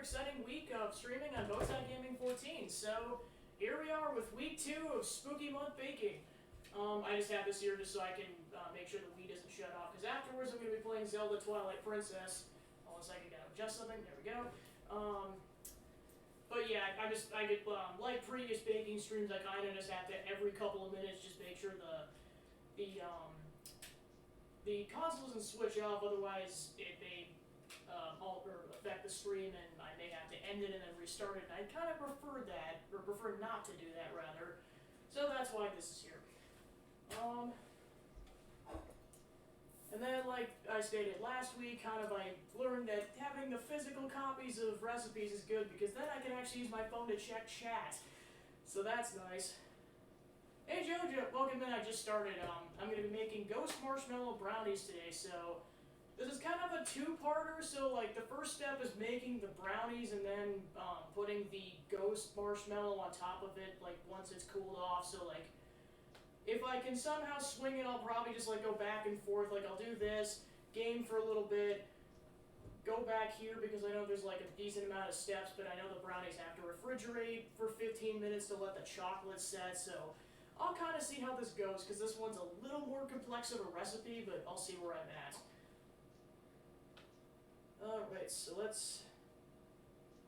exciting week of streaming on Bowtie Gaming 14. So here we are with week 2 of Spooky Month Baking. I just have this here just so I can make sure the weed doesn't shut off, because afterwards I'm going to be playing Zelda Twilight Princess. Unless I can adjust something. There we go. But yeah, I get like previous baking streams, I kind of just have to every couple of minutes just make sure the console doesn't switch off, otherwise it may alter affect the stream, and I may have to end it and then restart it. And I kind of prefer that, or prefer not to do that rather. So that's why this is here. And then, like I stated last week, I learned that having the physical copies of recipes is good, because then I can actually use my phone to check chat. So that's nice. Hey Jojo, welcome in. I just started. I'm going to be making ghost marshmallow brownies today, so this is kind of a two-parter. So like the first step is making the brownies and then putting the ghost marshmallow on top of it, like once it's cooled off. So like if I can somehow swing it, I'll probably just like go back and forth. Like I'll do this, game for a little bit, go back here because I know there's like a decent amount of steps, but I know the brownies have to refrigerate for 15 minutes to let the chocolate set, so I'll kind of see how this goes, because this one's a little more complex of a recipe, but I'll see where I'm at. Alright, so let's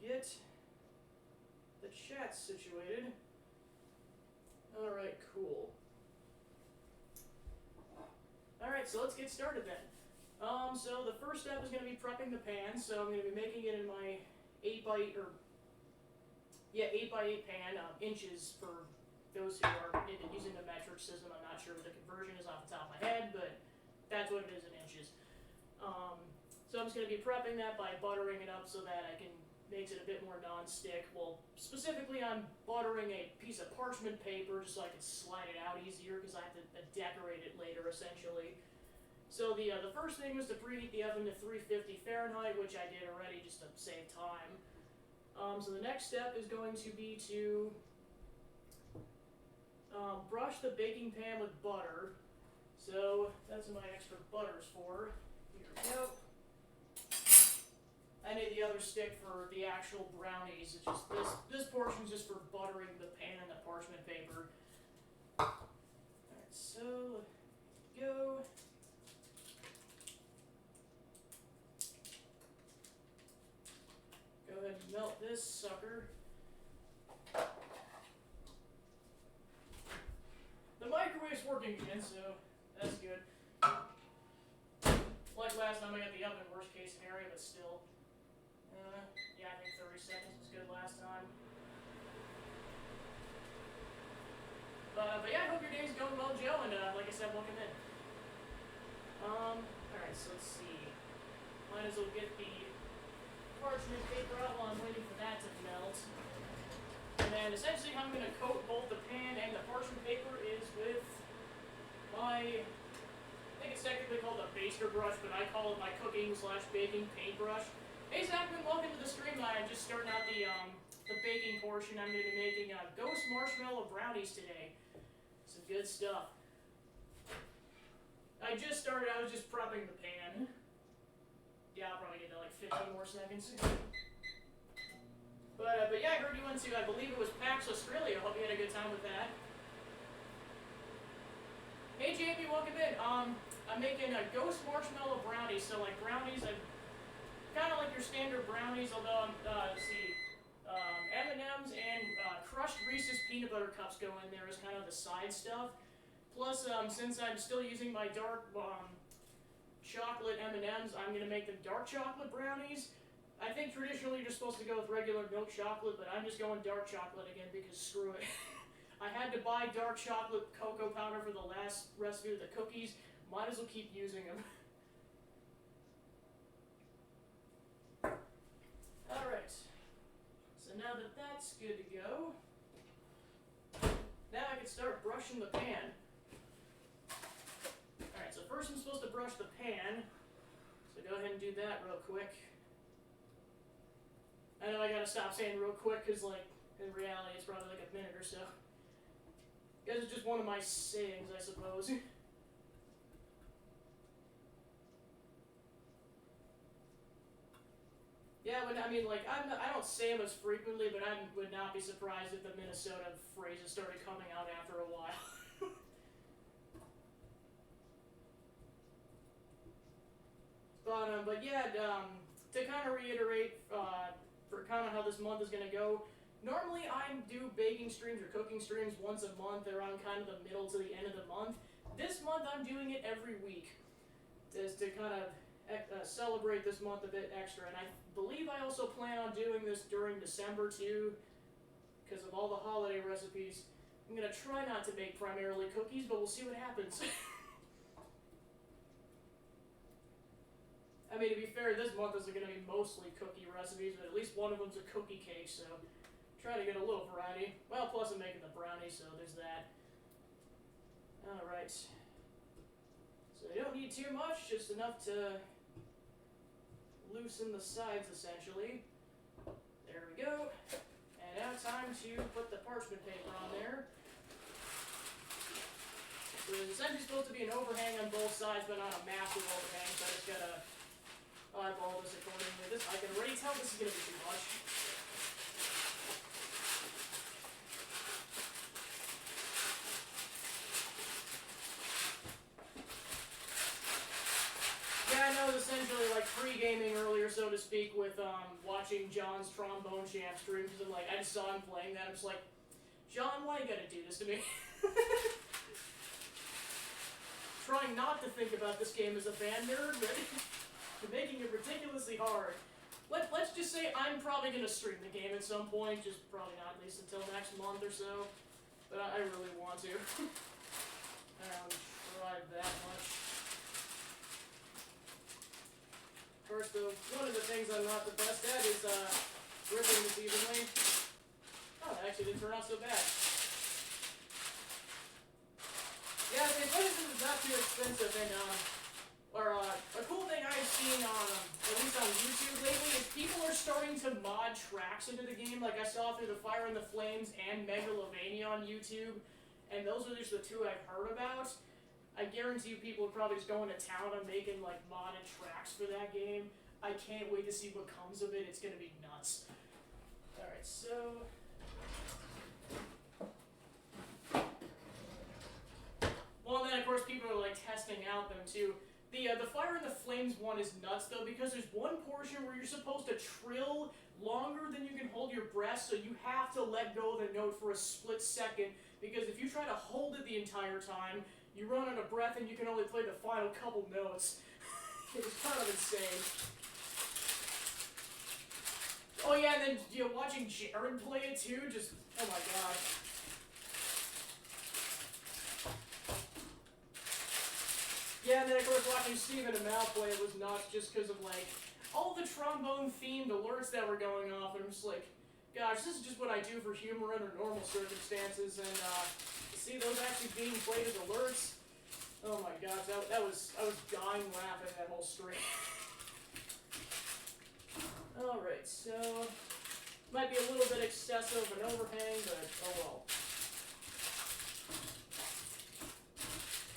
get the chat situated. Alright, cool. Alright, so let's get started then. So the first step is going to be prepping the pan, so I'm going to be making it in my 8x8 pan, inches for those who are using the metric system. I'm not sure what the conversion is off the top of my head, but that's what it is in inches. So I'm just going to be prepping that by buttering it up so that makes it a bit more non-stick. Well, specifically I'm buttering a piece of parchment paper just so I can slide it out easier, because I have to decorate it later essentially. So the first thing was to preheat the oven to 350 Fahrenheit, which I did already just to save time. So the next step is going to be to brush the baking pan with butter. So that's what my extra butter's for. Here we go. I need the other stick for the actual brownies. It's just this portion's just for buttering the pan and the parchment paper. Alright, so let's go. Go ahead and melt this sucker. The microwave's working again, so that's good. Like last time I got the oven, worst case scenario, but still. Yeah, I think 30 seconds was good last time. But yeah, I hope your day's going well, Joe, and like I said, welcome in. Alright, so let's see. Might as well get the parchment paper out while I'm waiting for that to melt. And then essentially how I'm going to coat both the pan and the parchment paper is with my, I think it's technically called a baster brush, but I call it my cooking/baking paintbrush. Hey Zachman, welcome to the stream. I'm just starting out the baking portion. I'm going to be making ghost marshmallow brownies today. Some good stuff. I just started, I was just prepping the pan. Yeah, I'll probably get to like 15 more seconds. But yeah, I heard you went to, I believe it was PAX Australia. Hope you had a good time with that. Hey Jamie, welcome in. I'm making a ghost marshmallow brownies. So like brownies, kind of like your standard brownies, although let's see, M&M's and crushed Reese's peanut butter cups go in there as kind of the side stuff. Plus, since I'm still using my dark chocolate M&M's, I'm going to make them dark chocolate brownies. I think traditionally you're supposed to go with regular milk chocolate, but I'm just going dark chocolate again because screw it. I had to buy dark chocolate cocoa powder for the last recipe of the cookies. Might as well keep using them. Alright, so now that that's good to go, now I can start brushing the pan. Alright, so first I'm supposed to brush the pan, so go ahead and do that real quick. I know I gotta stop saying real quick, because like, in reality it's probably like a minute or so. I guess it's just one of my sayings, I suppose. Yeah, I mean, like, I don't say them as frequently, but I would not be surprised if the Minnesota phrases started coming out after a while. But yeah, to kind of reiterate, for kind of how this month is going to go, normally I do baking streams or cooking streams once a month around kind of the middle to the end of the month. This month I'm doing it every week, just to kind of celebrate this month a bit extra. And I believe I also plan on doing this during December too, because of all the holiday recipes. I'm going to try not to make primarily cookies, but we'll see what happens. I mean, to be fair, this month isn't going to be mostly cookie recipes, but at least one of them's a cookie cake, so try to get a little variety. Well, plus I'm making the brownie, so there's that. Alright. So you don't need too much, just enough to loosen the sides, essentially. There we go. And now time to put the parchment paper on there. So there's essentially supposed to be an overhang on both sides, but not a massive overhang, so I just gotta eyeball this accordingly. I can already tell this is gonna be too much. Yeah, I was essentially like pre-gaming earlier, so to speak, with watching John's trombone champ stream, because I just saw him playing that. I'm just like, John, why you gotta do this to me? Trying not to think about this game as a fan nerd, but making it ridiculously hard. Let's just say I'm probably gonna stream the game at some point, just probably not at least until next month or so. But I really want to. I don't try that much. First, one of the things I'm not the best at is ripping this evenly. Oh, that actually didn't turn out so bad. Yeah, as long as it's not too expensive, and a cool thing I've seen on, at least on YouTube lately, is people are starting to mod tracks into the game. Like I saw through the Fire and the Flames and Megalovania on YouTube, and those are just the two I've heard about. I guarantee you people are probably just going to town on making like modded tracks for that game. I can't wait to see what comes of it. It's gonna be nuts. Alright, so well, and then of course people are like testing out them too. The Fire and the Flames one is nuts though, because there's one portion where you're supposed to trill longer than you can hold your breath, so you have to let go of the note for a split second, because if you try to hold it the entire time, you run out of breath and you can only play the final couple notes. It's kind of insane. Oh yeah, and then watching Jared play it too, just, oh my god. Yeah, and then of course watching Stephen Amell play it was nuts, just because of like all the trombone themed alerts that were going off, and I'm just like, gosh, this is just what I do for humor under normal circumstances, and to see those actually being played as alerts, oh my gosh, I was dying laughing that whole stream. Alright, so might be a little bit excessive of an overhang, but oh well.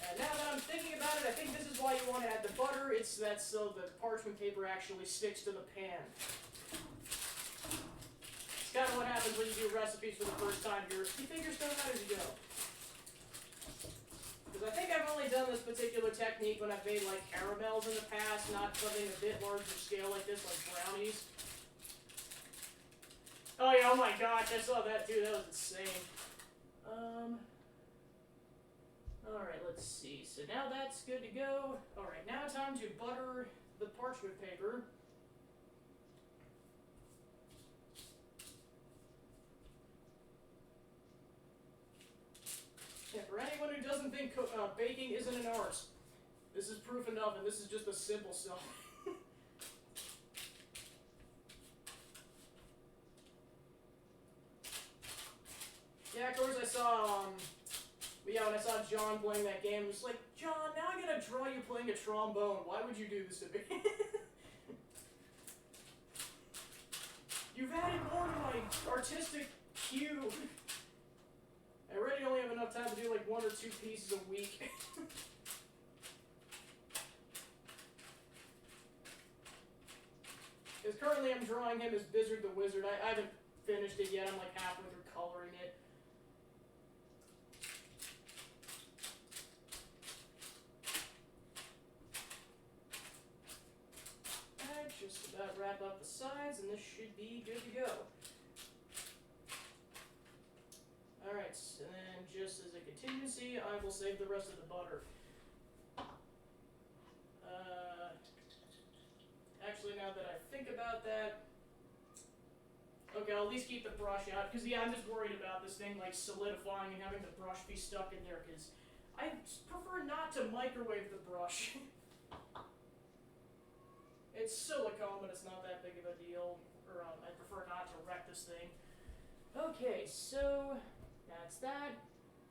And now that I'm thinking about it, I think this is why you want to add the butter. It's that so the parchment paper actually sticks to the pan. It's kind of what happens when you do recipes for the first time. You figure stuff out as you go. Because I think I've only done this particular technique when I've made like caramels in the past, not something a bit larger scale like this, like brownies. Oh yeah, oh my gosh, I saw that too, that was insane. Alright, let's see. So now that's good to go. Alright, now time to butter the parchment paper. Yeah, for anyone who doesn't think baking isn't an art, this is proof enough, and this is just the simple stuff. Yeah, of course I saw, when I saw John playing that game, I was like, John, now I gotta draw you playing a trombone. Why would you do this to me? You've added more to my artistic queue. I already only have enough time to do like 1 or 2 pieces a week. Because Because currently I'm drawing him as Bizzard the Wizard. I haven't finished it yet. I'm like halfway through coloring it. Alright, just about wrap up the sides, and this should be good to go. Alright, and then just as a contingency, I will save the rest of the butter. Actually, now that I think about that, okay, I'll at least keep the brush out, because yeah, I'm just worried about this thing like solidifying and having the brush be stuck in there, because I prefer not to microwave the brush. It's silicone, but it's not that big of a deal, or I prefer not to wreck this thing. Okay, so that's that.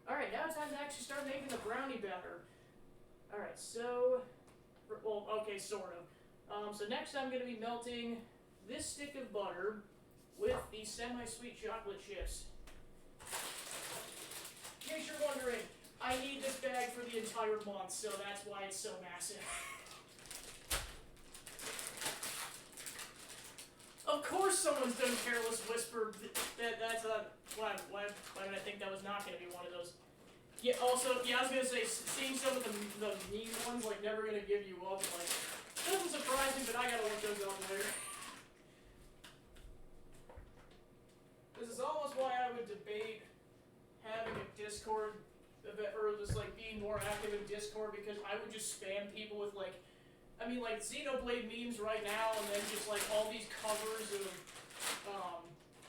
Alright, now it's time to actually start making the brownie batter. Alright, so, well, okay, sort of. So next I'm going to be melting this stick of butter with the semi-sweet chocolate chips. In case you're wondering, I need this bag for the entire month, so that's why it's so massive. Of course someone's done Careless Whisper. That's a... Why did I think that was not going to be one of those? Yeah, also, yeah, I was going to say, seeing some of the mean ones, like, Never Gonna Give You Up, like, doesn't surprise me, but I gotta look those up later. This is almost why I would debate having a Discord, or just, like, being more active in Discord, because I would just spam people with, like, I mean, like, Xenoblade memes right now, and then just, like, all these covers of,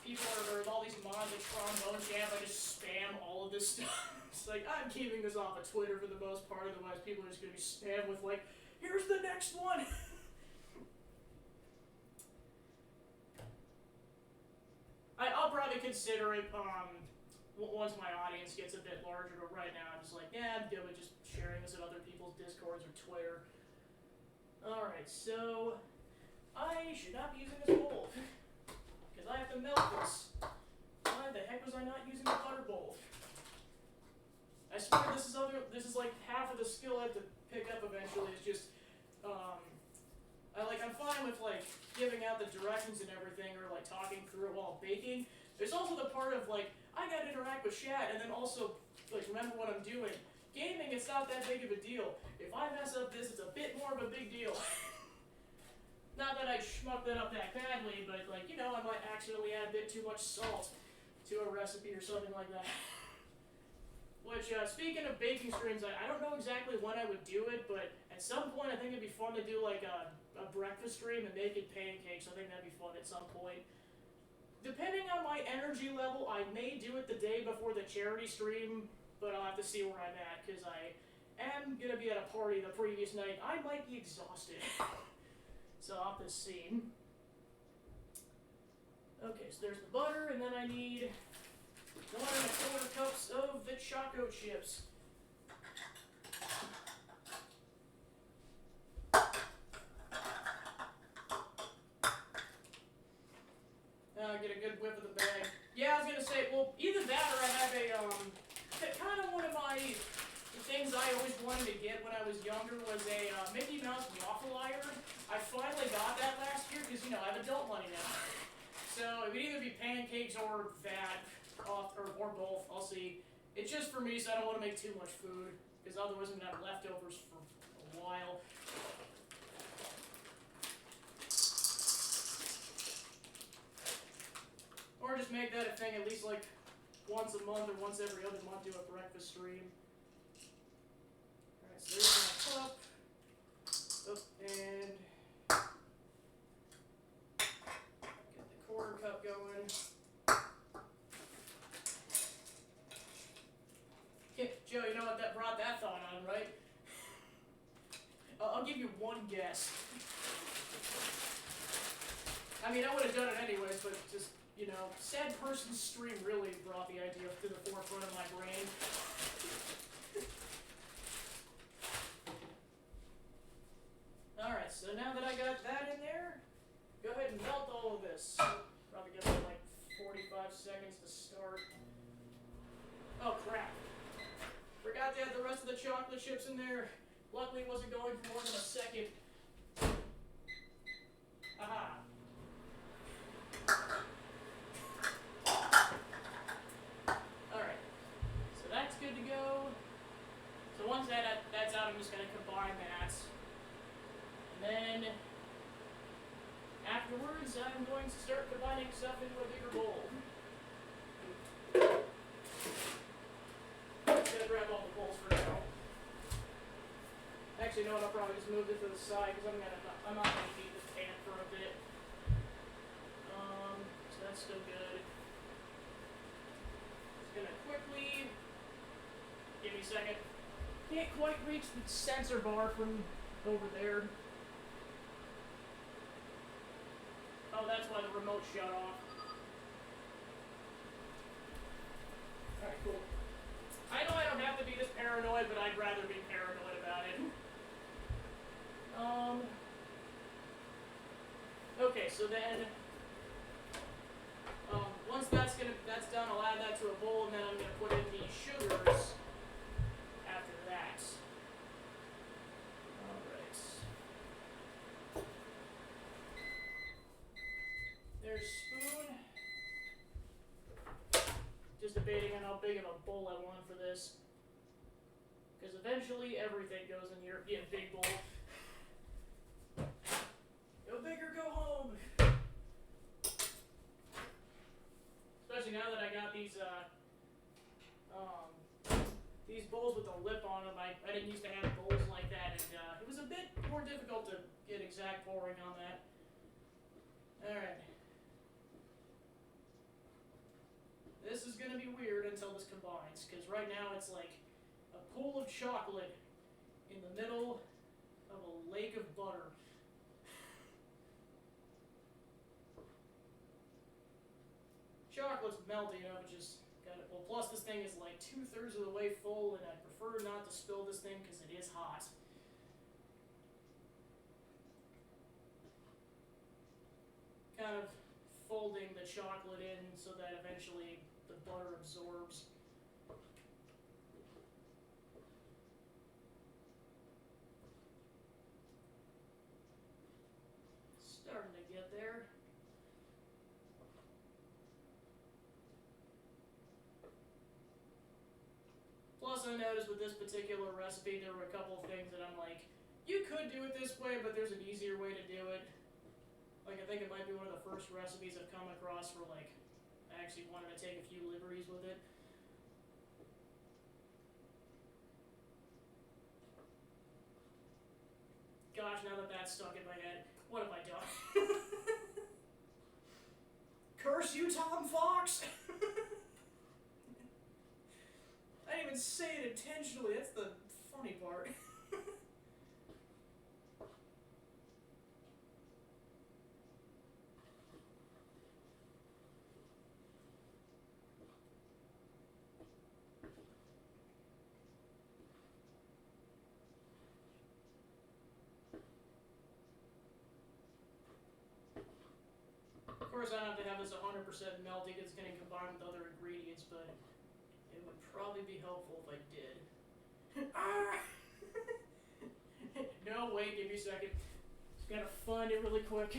people or all these mods of Trombone Jam. I just spam all of this stuff. It's like, I'm keeping this off of Twitter for the most part, otherwise people are just gonna be spammed with, like, here's the next one! I'll probably consider it, once my audience gets a bit larger, but right now I'm just like, yeah, I'm good with just sharing this in other people's Discords or Twitter. Alright, so I should not be using this bowl, because I have to melt this. Why the heck was I not using the butter bowl? I swear this is like half of the skill I have to pick up eventually. It's just, I'm fine with like giving out the directions and everything, or like talking through it while baking. There's also the part of like, I gotta interact with chat, and then also like remember what I'm doing. Gaming, it's not that big of a deal. If I mess up this, it's a bit more of a big deal. Not that I schmuck that up that badly, but like, you know, I might accidentally add a bit too much salt to a recipe or something like that. Which, speaking of baking streams, I don't know exactly when I would do it, but at some point I think it'd be fun to do like a breakfast stream and making pancakes. I think that'd be fun at some point. Depending on my energy level, I may do it the day before the charity stream, but I'll have to see where I'm at, because I am going to be at a party the previous night. I might be exhausted. So I'll have to see. Okay, so there's the butter, and then I need 1¼ cups of the Choco chips. Get a good whiff of the bag. Yeah, I was gonna say, well, either that or I have a, kind of one of my things I always wanted to get when I was younger was a Mickey Mouse waffle iron. I finally got that last year because, you know, I have adult money now. So it would either be pancakes or that, or both. I'll see. It's just for me, so I don't want to make too much food, because otherwise I'm gonna have leftovers for a while. Or just make that a thing at least like once a month or once every other month, do a breakfast stream. Alright, so there's my cup. Oh, and get the quarter cup going. Joe, you know what that brought that thought on, right? I'll give you one guess. I mean, I would have done it anyways, but just, you know, sad person's stream really brought the idea to the forefront of my brain. Alright, so now that I got that in there, go ahead and melt all of this. Probably give it like 45 seconds to start. Oh crap. Forgot to add the rest of the chocolate chips in there. Luckily it wasn't going for more than a second. Aha. That's out. I'm just going to combine that. And then afterwards, I'm going to start combining stuff into a bigger bowl. I'm gonna grab all the bowls for now. Actually, no, I'll probably just move it to the side because I'm not gonna feed this pan for a bit. So that's still good. Just gonna quickly give me a second. Can't quite reach the sensor bar from over there. Oh, that's why the remote shut off. Alright, cool. I know I don't have to be this paranoid, but I'd rather be paranoid about it. Okay, so then, once that's done, I'll add that to a bowl, and then I'm gonna put in the sugars after that. Alright. There's spoon. Just debating on how big of a bowl I want for this. Because eventually everything goes in your big bowl. Go big or go home. Especially now that I got these bowls with the lip on them. I didn't used to have bowls like that, and it was a bit more difficult to get exact pouring on that. Alright. This is going to be weird until this combines, because right now it's like a pool of chocolate in the middle of a lake of butter. Chocolate's melting up, it just got it. Well, plus this thing is like 2/3 of the way full, and I prefer not to spill this thing because it is hot. Kind of folding the chocolate in so that eventually the butter absorbs. Starting to get there. Plus, I noticed with this particular recipe, there were a couple of things that I'm like, you could do it this way, but there's an easier way to do it. Like, I think it might be one of the first recipes I've come across where, like, I actually wanted to take a few liberties with it. Gosh, now that that's stuck in my head, what have I done? Curse you, Tom Fox! I didn't even say it intentionally, that's the funny part. Of course, I don't have to have this 100% melty because it's going to combine with other ingredients, but it would probably be helpful if I did. Ah! No, wait, give me a second. Just gotta find it really quick.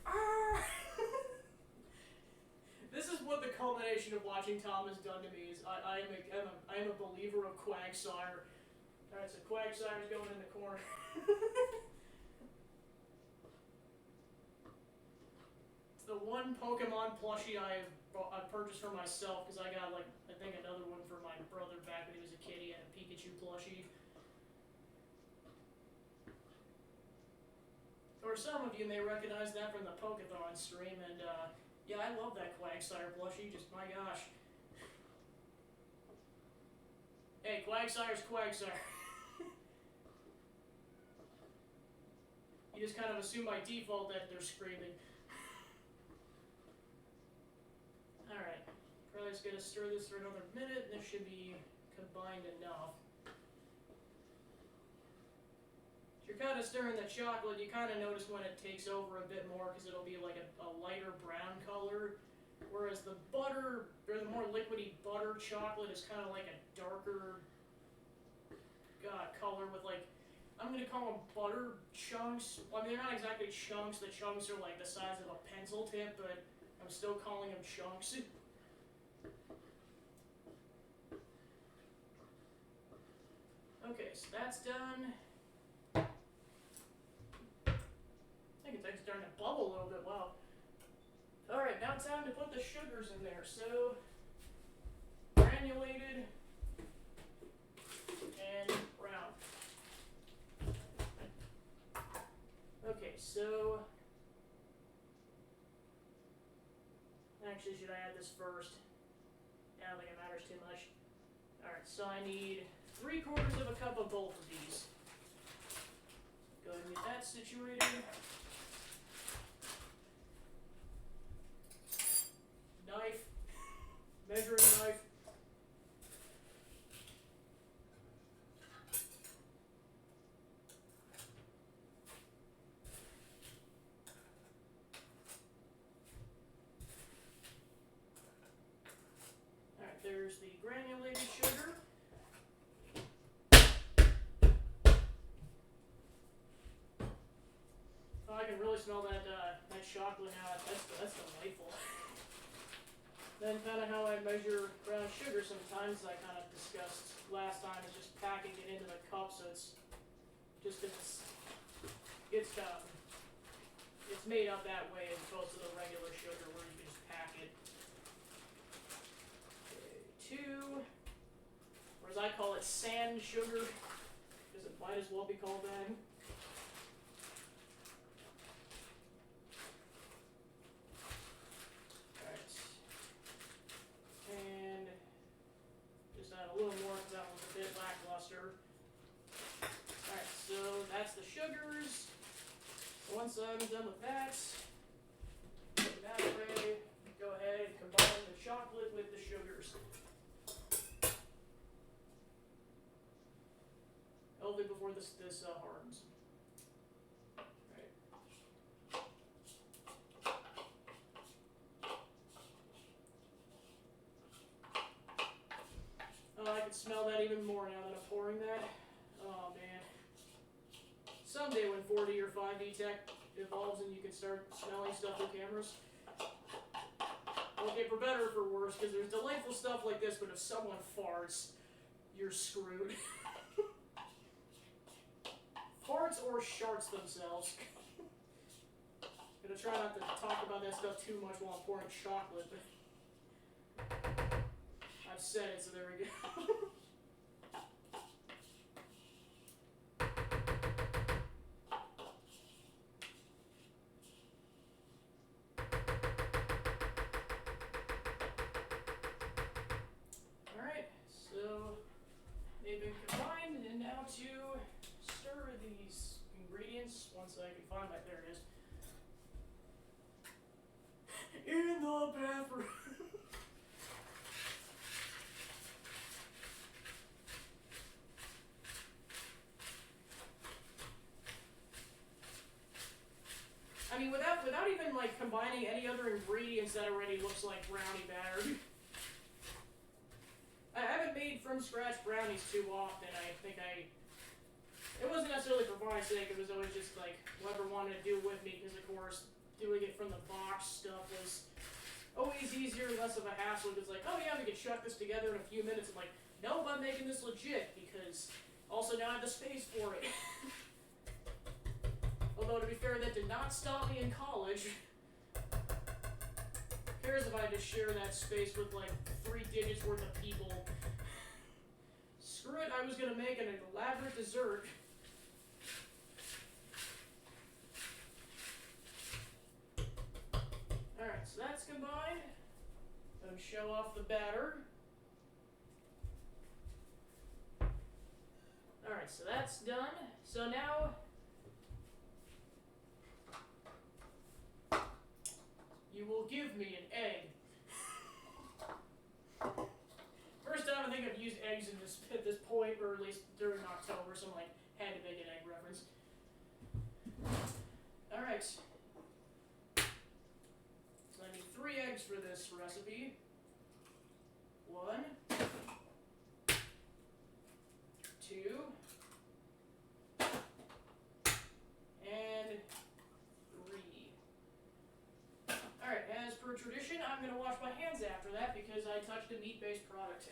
Ah! This is what the culmination of watching Tom has done to me. Is I am a believer of Quagsire. Alright, so Quagsire's going in the corner. It's the one Pokemon plushie I purchased for myself because I got, like, I think another one for my brother back when he was a kid. He had a Pikachu plushie. Or some of you may recognize that from the Pokeathon stream, and yeah, I love that Quagsire plushie, just my gosh. Hey, Quagsire's Quagsire. You just kind of assume by default that they're screaming. Alright, probably just gonna stir this for another minute, and this should be combined enough. If you're kind of stirring the chocolate, you kind of notice when it takes over a bit more, because it'll be like a lighter brown color, whereas the butter, or the more liquidy butter chocolate is kind of like a darker color with, like, I'm going to call them butter chunks. Well, I mean, they're not exactly chunks. The chunks are like the size of a pencil tip, but I'm still calling them chunks. Okay, so that's done. I think it's starting to bubble a little bit. Wow. Alright, now time to put the sugars in there. So, granulated and brown. Okay, so actually, should I add this first? I don't think it matters too much. Alright, so I need 3/4 cup of both of these. Go ahead and get that situated. Knife. Measuring knife. Alright, there's the granulated sugar. Oh, I can really smell that chocolate now. That's delightful. Then kind of how I measure brown sugar sometimes, I kind of discussed last time, is just packing it into the cup so it's just it's made up that way as opposed to the regular sugar where you can just pack it. Okay, 2, or as I call it, sand sugar, because it might as well be called that. And just add a little more because that one's a bit lackluster. Alright, so that's the sugars. So once I'm done with that, put that away. Go ahead and combine the chocolate with the sugars. Only before this hardens. I can smell that even more now that I'm pouring that. Oh man. Someday when 4D or 5D tech evolves and you can start smelling stuff through cameras. Okay, for better or for worse, because there's delightful stuff like this, but if someone farts, you're screwed. Farts or sharts themselves. Gonna try not to talk about that stuff too much while I'm pouring chocolate, but I've said it, so there we go. Alright, so they've been combined, and now to stir these ingredients once I can find my, there it is. In the bathroom. I mean, without even like combining any other ingredients that already looks like brownie batter. I haven't made from scratch brownies too often. I think it wasn't necessarily for my sake. It was always just like whoever wanted to do with me, because of course doing it from the box stuff was always easier, less of a hassle. Because like, oh yeah, we could chuck this together in a few minutes. I'm like, no, I'm making this legit because also now I have the space for it. Although, to be fair, that did not stop me in college. Who cares if I just share that space with, like, 3 digits worth of people? Screw it, I was going to make an elaborate dessert. Alright, so that's combined. Let me show off the batter. Alright, so that's done. So now you will give me an egg. First time I think I've used eggs in this at this point, or at least during October, so I'm like, had to make an egg reference. Alright. So I need 3 eggs for this recipe. 1, 2, and 3. Alright, as per tradition, I'm going to wash my hands after that because I touched a meat-based product.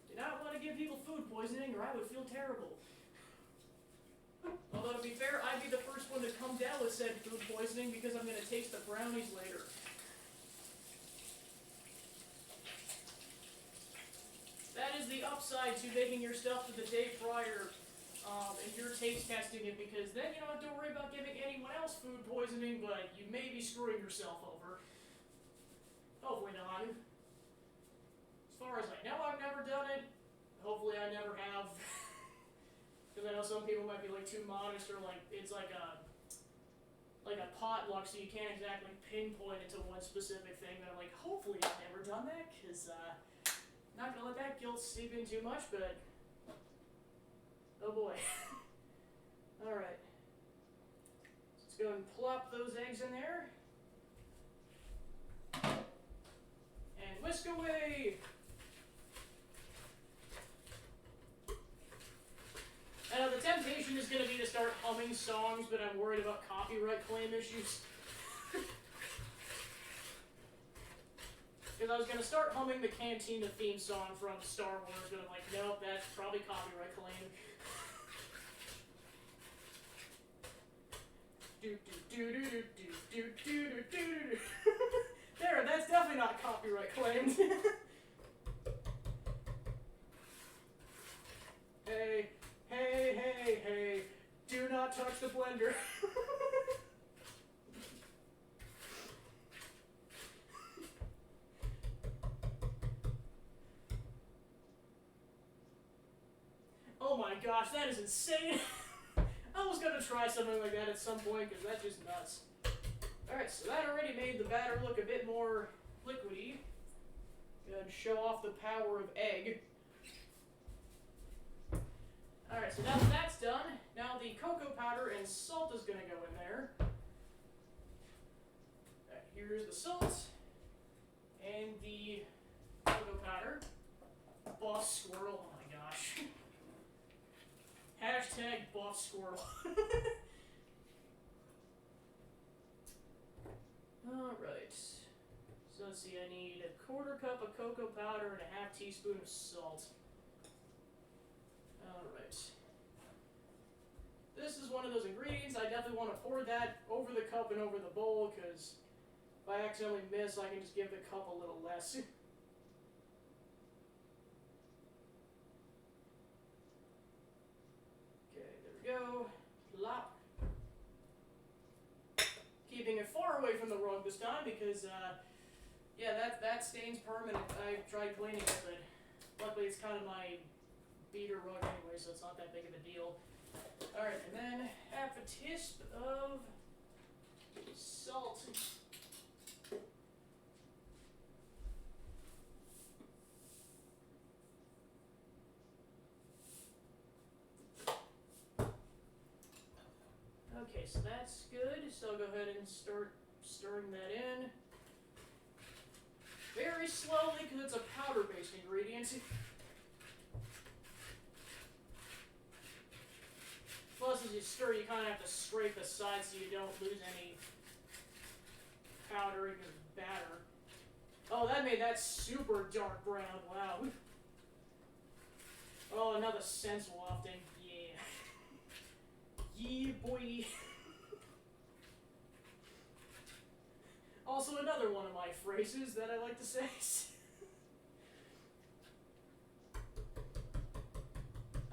Did not want to give people food poisoning or I would feel terrible. Although to be fair, I'd be the first one to come down with said food poisoning because I'm going to taste the brownies later. That is the upside to making your stuff to the day prior, if you're taste testing it, because then you don't have to worry about giving anyone else food poisoning, but you may be screwing yourself over. Hopefully not. As far as I know, I've never done it. Hopefully I never have. Because I know some people might be like too modest, or like it's like a potluck, so you can't exactly pinpoint it to one specific thing. But I'm like, hopefully I've never done that, because not gonna let that guilt seep in too much. But oh boy. All right, let's go and plop those eggs in there and whisk away. The temptation is going to be to start humming songs, but I'm worried about copyright claim issues. Because I was going to start humming the Cantina theme song from Star Wars, but I'm like, nope, that's probably copyright claim. There, that's definitely not copyright claimed. Hey. Hey, hey, hey, do not touch the blender. Oh my gosh, that is insane. I was going to try something like that at some point, because that's just nuts. Alright, so that already made the batter look a bit more liquidy. Go ahead and show off the power of egg. Alright, so now that that's done, now the cocoa powder and salt is going to go in there. Alright, here's the salt and the cocoa powder. Boss squirrel, oh my gosh. Hashtag boss squirrel. Alright, so let's see, I need a 1/4 cup of cocoa powder and a 1/2 teaspoon of salt. Alright. This is one of those ingredients. I definitely want to pour that over the cup and over the bowl, because if I accidentally miss, I can just give the cup a little less. Okay, there we go. Plop. Keeping it far away from the rug this time, because, yeah, that stain's permanent. I've tried cleaning it, but luckily it's kind of my beater rug anyway, so it's not that big of a deal. Alright, and then 1/2 teaspoon of salt. Okay, so that's good. So I'll go ahead and start stirring that in. Very slowly, because it's a powder-based ingredient. Plus, as you stir, you kind of have to scrape the sides so you don't lose any powder in your batter. Oh, that made that super dark brown. Wow. Oh, another sense wafting. Yeah. Yeah, boy. Also, another one of my phrases that I like to say.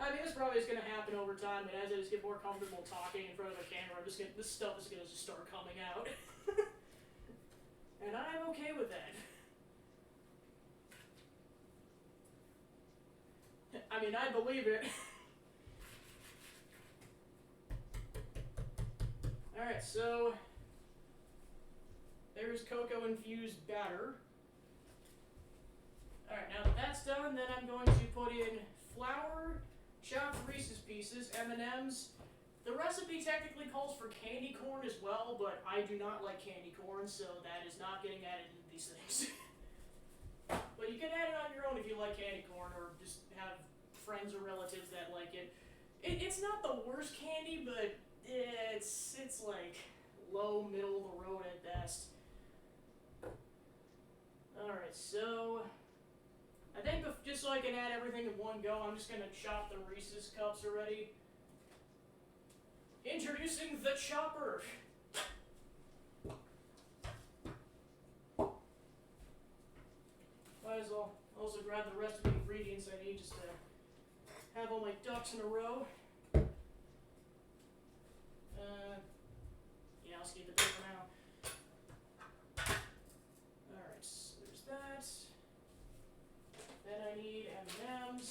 I mean, this probably is going to happen over time, but as I just get more comfortable talking in front of a camera, this stuff is going to just start coming out. And I'm okay with that. I mean, I believe it. Alright, so there's cocoa-infused batter. Alright, now that that's done, then I'm going to put in flour, chopped Reese's Pieces, M&M's. The recipe technically calls for candy corn as well, but I do not like candy corn, so that is not getting added into these things. But you can add it on your own if you like candy corn, or just have friends or relatives that like it. It's not the worst candy, but it's like low, middle of the road at best. Alright, so I think just so I can add everything in one go, I'm just gonna chop the Reese's cups already. Introducing the chopper. Might as well also grab the rest of the ingredients I need just to have all my ducks in a row. Yeah, I'll skip the bit for now. Alright, so there's that. Then I need M&M's.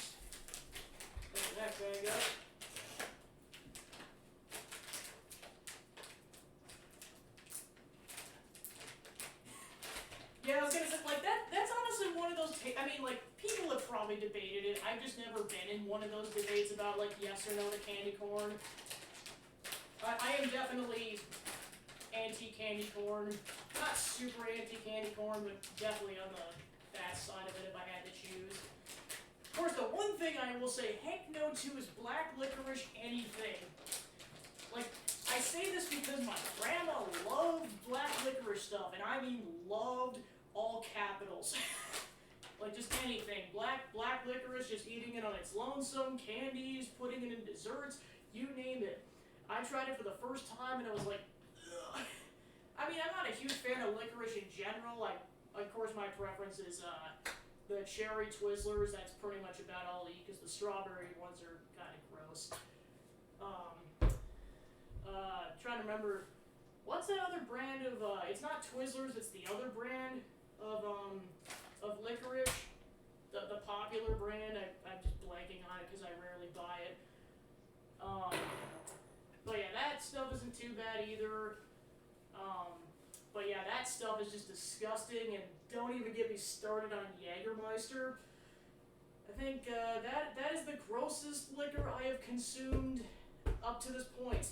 Open that bag up. Yeah, I was gonna say, like, that's honestly one of those, I mean, like, people have probably debated it. I've just never been in one of those debates about, like, yes or no to candy corn. I am definitely anti-candy corn. Not super anti-candy corn, but definitely on the bad side of it if I had to choose. Of course, the one thing I will say heck no to is black licorice anything. Like, I say this because my grandma loved black licorice stuff, and I mean loved all capitals. Like, just anything. Black licorice, just eating it on its lonesome, candies, putting it in desserts, you name it. I tried it for the first time and I was like, ugh. I mean, I'm not a huge fan of licorice in general. Like, of course, my preference is the cherry Twizzlers. That's pretty much about all I eat because the strawberry ones are kind of gross. Trying to remember, what's that other brand of, it's not Twizzlers, it's the other brand of licorice. The popular brand, I'm just blanking on it because I rarely buy it. But yeah, that stuff isn't too bad either. But yeah, that stuff is just disgusting, and don't even get me started on Jägermeister. I think that is the grossest liquor I have consumed up to this point.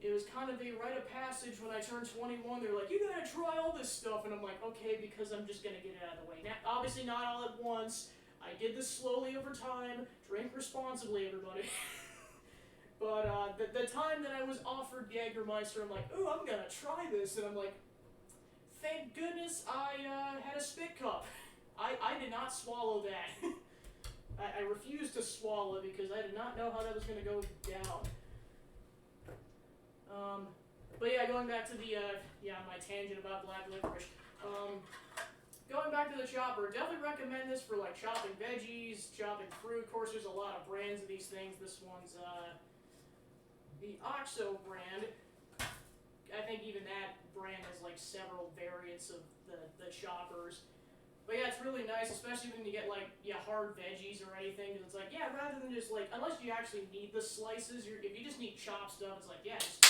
It was kind of a rite of passage when I turned 21. They're like, you gotta try all this stuff, and I'm like, okay, because I'm just gonna get it out of the way. Now, obviously not all at once. I did this slowly over time. Drink responsibly, everybody. But the time that I was offered Jägermeister, I'm like, ooh, I'm gonna try this, and I'm like, thank goodness I had a spit cup. I did not swallow that. I refused to swallow it because I did not know how that was gonna go down. But yeah, going back to the, my tangent about black licorice. Going back to the chopper, definitely recommend this for like chopping veggies, chopping fruit. Of course, there's a lot of brands of these things. This one's, the OXO brand. I think even that brand has like several variants of the choppers. But yeah, it's really nice, especially when you get like, hard veggies or anything, because it's like, rather than just like, unless you actually need the slices, if you just need chopped stuff, it's like, just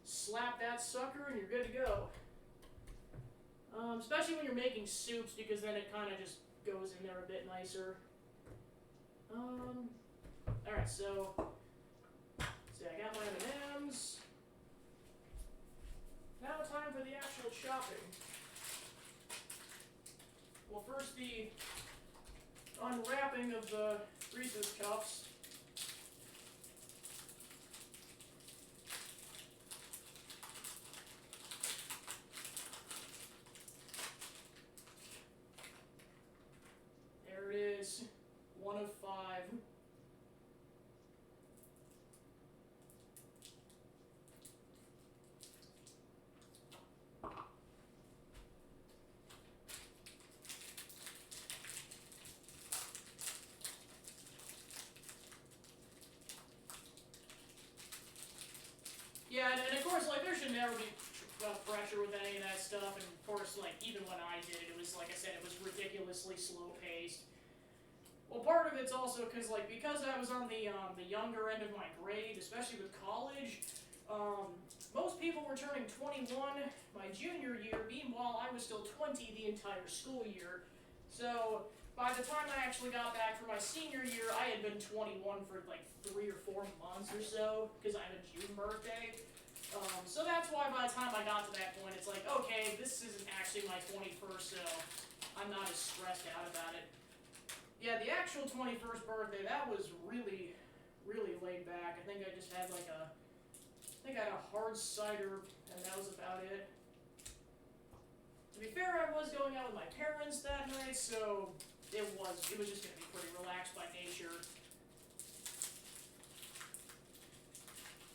slap that sucker and you're good to go. Especially when you're making soups, because then it kind of just goes in there a bit nicer. Alright, so I got my M&M's. Now time for the actual chopping. Well, first the unwrapping of the Reese's Cups. There it is, 1 of 5. Yeah, and of course, like, there should never be pressure with any of that stuff, and of course, like, even when I did it, it was, like I said, it was ridiculously slow-paced. Well, part of it's also because I was on the younger end of my grade, especially with college, most people were turning 21 my junior year, meanwhile, I was still 20 the entire school year. So, by the time I actually got back for my senior year, I had been 21 for like 3 or 4 months or so, because I had a June birthday. So that's why by the time I got to that point, it's like, okay, this isn't actually my 21st, so I'm not as stressed out about it. Yeah, the actual 21st birthday, that was really, really laid back. I think I just had like I had a hard cider, and that was about it. To be fair, I was going out with my parents that night, so it was just going to be pretty relaxed by nature.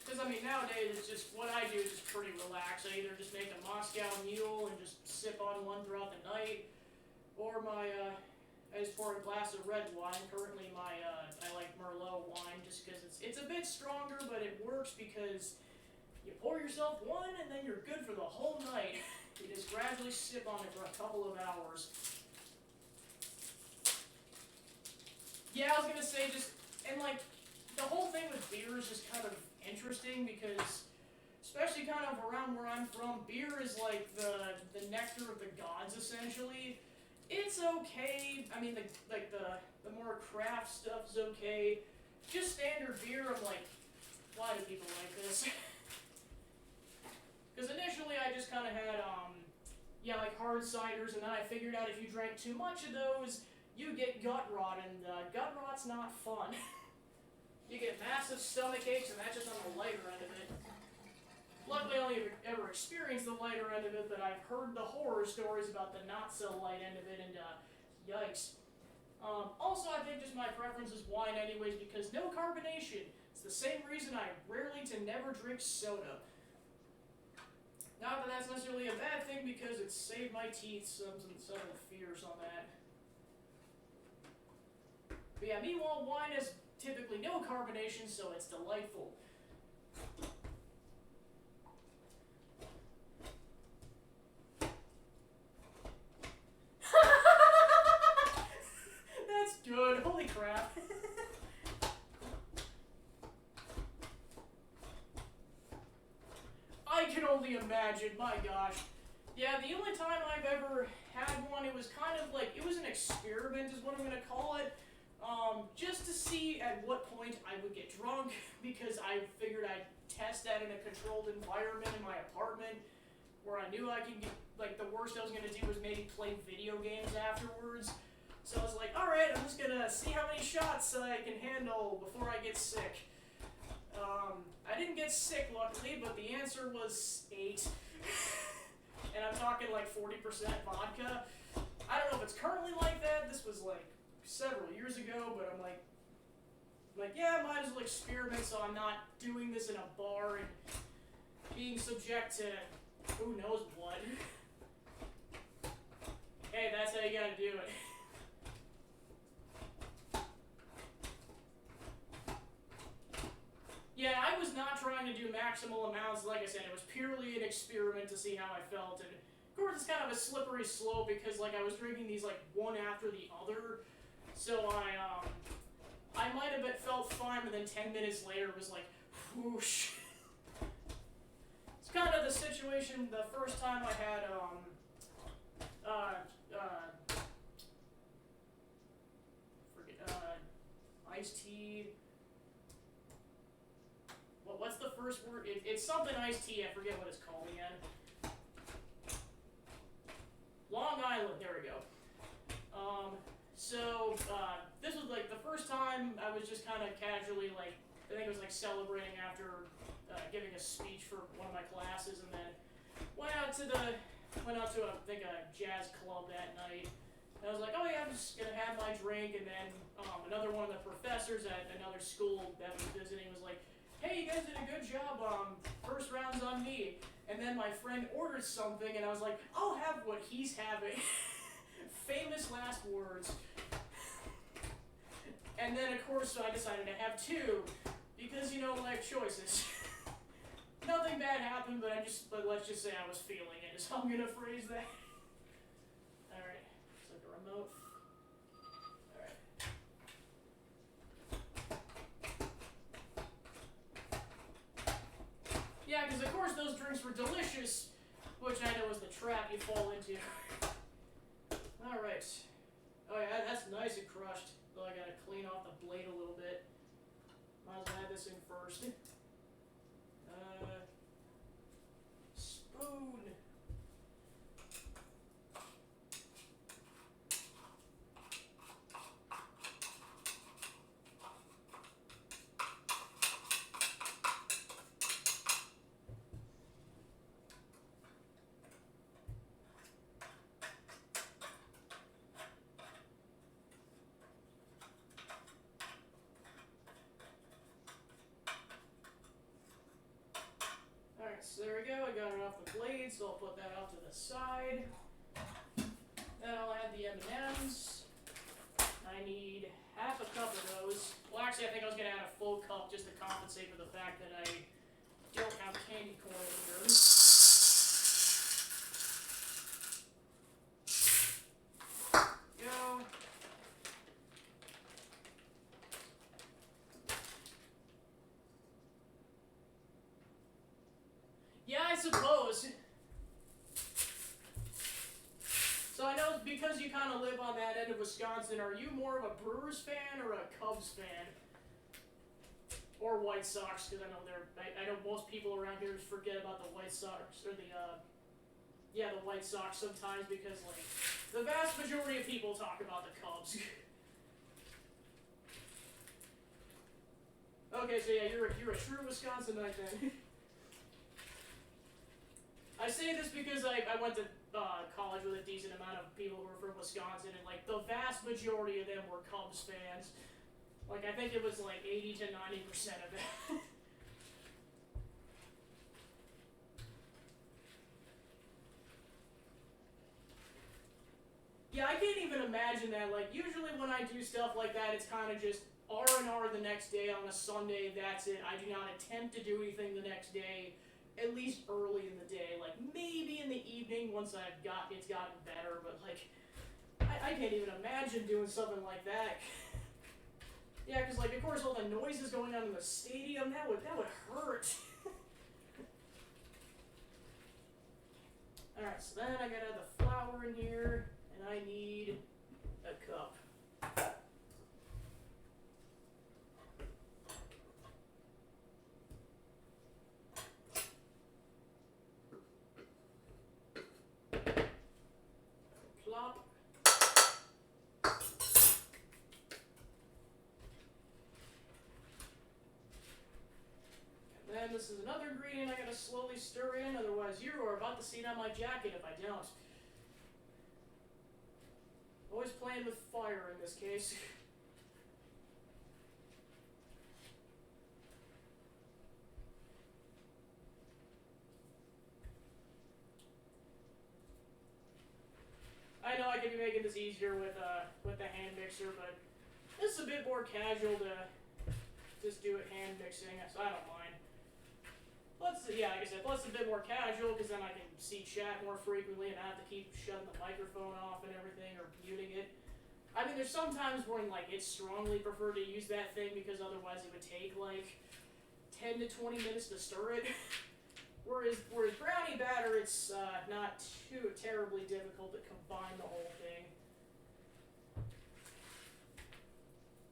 Because, I mean, nowadays, it's just, what I do is just pretty relaxed. I either just make a Moscow Mule and just sip on one throughout the night, or I just pour a glass of red wine. Currently, I like Merlot wine just because it's a bit stronger, but it works because you pour yourself one and then you're good for the whole night. You just gradually sip on it for a couple of hours. Yeah, I was gonna say and like, the whole thing with beer is just kind of interesting because, especially kind of around where I'm from, beer is like the nectar of the gods, essentially. It's okay. I mean, the more craft stuff's okay. Just standard beer, I'm like, why do people like this? Because initially I just kind of had, like hard ciders, and then I figured out if you drank too much of those, you get gut rot, and gut rot's not fun. You get massive stomach aches, and that's just on the lighter end of it. Luckily, I only ever experienced the lighter end of it, but I've heard the horror stories about the not-so-light end of it, and yikes. Also, I think just my preference is wine anyways, because no carbonation. It's the same reason I rarely to never drink soda. Not that that's necessarily a bad thing, because it's saved my teeth some fears on that. But yeah, meanwhile, wine has typically no carbonation, so it's delightful. That's good. Holy crap. I can only imagine, my gosh. Yeah, the only time I've ever had one, it was kind of like, it was an experiment is what I'm going to call it. Just to see at what point I would get drunk, because I figured I'd test that in a controlled environment in my apartment, where I knew I could get, like, the worst I was going to do was maybe play video games afterwards. So I was like, alright, I'm just going to see how many shots I can handle before I get sick. I didn't get sick, luckily, but the answer was 8. And I'm talking like 40% vodka. I don't know if it's currently like that. This was like several years ago, but I'm like, yeah, I might as well experiment so I'm not doing this in a bar and being subject to who knows what. Hey, that's how you gotta do it. Yeah, I was not trying to do maximal amounts. Like I said, it was purely an experiment to see how I felt. And of course, it's kind of a slippery slope because, like, I was drinking these like one after the other. So I might have felt fine, but then 10 minutes later it was like, whoosh. It's kind of the situation the first time I had iced tea. What's the first word? It's something iced tea. I forget what it's called again. Long Island. There we go. This was like the first time I was just kind of casually, like, I think it was like celebrating after giving a speech for one of my classes, and then went out to a jazz club that night. And I was like, oh yeah, I'm just gonna have my drink, and then another one of the professors at another school that was visiting was like, hey, you guys did a good job, first round's on me. And then my friend ordered something, and I was like, I'll have what he's having. Famous last words. And then, of course, I decided to have 2, because, you know, life choices. Nothing bad happened, but let's just say I was feeling it, is how I'm gonna phrase that. Alright, it's like a remote. Yeah, because of course those drinks were delicious, which I know is the trap you fall into. Alright. Oh yeah, that's nice and crushed. Though I gotta clean off the blade a little bit. Might as well add this in first. Spoon. made, so I'll put that out to the side. Then I'll add the M&Ms. I need half a cup of those. Well, actually, I think I was gonna add a full cup just to compensate for the fact that I don't have candy corn in here. Go. Yeah, I suppose. So I know because you kind of live on that end of Wisconsin, are you more of a Brewers fan or a Cubs fan? Or White Sox, because I know I know most people around here forget about the White Sox, or the White Sox sometimes, because, like, the vast majority of people talk about the Cubs. Okay, so yeah, you're a true Wisconsinite then. I say this because I went to college with a decent amount of people who were from Wisconsin, and, like, the vast majority of them were Cubs fans. Like, I think it was like 80 to 90% of it. Yeah, I can't even imagine that. Like, usually when I do stuff like that, it's kind of just R&R the next day on a Sunday, that's it. I do not attempt to do anything the next day, at least early in the day. Like, maybe in the evening once it's gotten better, but, like, I can't even imagine doing something like that. Yeah, because, like, of course, all the noises going on in the stadium, that would hurt. Alright, so then I gotta add the flour in here, and I need a cup. Plop. Then this is another ingredient I gotta slowly stir in, otherwise you are about to see it on my jacket if I don't. Always playing with fire in this case. I know I could be making this easier with the hand mixer, but this is a bit more casual to just do it hand mixing, so I don't mind. Yeah, like I said, plus it's a bit more casual, because then I can see chat more frequently and I have to keep shutting the microphone off and everything, or muting it. I mean, there's some times when, like, it's strongly preferred to use that thing, because otherwise it would take, like, 10 to 20 minutes to stir it. Whereas brownie batter, it's not too terribly difficult to combine the whole thing.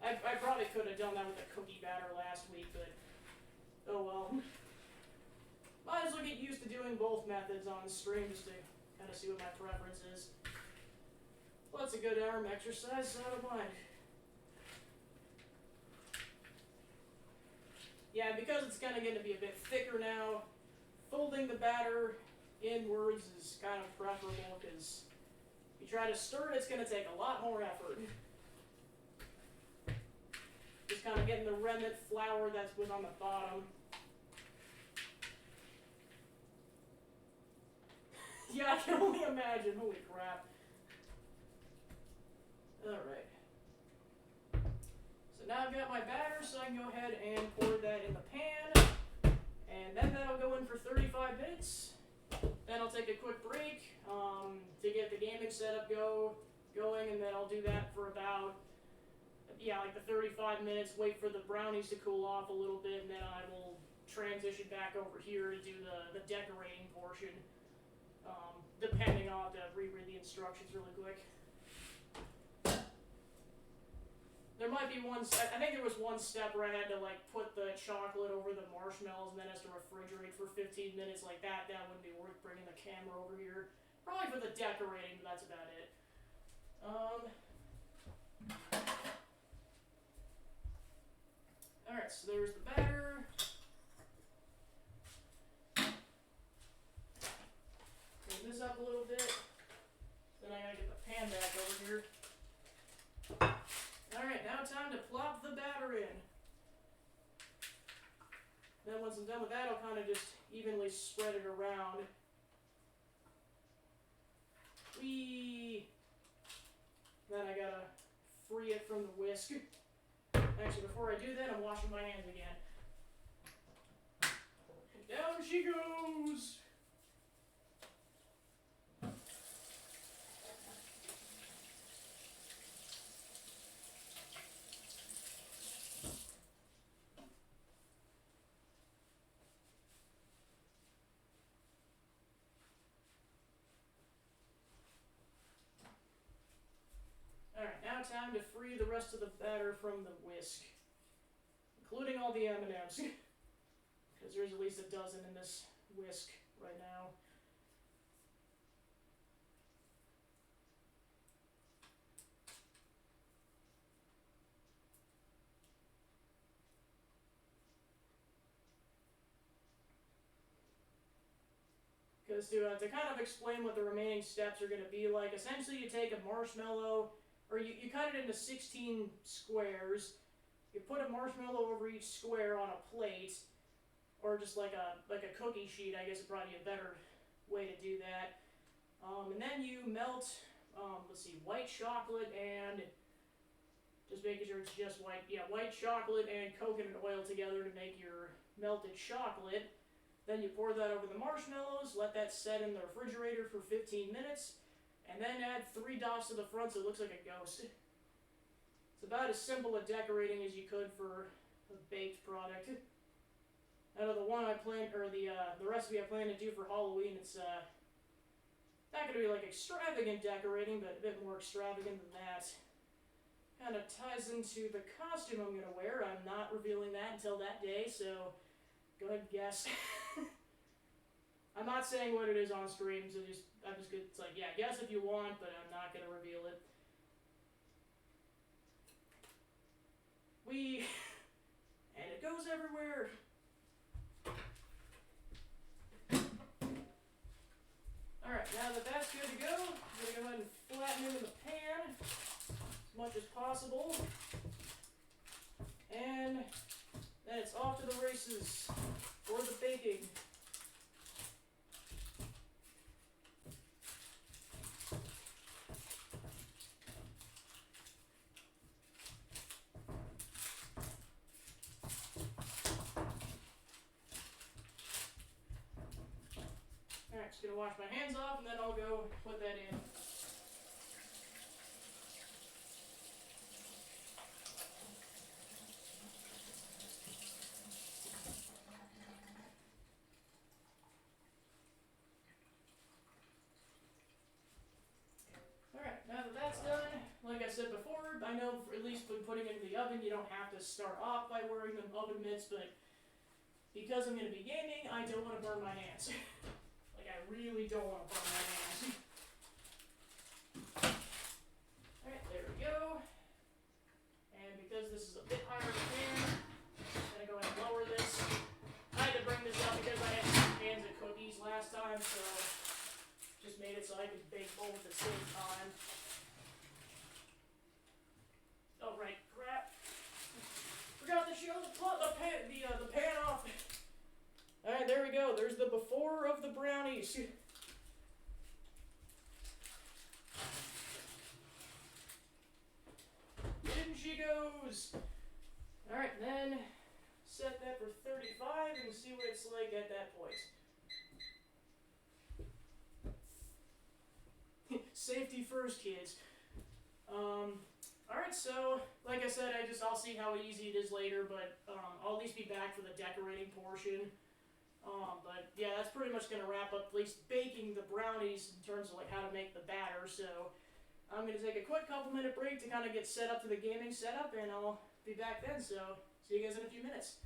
I probably could have done that with the cookie batter last week, but oh well. Might as well get used to doing both methods on stream just to kind of see what my preference is. Well, that's a good arm exercise, so I don't mind. Yeah, because it's kind of going to be a bit thicker now, folding the batter inwards is kind of preferable, because if you try to stir it, it's going to take a lot more effort. Just kind of getting the remnant flour that's been on the bottom. Yeah, I can only imagine. Holy crap. Alright. So now I've got my batter, so I can go ahead and pour that in the pan. And then that'll go in for 35 minutes. Then I'll take a quick break to get the gaming setup going, and then I'll do that for about, like the 35 minutes, wait for the brownies to cool off a little bit, and then I will transition back over here to do the decorating portion. Depending, I'll have to reread the instructions really quick. There might be I think there was one step where I had to, like, put the chocolate over the marshmallows and then has to refrigerate for 15 minutes like that. That wouldn't be worth bringing the camera over here. Probably for the decorating, but that's about it. Alright, so there's the batter. Clean this up a little bit. Then I gotta get the pan back over here. Alright, now time to plop the batter in. Then once I'm done with that, I'll kind of just evenly spread it around. Then I gotta free it from the whisk. Actually, before I do that, I'm washing my hands again. Down she goes! Alright, now time to free the rest of the batter from the whisk. Including all the M&Ms. Because there's at least a dozen in this whisk right now. Because to kind of explain what the remaining steps are going to be like, essentially you take a marshmallow, or you cut it into 16 squares, you put a marshmallow over each square on a plate, or just like a cookie sheet, I guess would probably be a better way to do that. And then you melt, white chocolate and, just making sure it's just white, white chocolate and coconut oil together to make your melted chocolate. Then you pour that over the marshmallows, let that set in the refrigerator for 15 minutes, and then add 3 dots to the front so it looks like a ghost. It's about as simple a decorating as you could for a baked product. Out of the one I plan, or the recipe I plan to do for Halloween, it's not gonna be like extravagant decorating, but a bit more extravagant than that. Kind of ties into the costume I'm gonna wear. I'm not revealing that until that day, so go ahead and guess. I'm not saying what it is on stream, so I'm just gonna, it's like, yeah, guess if you want, but I'm not gonna reveal it. And it goes everywhere. Alright, now that that's good to go, I'm gonna go ahead and flatten it in the pan as much as possible. And then it's off to the races for the baking. Alright, just gonna wash my hands off and then I'll go put that in. Alright, now that that's done, like I said before, I know at least when putting it in the oven you don't have to start off by wearing the oven mitts, but because I'm going to be gaming, I don't want to burn my hands. Like, I really don't want to burn my hands. Alright, there we go. And because this is a bit higher in the pan, I'm going to go ahead and lower this. I had to bring this up because I had 2 pans of cookies last time, so just made it so I could bake both at the same time. Oh, right, crap. Forgot to show the pan off. Alright, there we go. There's the before of the brownies. In she goes. Alright, then set that for 35 and see what it's like at that point. Safety first, kids. Alright, so, like I said, I'll see how easy it is later, but I'll at least be back for the decorating portion. But yeah, that's pretty much going to wrap up at least baking the brownies in terms of like how to make the batter. So I'm going to take a quick couple-minute break to kind of get set up to the gaming setup, and I'll be back then. So see you guys in a few minutes.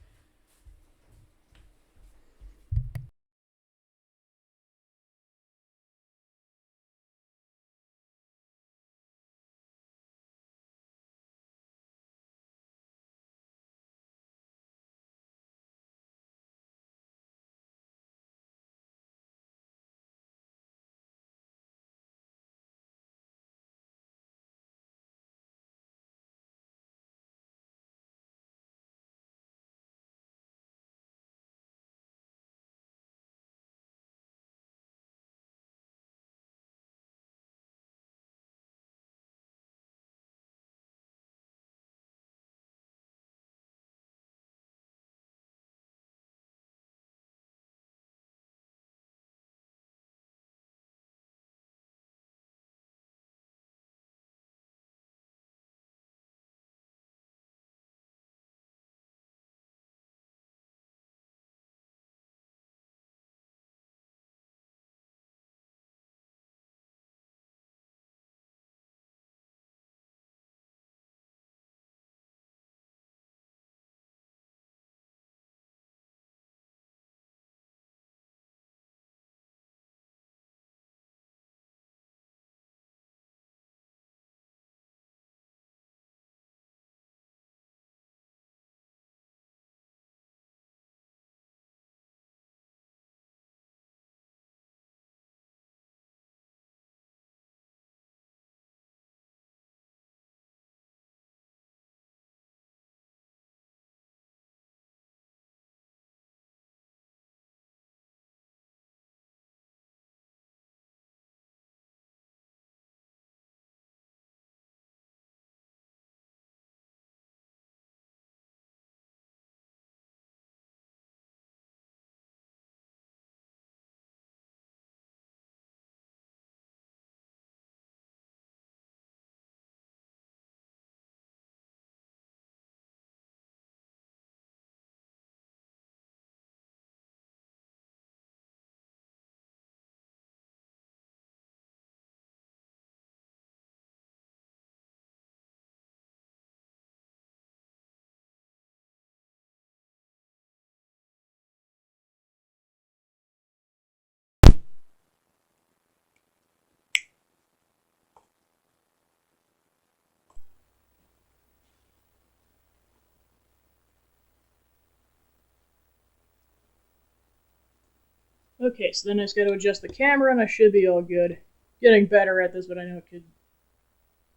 Okay, so then I just gotta adjust the camera and I should be all good. Getting better at this, but I know it could...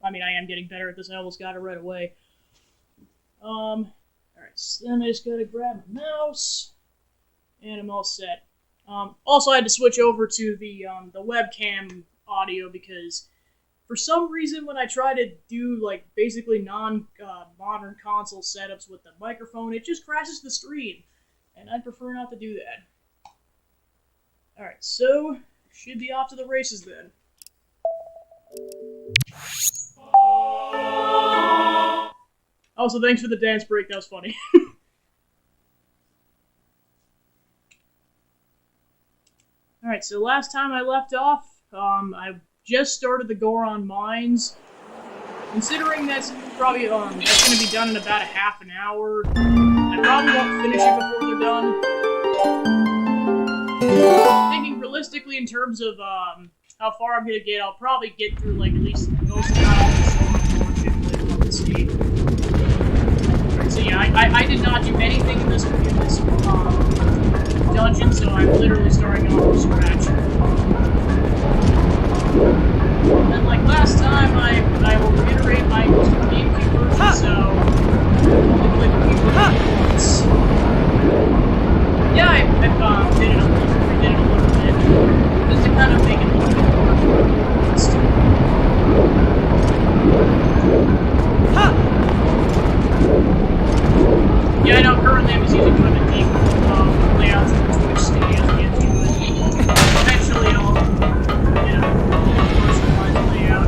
I mean, I am getting better at this. I almost got it right away. Alright, so then I just gotta grab my mouse, and I'm all set. Also, I had to switch over to the webcam audio because for some reason when I try to do, like, basically non-modern console setups with the microphone, it just crashes the stream, and I'd prefer not to do that. Alright, so, should be off to the races then. Also, thanks for the dance break, that was funny. Alright, so last time I left off, I just started the Goron Mines. Considering that's probably, that's gonna be done in about a half an hour, I probably won't finish it before they're done. Thinking realistically in terms of, how far I'm gonna get, I'll probably get through, like, at least most of the see. So yeah, I did not do anything in this dungeon, so I'm literally starting off from scratch. And like last time, I will reiterate my GameCube version, so only played the Wii version once. Yeah, I redid it a little bit, just to kind of make it a little bit more balanced. Yeah, I know currently I'm just using kind of default layouts of the Twitch studio to get to it. Eventually I'll, personalize the layout.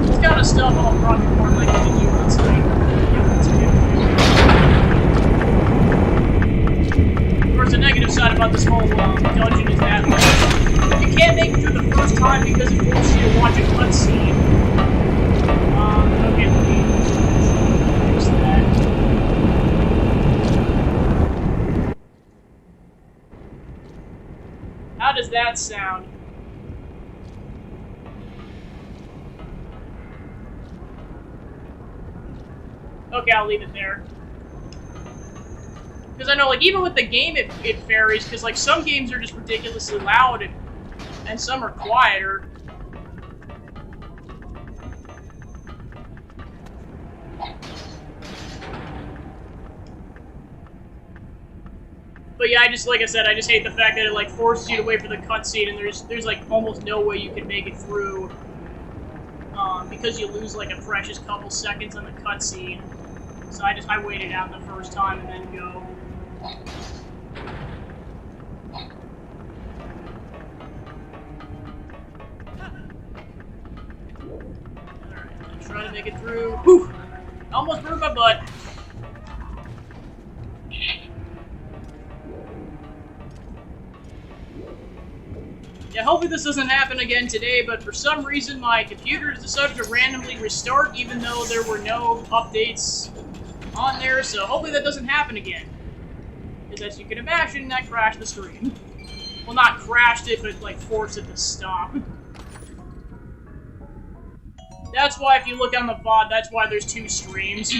This kind of stuff I'll probably more likely to do once I Of course, the negative side about this whole dungeon is that you can't make it through the first time because it forces you to watch a cutscene. Okay, let me use that. How does that sound? Okay, I'll leave it there. Because I know, like, even with the game, it varies, because, like, some games are just ridiculously loud, and some are quieter. But yeah, like I said, I just hate the fact that it, like, forces you to wait for the cutscene, and there's, like, almost no way you can make it through, because you lose, like, a precious couple seconds on the cutscene. So I waited out the first time and then go. Alright, I'm trying to make it through. Whew! Almost broke my butt. Yeah, hopefully this doesn't happen again today, but for some reason my computer has decided to randomly restart even though there were no updates on there, so hopefully that doesn't happen again. Because as you can imagine, that crashed the stream. Well, not crashed it, but like forced it to stop. That's why if you look on the VOD, that's why there's 2 streams.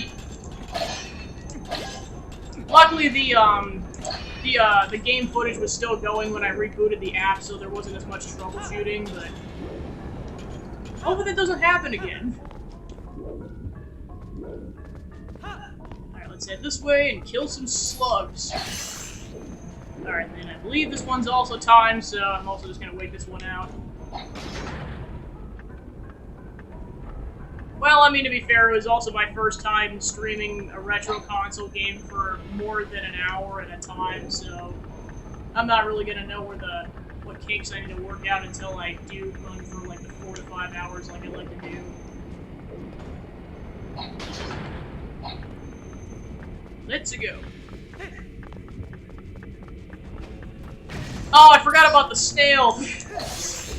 Luckily the game footage was still going when I rebooted the app, so there wasn't as much troubleshooting, but hopefully that doesn't happen again. Alright, let's head this way and kill some slugs. Alright, then I believe this one's also timed, so I'm also just gonna wait this one out. Well, I mean, to be fair, it was also my first time streaming a retro console game for more than an hour at a time, so I'm not really gonna know what kinks I need to work out until I do run for like the 4 to 5 hours like I like to do. Let's go. Oh, I forgot about the snail!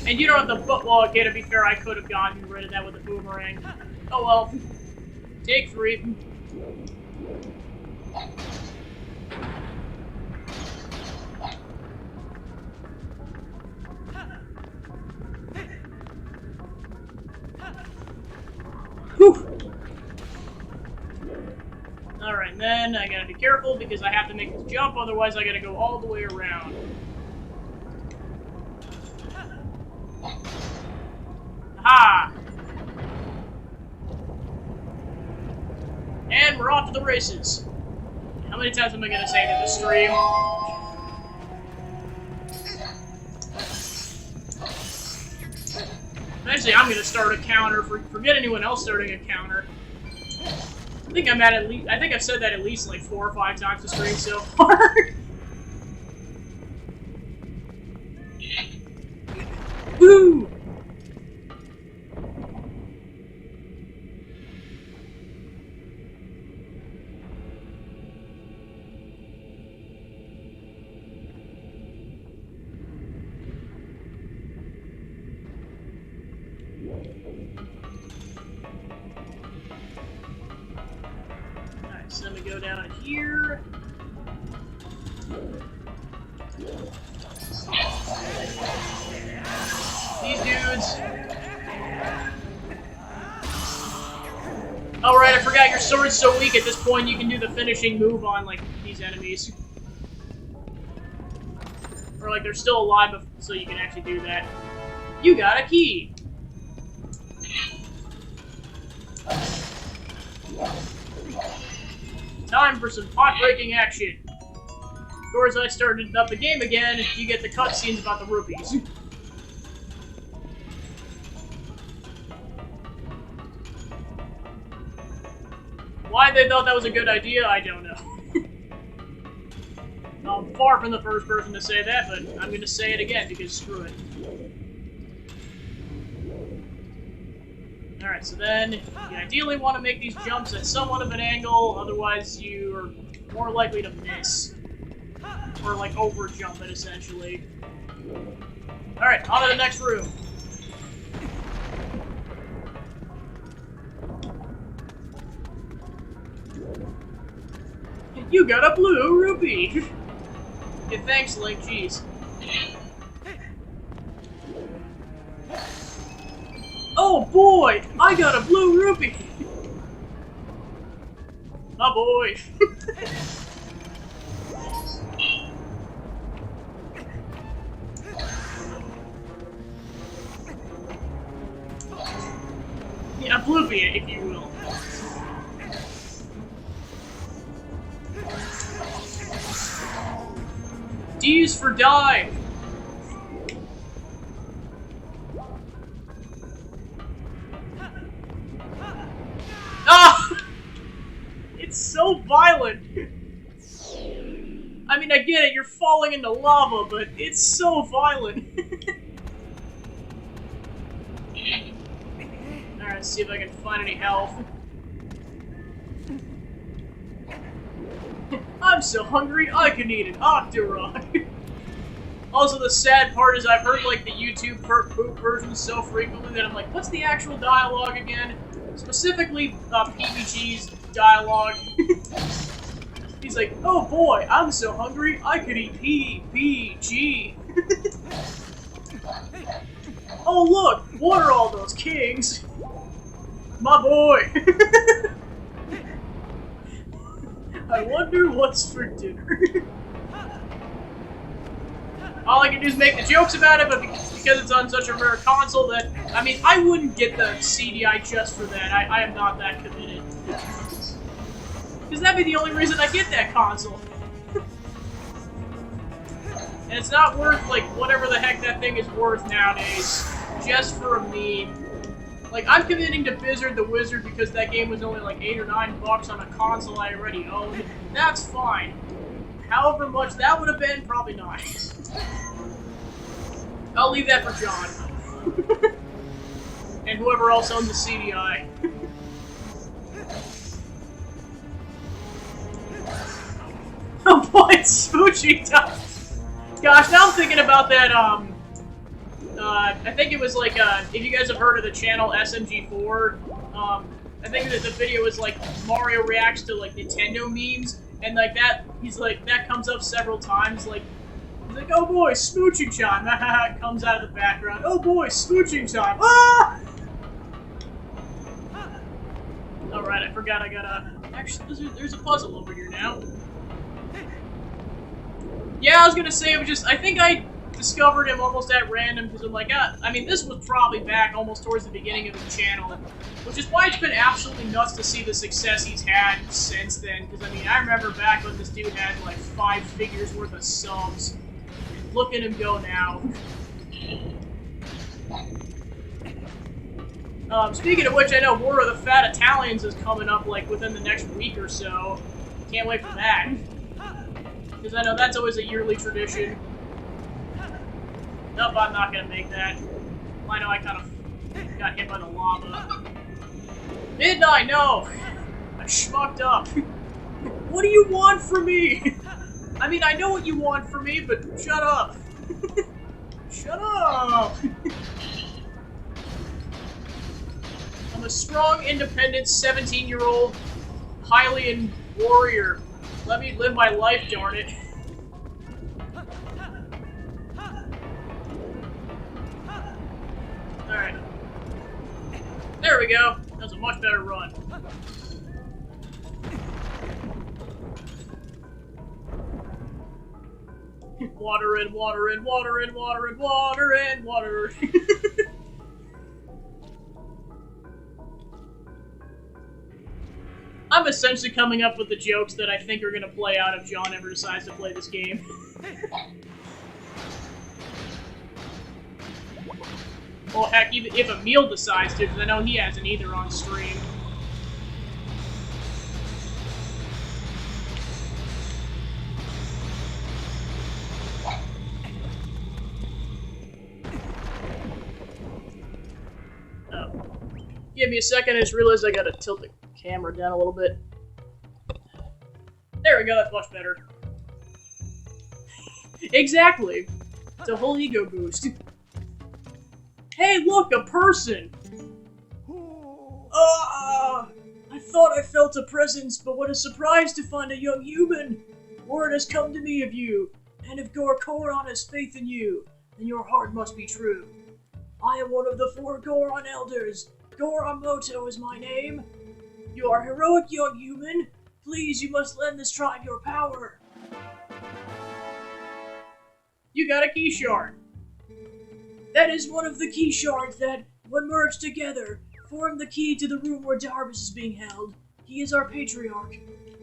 And you don't have the well, okay, to be fair, I could have gotten rid of that with a boomerang. Oh well. Take 3. Whew. Alright, then I gotta be careful because I have to make this jump, otherwise I gotta go all the way around. And we're off to the races. How many times am I gonna say to the stream? Eventually, I'm gonna start a counter. Forget anyone else starting a counter. I think I'm at least. I think I've said that at least like 4 or 5 times to stream so far. Woo! Alright, so let me go down here. These dudes. Oh right, I forgot your sword's so weak at this point you can do the finishing move on like these enemies. Or like they're still alive so you can actually do that. You got a key! Time for some heartbreaking action. Of course, I started up the game again, you get the cutscenes about the rupees. Why they thought that was a good idea, I don't know. I'm far from the first person to say that, but I'm gonna say it again because screw it. Alright, so then you ideally want to make these jumps at somewhat of an angle, otherwise you're more likely to miss. Or like over jump it essentially. Alright, on to the next room. You got a blue rupee! Yeah, thanks, Link, jeez. Oh boy! I got a blue rupee! My boy! Yeah, Oblivion, if you will. D's for die! Ah! It's so violent! I mean, I get it, you're falling into lava, but it's so violent! Alright, let's see if I can find any health. I'm so hungry, I can eat an Octorok! Also, the sad part is I've heard, like, the YouTube poop version so frequently that I'm like, what's the actual dialogue again? Specifically, PBG's dialogue. He's like, oh boy, I'm so hungry, I could eat PBG. Oh look, what are all those kings? My boy! I wonder what's for dinner. All I can do is make the jokes about it, but because it's on such a rare console that, I mean, I wouldn't get the CDI just for that. I am not that committed. Because that'd be the only reason I get that console. And it's not worth, like, whatever the heck that thing is worth nowadays, just for a meme. Like, I'm committing to Blizzard the Wizard because that game was only like $8 or $9 on a console I already owned. That's fine. However much that would have been, probably not. I'll leave that for John. And whoever else owns the CDI. Oh boy, it's smooching time! Gosh, now I'm thinking about that, I think it was like, if you guys have heard of the channel SMG4, I think that the video was like, Mario reacts to, like, Nintendo memes, and like that, he's like, that comes up several times, like, he's like, oh boy, smooching time, it comes out of the background, oh boy, smooching time, ah! Alright, I forgot I gotta, actually, there's a puzzle over here now. Yeah, I was gonna say, it was just, I think I discovered him almost at random because I'm like, I mean, this was probably back almost towards the beginning of his channel, which is why it's been absolutely nuts to see the success he's had since then. Because I mean, I remember back when this dude had like 5 figures worth of subs. Look at him go now. Speaking of which, I know War of the Fat Italians is coming up like within the next week or so. Can't wait for that. Because I know that's always a yearly tradition. Nope, I'm not gonna make that. I know I kind of got hit by the lava. Didn't I? No! I schmucked up. What do you want from me? I mean, I know what you want from me, but shut up. Shut up! I'm a strong, independent, 17-year-old Hylian warrior. Let me live my life, darn it. Alright. There we go. That was a much better run. Water in, water in, water in, water in, water in, water. I'm essentially coming up with the jokes that I think are going to play out if John ever decides to play this game. Well, heck, even if Emil decides to, because I know he hasn't either on stream. Oh. Give me a second, I just realized I gotta tilt the camera down a little bit. There we go, that's much better. Exactly! It's a whole ego boost. Hey, look, a person! I thought I felt a presence, but what a surprise to find a young human! Word has come to me of you, and if Goron has faith in you, then your heart must be true. I am one of the 4 Goron elders. Goramoto is my name. You are heroic young human. Please, you must lend this tribe your power. You got a key shard. That is one of the key shards that, when merged together, form the key to the room where Darbus is being held. He is our patriarch.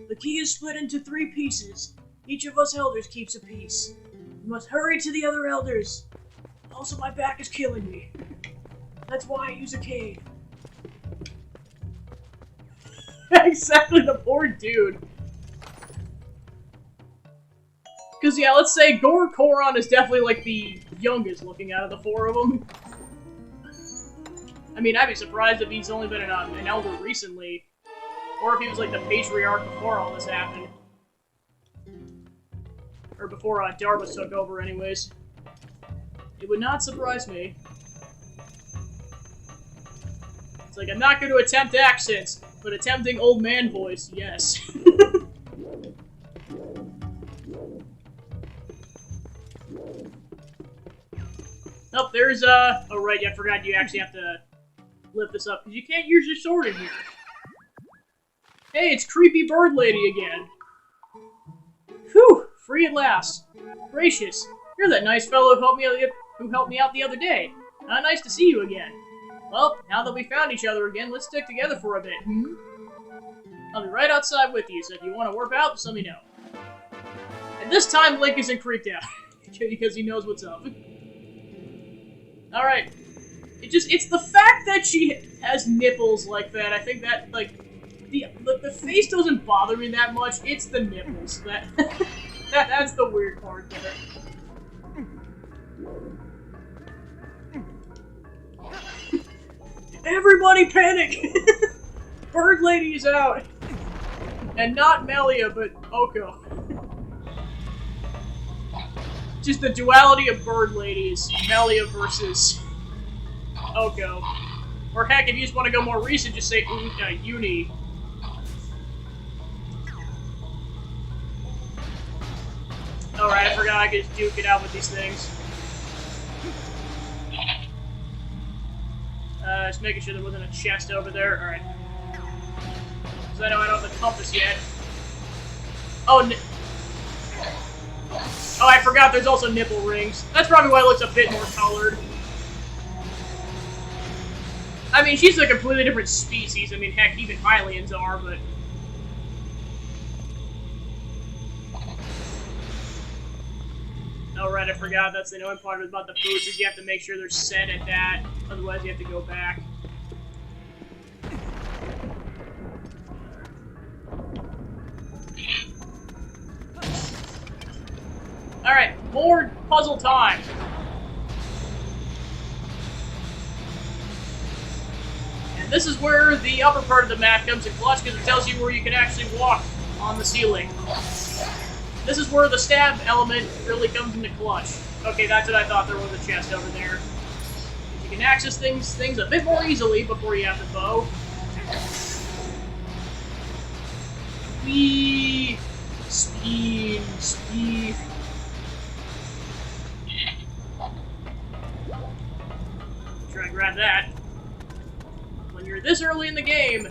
The key is split into 3 pieces. Each of us elders keeps a piece. We must hurry to the other elders. Also, my back is killing me. That's why I use a cave. Exactly, the poor dude. Because, yeah, let's say Goron is definitely, like, the youngest looking out of the 4 of them. I mean, I'd be surprised if he's only been an elder recently. Or if he was, like, the patriarch before all this happened. Or before Darbus took over, anyways. It would not surprise me. It's like, I'm not going to attempt accents, but attempting old man voice, yes. Oh, there's, oh right, I forgot you actually have to lift this up, because you can't use your sword in here. Hey, it's creepy bird lady again. Whew, free at last. Gracious, you're that nice fellow who helped me out the other day. Nice to see you again. Well, now that we found each other again, let's stick together for a bit, hmm? I'll be right outside with you, so if you want to warp out, just let me know. And this time, Link isn't creeped out, because he knows what's up. Alright. It's the fact that she has nipples like that, I think that, like, the face doesn't bother me that much, it's the nipples. That's the weird part there. Everybody panic! Bird Lady is out! And not Melia, but Oko. Just the duality of Bird Ladies. Melia versus Oko. Or heck, if you just want to go more recent, just say Uni. Alright, I forgot I could just duke it out with these things. Just making sure there wasn't a chest over there. Alright. Because I know I don't have the compass yet. Oh, Oh, I forgot there's also nipple rings. That's probably why it looks a bit more colored. I mean, she's a completely different species. I mean, heck, even Hylians are, but... Oh, right, I forgot. That's the annoying part about the foods is you have to make sure they're set at that. Otherwise, you have to go back. Alright, more puzzle time. And this is where the upper part of the map comes in clutch, because it tells you where you can actually walk on the ceiling. This is where the stab element really comes into clutch. Okay, that's what I thought. There was a chest over there. You can access things a bit more easily before you have the bow. Whee! Speed, speed. Try and grab that. When you're this early in the game,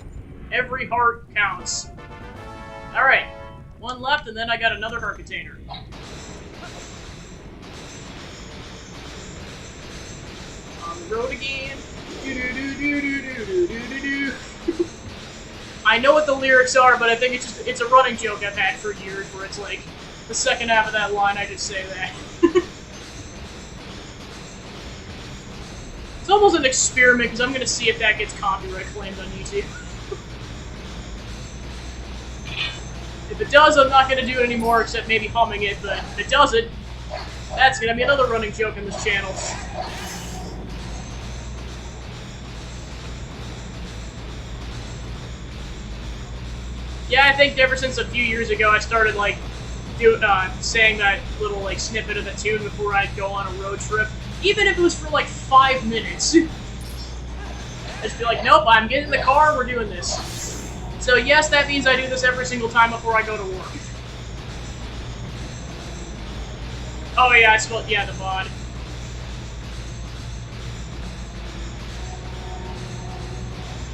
every heart counts. Alright, one left and then I got another heart container. On the road again. I know what the lyrics are, but I think it's a running joke I've had for years where it's like, the second half of that line I just say that. It's almost an experiment, because I'm going to see if that gets copyright claimed on YouTube. If it does, I'm not going to do it anymore, except maybe humming it, but if it doesn't, that's going to be another running joke in this channel. Yeah, I think ever since a few years ago, I started, like, saying that little, like, snippet of the tune before I'd go on a road trip. Even if it was for, like, 5 minutes. I'd just be like, nope, I'm getting in the car, we're doing this. So, yes, that means I do this every single time before I go to work. Oh, yeah, I spelled, yeah, the mod.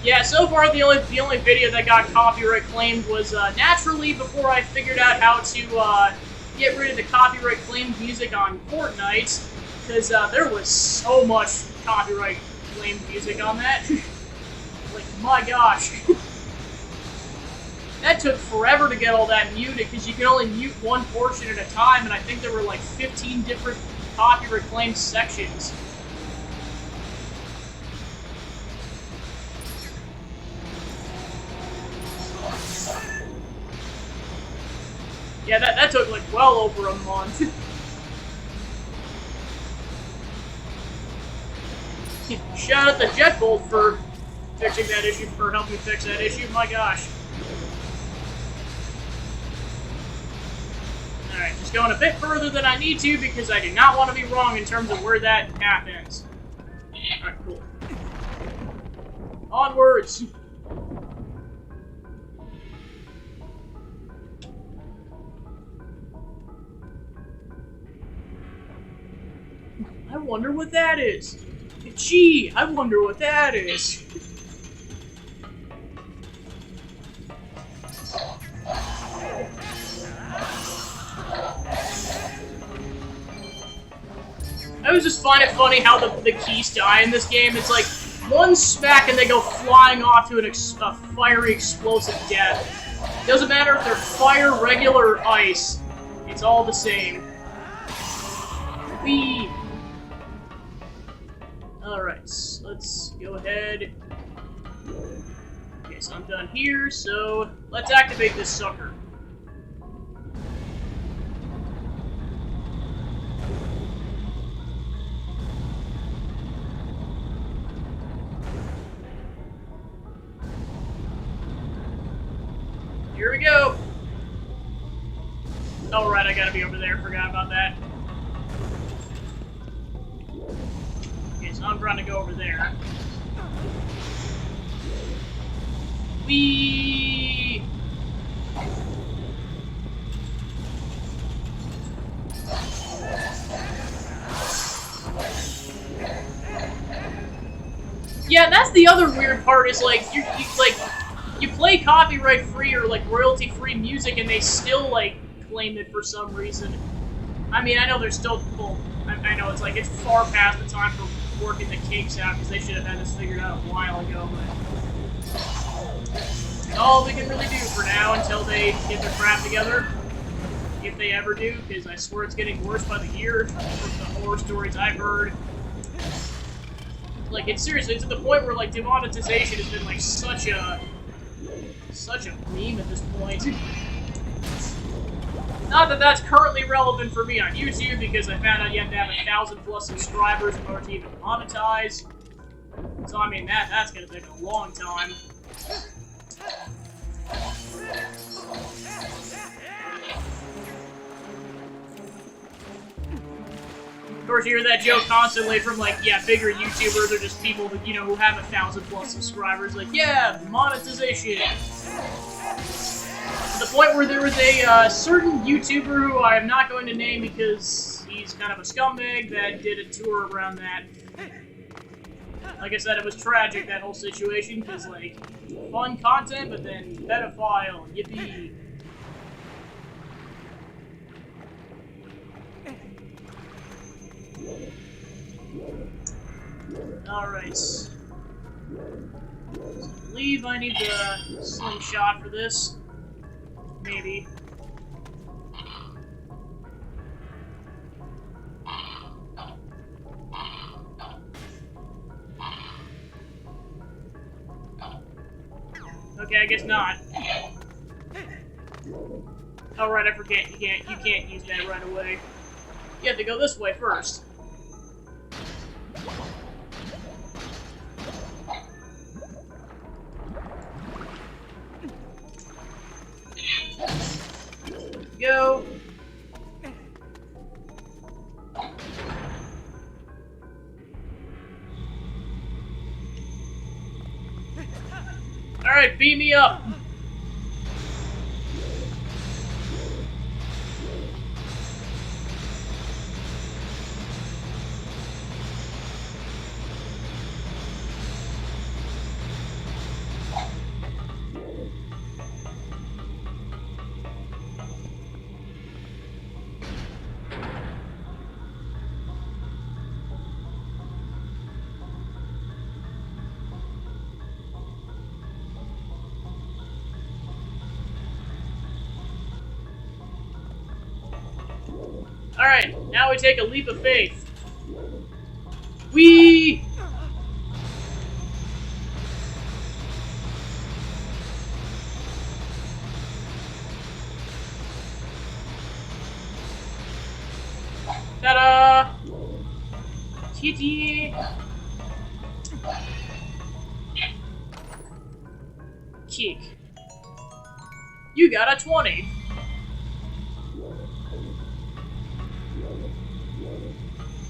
Yeah, so far the only video that got copyright claimed was naturally before I figured out how to get rid of the copyright claimed music on Fortnite, because there was so much copyright claimed music on that. Like, my gosh. That took forever to get all that muted, because you can only mute one portion at a time, and I think there were like 15 different copyright claimed sections. Yeah, that took like well over a month. Shout out to Jetbolt for fixing that issue, for helping me fix that issue. My gosh. Alright, just going a bit further than I need to because I do not want to be wrong in terms of where that path ends. Alright, cool. Onwards! I wonder what that is. Gee, I wonder what that is. I always just find it funny how the keys die in this game. It's like one smack and they go flying off to a fiery explosive death. Doesn't matter if they're fire, regular, or ice. It's all the same. Whee! Alright, let's go ahead. Okay, so I'm done here, so let's activate this sucker. Here we go! Oh, right, I gotta be over there, forgot about that. So I'm trying to go over there. Whee! Yeah, that's the other weird part is like you play copyright free or like royalty free music and they still like claim it for some reason. I mean, I know there's still, well, I know it's like, it's far past the time for working the kinks out, because they should have had this figured out a while ago, but it's all we can really do for now until they get their crap together. If they ever do, because I swear it's getting worse by the year from the horror stories I've heard. Like, it's seriously, it's to the point where, like, demonetization has been, like, such a meme at this point. Not that that's currently relevant for me on YouTube, because I found out you have to have 1,000+ subscribers in order to even monetize. So, I mean, that's gonna take a long time. Of course, you hear that joke constantly from, like, yeah, bigger YouTubers are just people that, you know, who have 1,000+ subscribers. Like, yeah, monetization. To the point where there was a certain YouTuber who I am not going to name because he's kind of a scumbag that did a tour around that. Like I said, it was tragic, that whole situation, because, like, fun content, but then pedophile, yippee. Alright. So I believe I need the slingshot for this. Maybe. Okay, I guess not. Oh right, I forget. You can't use that right away. You have to go this way first. Go. Alright, beat me up. Alright, now we take a leap of faith. Whee! Ta-da! Kitty! Kick. You got a 20.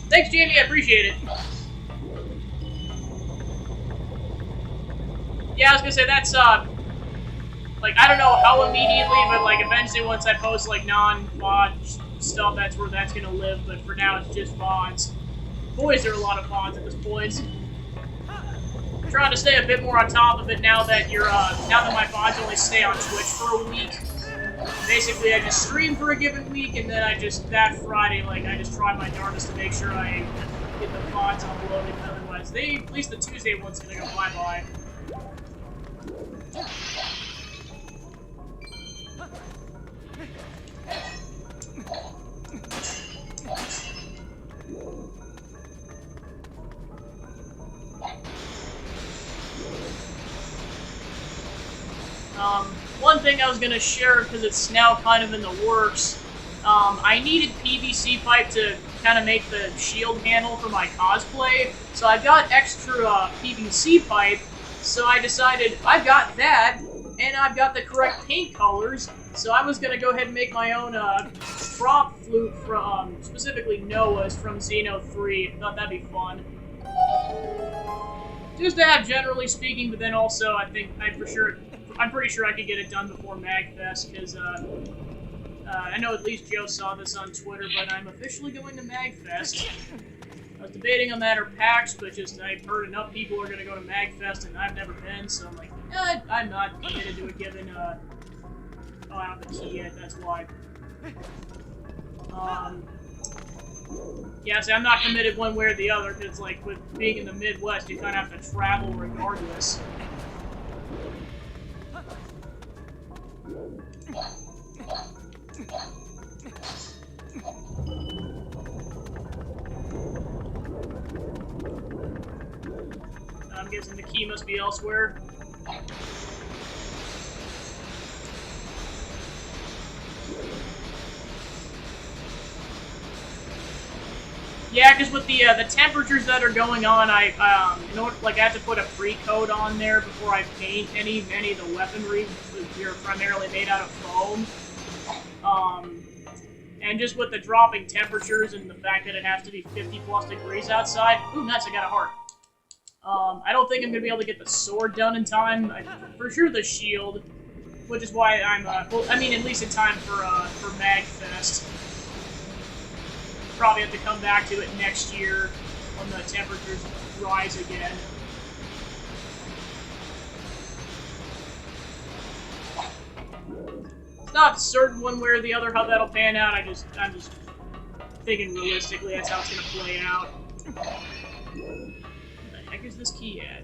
Thanks, Jamie, I appreciate it. Yeah, I was gonna say, that's, like, I don't know how immediately, but, like, eventually once I post, like, non-VOD stuff, that's where that's gonna live, but for now it's just VODs. Boys, there are a lot of VODs at this point. I'm trying to stay a bit more on top of it now that now that my VODs only stay on Twitch for a week. Basically, I just stream for a given week, and then that Friday, like, I just try my darndest to make sure I get the VODs uploaded, otherwise, at least the Tuesday one's gonna go bye-bye. One thing I was gonna share, because it's now kind of in the works, I needed PVC pipe to kind of make the shield handle for my cosplay, so I've got extra PVC pipe, so I decided I've got that, and I've got the correct paint colors, so I was gonna go ahead and make my own prop flute from, specifically Noah's from Xeno 3. I thought that'd be fun. Just to have, generally speaking, but then also I'm pretty sure I could get it done before MagFest, because I know at least Joe saw this on Twitter, but I'm officially going to MagFest. I was debating on that or PAX, but I've heard enough people are going to go to MagFest, and I've never been, so I'm like, I'm not committed to a given, oh, I don't have the key yet, that's why. Yeah, see, I'm not committed one way or the other, because, like, with being in the Midwest, you kind of have to travel regardless. I'm guessing the key must be elsewhere. Yeah, because with the temperatures that are going on, I have to put a pre-coat on there before I paint any of the weaponry. They're primarily made out of foam. And just with the dropping temperatures and the fact that it has to be 50 plus degrees outside. Ooh, nice! I got a heart. I don't think I'm gonna be able to get the sword done in time. For sure, the shield, which is why I'm well, I mean, at least in time for Magfest. Probably have to come back to it next year when the temperatures rise again. It's not certain one way or the other how that'll pan out. I'm just thinking realistically that's how it's gonna play out. Where the heck is this key at?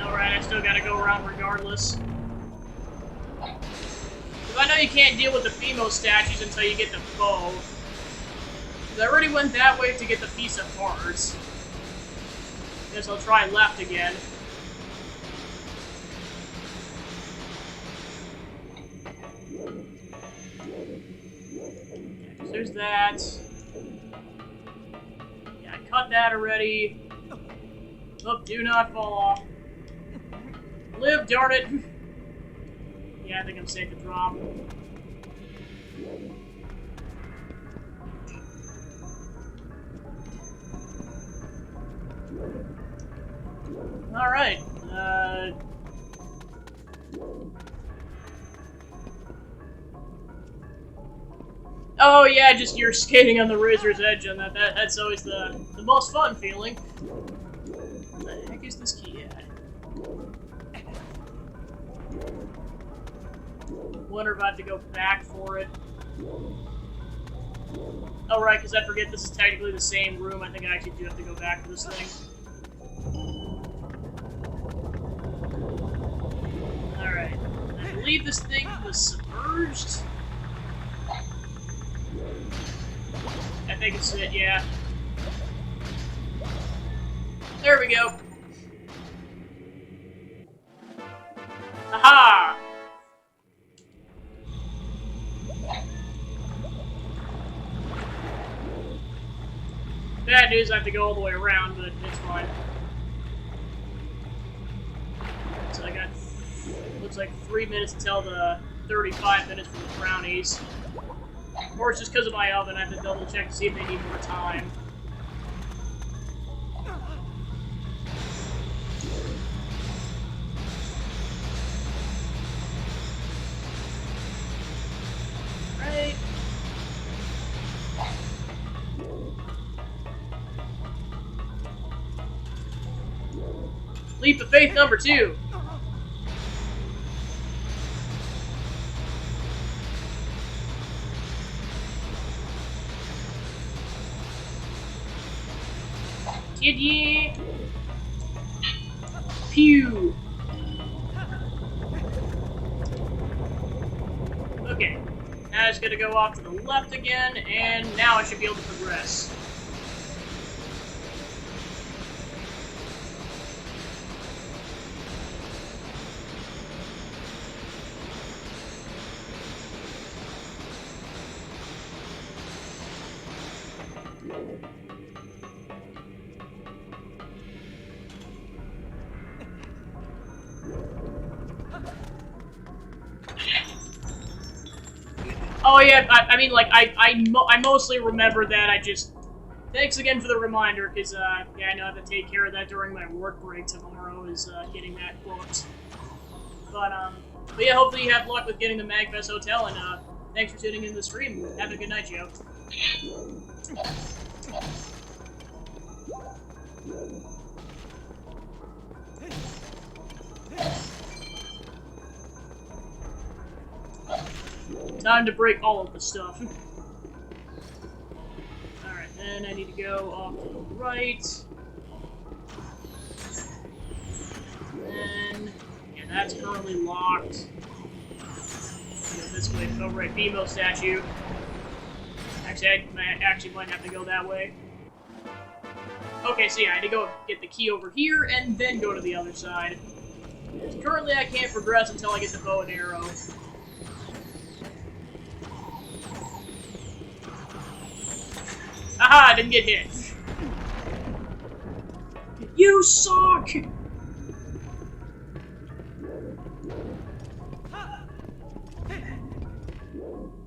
Alright, I still gotta go around regardless. Because I know you can't deal with the Fimo statues until you get the bow. Because I already went that way to get the piece of parts. Guess I'll try left again. Okay, so there's that. Yeah, I cut that already. Oh, do not fall off. Live, darn it! Yeah, I think I'm safe to drop. Alright, oh yeah, just you're skating on the razor's edge, and that's always the most fun feeling. Where the heck is this key at? Wonder if I have to go back for it. Oh right, because I forget this is technically the same room. I think I actually do have to go back for this thing. Alright. I believe this thing was submerged. I think it's it, yeah. There we go. Aha! Bad news, I have to go all the way around, but it's fine. So I got, looks like 3 minutes until the 35 minutes for the brownies. Or it's just because of my oven, I have to double check to see if they need more time. Right. Leap of faith number 2. Did ye? Pew. Okay. Now it's gonna go off to the left again, and now I should be able to progress. Oh yeah, I mean, like, I mostly remember that. I just... Thanks again for the reminder, because, yeah, I know I have to take care of that during my work break tomorrow, is, getting that booked. But yeah, hopefully you have luck with getting the Magfest Hotel, and, thanks for tuning in the stream. Have a good night, Joe. Time to break all of the stuff. Alright, then I need to go off to the right. Then, yeah, that's currently locked. Go this way. Oh, right, BMO statue. Actually, I might have to go that way. Okay, so yeah, I had to go get the key over here and then go to the other side. Currently, I can't progress until I get the bow and arrow. Aha! I didn't get hit. You suck!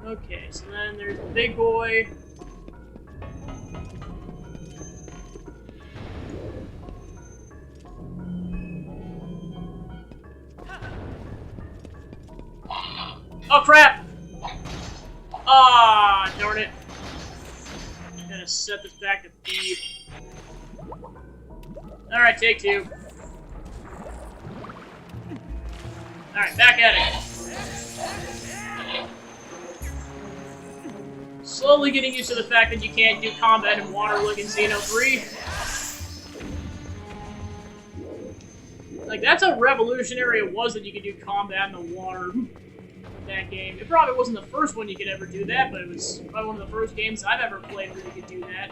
Okay, so then there's the big boy. Oh crap! Ah, darn it. I'm gonna set this back to B. Alright, take two. Alright, back at it. Slowly getting used to the fact that you can't do combat in water like in Xeno 3. Like, that's how revolutionary it was that you could do combat in the water in that game. It probably wasn't the first one you could ever do that, but it was probably one of the first games I've ever played where you could do that.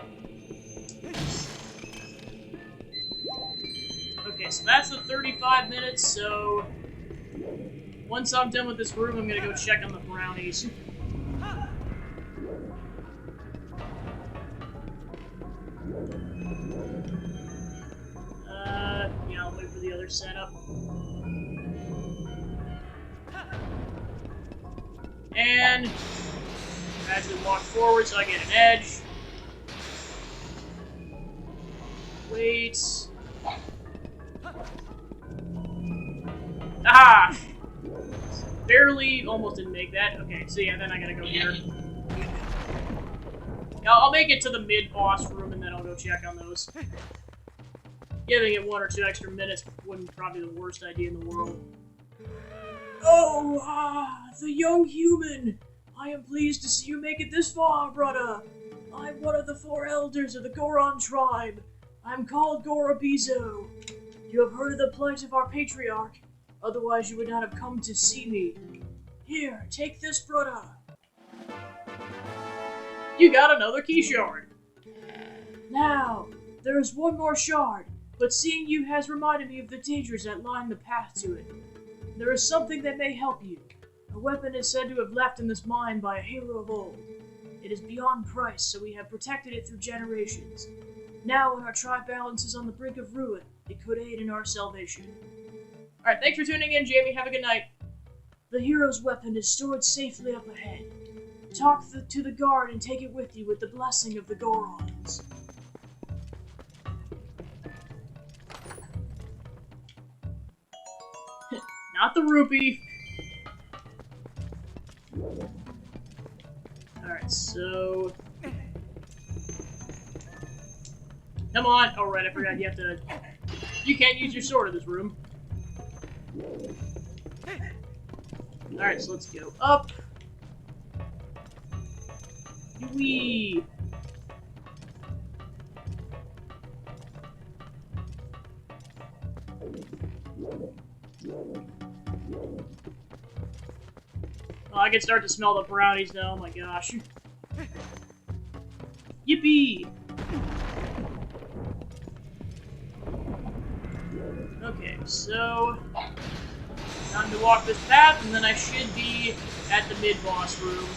Okay, so that's the 35 minutes, so once I'm done with this room, I'm gonna go check on the brownies. Yeah, I'll wait for the other setup. And gradually walk forward so I get an edge. Wait. Aha! Barely, almost didn't make that. Okay, so yeah, then I gotta go here. Yeah, I'll make it to the mid-boss room and then I'll go check on those. Giving it 1 or 2 extra minutes wouldn't probably be the worst idea in the world. Oh, the young human! I am pleased to see you make it this far, brother. I'm one of the 4 elders of the Goron tribe. I'm called Gorobizo. You have heard of the plight of our patriarch. Otherwise you would not have come to see me. Here, take this, brother. You got another key shard. Now, there is one more shard, but seeing you has reminded me of the dangers that line the path to it. There is something that may help you. A weapon is said to have left in this mine by a hero of old. It is beyond price, so we have protected it through generations. Now, when our tribe balance is on the brink of ruin, it could aid in our salvation. Alright, thanks for tuning in, Jamie. Have a good night. The hero's weapon is stored safely up ahead. Talk to the guard and take it with you with the blessing of the Gorons. Not the rupee. Alright, so... Come on! Oh, right, I forgot you have to... You can't use your sword in this room. Alright, so let's go up. Whee! Oh, I can start to smell the brownies now, oh my gosh. Yippee! Okay, so... time to walk this path, and then I should be at the mid-boss room.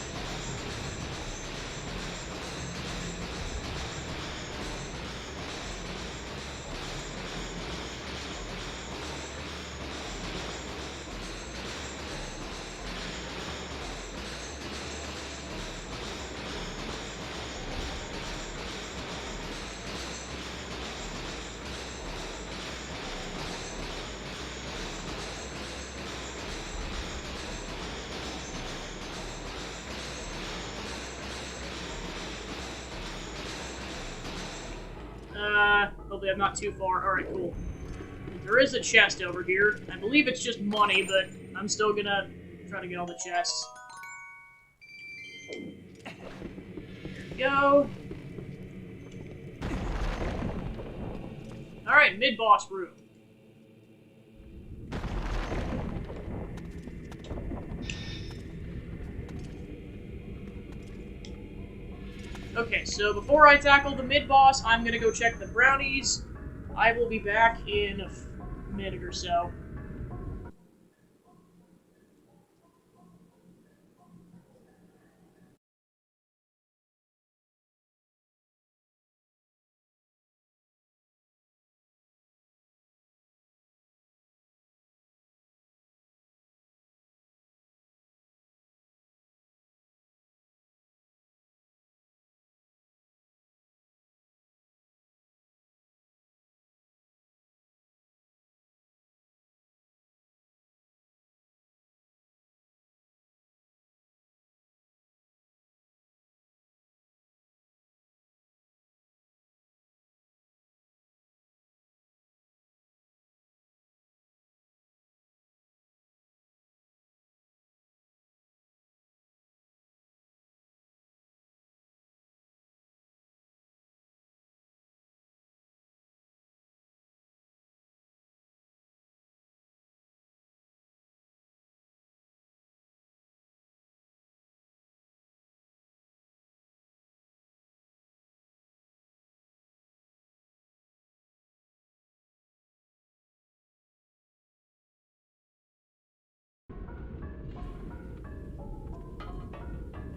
hopefully I'm not too far. Alright, cool. There is a chest over here. I believe it's just money, but I'm still gonna try to get all the chests. There we go. Alright, mid-boss room. Okay, so before I tackle the mid-boss, I'm gonna go check the brownies. I will be back in a minute or so.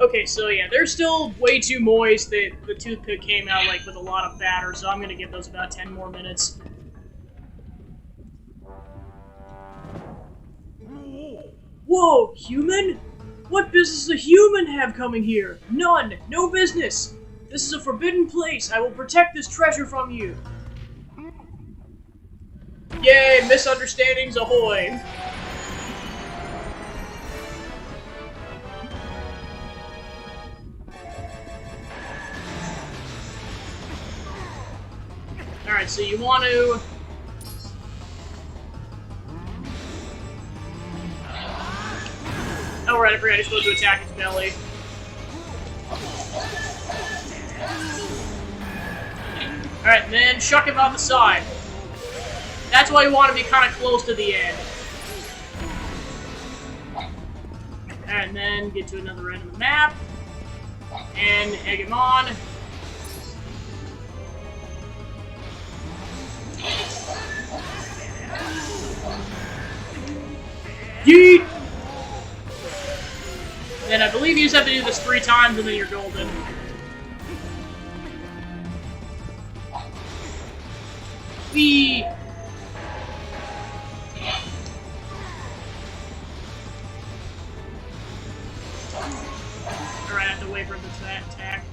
Okay, so yeah, they're still way too moist. The toothpick came out like with a lot of batter, so I'm gonna give those about 10 more minutes. Whoa, human? What business does a human have coming here? None! No business! This is a forbidden place. I will protect this treasure from you. Yay, misunderstandings ahoy! Alright, so you want to... Oh, right, I forgot you're supposed to attack his belly. Alright, and then chuck him out the side. That's why you want to be kind of close to the end. And then get to another end of the map. And egg him on. Yeet! Then I believe you just have to do this 3 times and then you're golden. Whee! Alright, I have to wait for him to attack.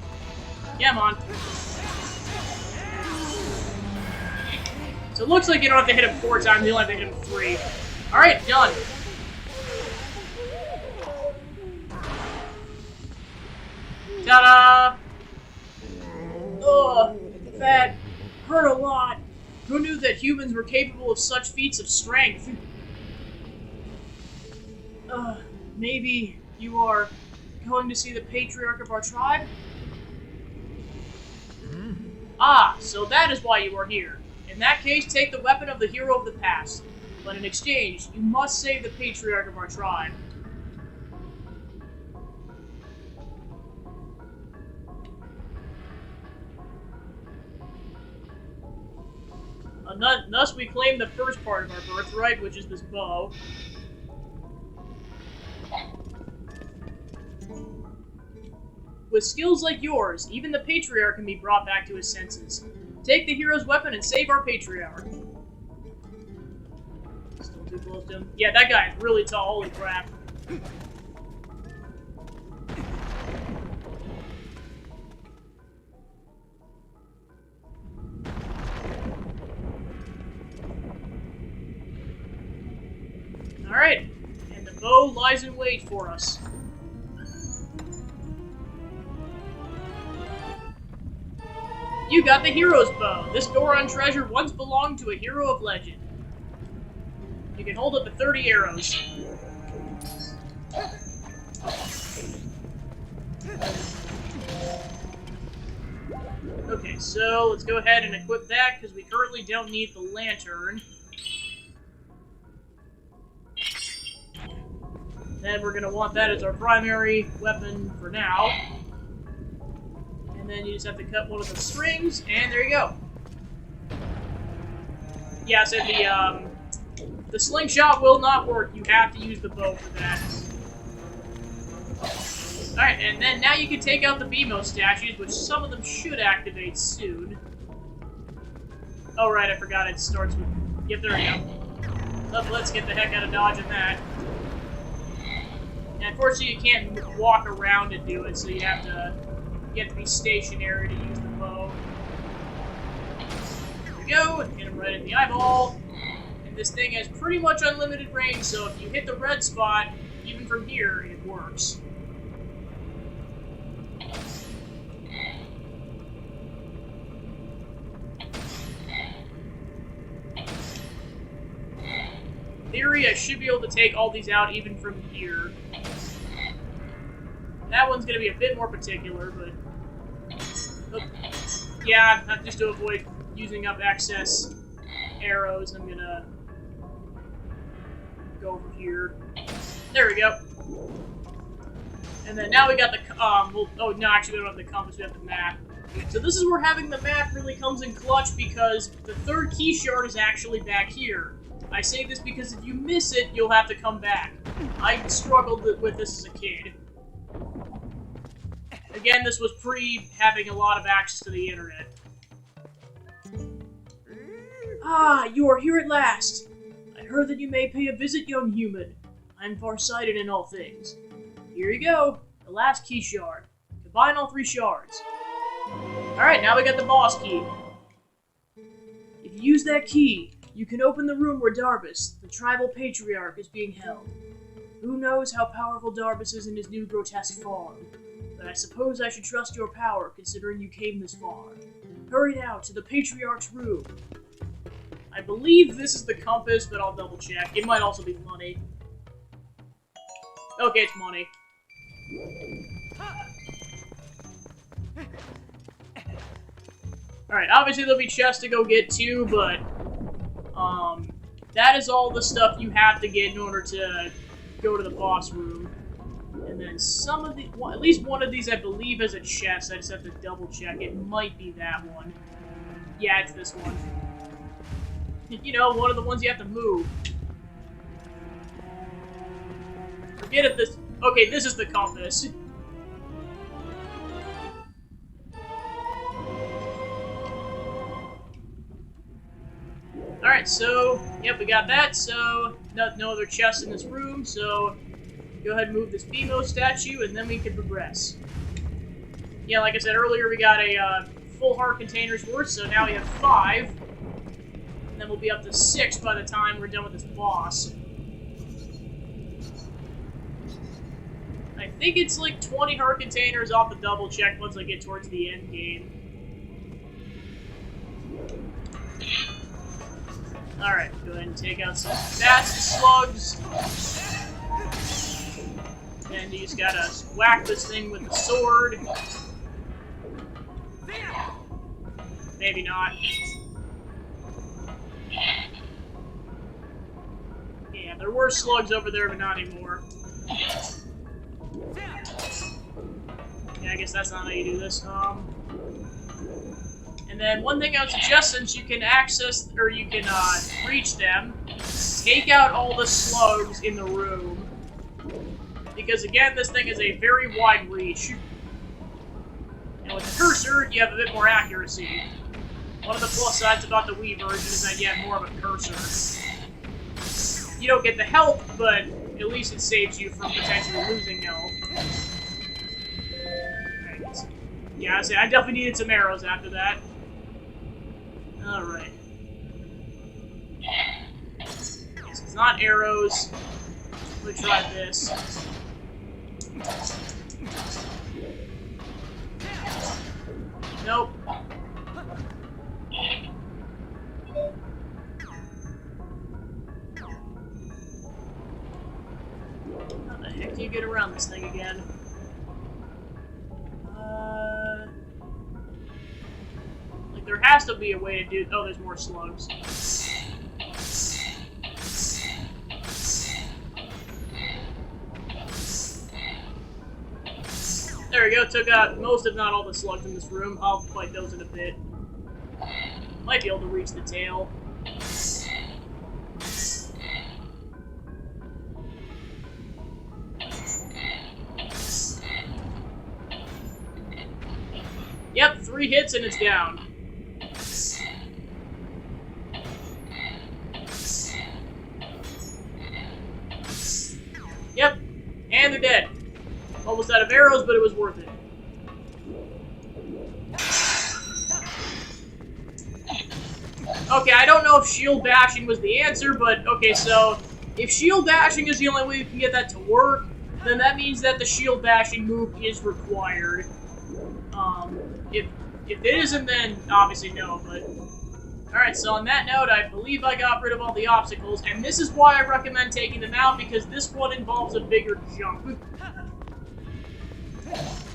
Yeah, I'm on. So it looks like you don't have to hit him 4 times, you only have to hit him 3. Alright, done. Ta-da! Ugh, that hurt a lot. Who knew that humans were capable of such feats of strength? Maybe you are going to see the patriarch of our tribe? Ah, so that is why you are here. In that case, take the weapon of the hero of the past. But in exchange, you must save the patriarch of our tribe. Thus we claim the first part of our birthright, which is this bow. With skills like yours, even the patriarch can be brought back to his senses. Take the hero's weapon and save our patriarch. Still too close to him. Yeah, that guy is really tall, holy crap. Alright, and the bow lies in wait for us. You got the hero's bow. This Goron treasure once belonged to a hero of legend. You can hold up to 30 arrows. Okay, so let's go ahead and equip that, because we currently don't need the lantern. Then we're going to want that as our primary weapon for now. And then you just have to cut one of the strings, and there you go. Yeah, so the slingshot will not work. You have to use the bow for that. Alright, and then now you can take out the BMO statues, which some of them should activate soon. Oh, right, I forgot it starts with... Yep, there we go. Let's get the heck out of dodging that. And unfortunately, you can't walk around and do it, so you have to be stationary to use the bow. There we go, and hit him right in the eyeball. And this thing has pretty much unlimited range, so if you hit the red spot, even from here, it works. In theory, I should be able to take all these out even from here. That one's going to be a bit more particular, but... Oh, yeah, just to avoid using up excess arrows, I'm going to go over here. There we go. And then now we got the... oh, no, actually we don't have the compass, we have the map. So this is where having the map really comes in clutch, because the third key shard is actually back here. I say this because if you miss it, you'll have to come back. I struggled with this as a kid. Again, this was pre-having a lot of access to the internet. Ah, you are here at last! I heard that you may pay a visit, young human. I'm farsighted in all things. Here you go, the last key shard. Combine all 3 shards. Alright, now we got the boss key. If you use that key, you can open the room where Darbus, the tribal patriarch, is being held. Who knows how powerful Darbus is in his new grotesque form, but I suppose I should trust your power, considering you came this far. Hurry now to the patriarch's room. I believe this is the compass, but I'll double check. It might also be money. Okay, it's money. Alright, obviously there'll be chests to go get too, but that is all the stuff you have to get in order to go to the boss room. And then some of the, at least one of these I believe has a chest. I just have to double check. It might be that one. Yeah, it's this one. You know, one of the ones you have to move. Forget if this... Okay, this is the compass. Alright, so, yep, we got that, so no other chests in this room, so go ahead and move this BMO statue, and then we can progress. Yeah, like I said earlier, we got a full heart container's worth, so now we have 5, and then we'll be up to 6 by the time we're done with this boss. I think it's like 20 heart containers off the double check once I get towards the end game. Alright, go ahead and take out some bats and slugs. And you just gotta whack this thing with the sword. Maybe not. Yeah, there were slugs over there, but not anymore. Yeah, I guess that's not how you do this. And then one thing I would suggest, since you can access, or you can reach them, take out all the slugs in the room. Because again, this thing is a very wide reach. And with the cursor, you have a bit more accuracy. One of the plus sides about the Wii version is that you have more of a cursor. You don't get the health, but at least it saves you from potentially losing health. Right. Yeah, I definitely needed some arrows after that. Alright. Yes, it's not arrows. Let me try this. Nope. around this thing again. Like, there has to be a way to do... Oh, there's more slugs. There we go, took out most, if not all, the slugs in this room. I'll fight those in a bit. Might be able to reach the tail. Yep, 3 hits and it's down. Yep, and they're dead. Almost out of arrows, but it was worth it. Okay, I don't know if shield bashing was the answer, but okay, so if shield bashing is the only way you can get that to work, then that means that the shield bashing move is required. If it isn't, then obviously no, but... Alright, so on that note, I believe I got rid of all the obstacles, and this is why I recommend taking them out, because this one involves a bigger jump.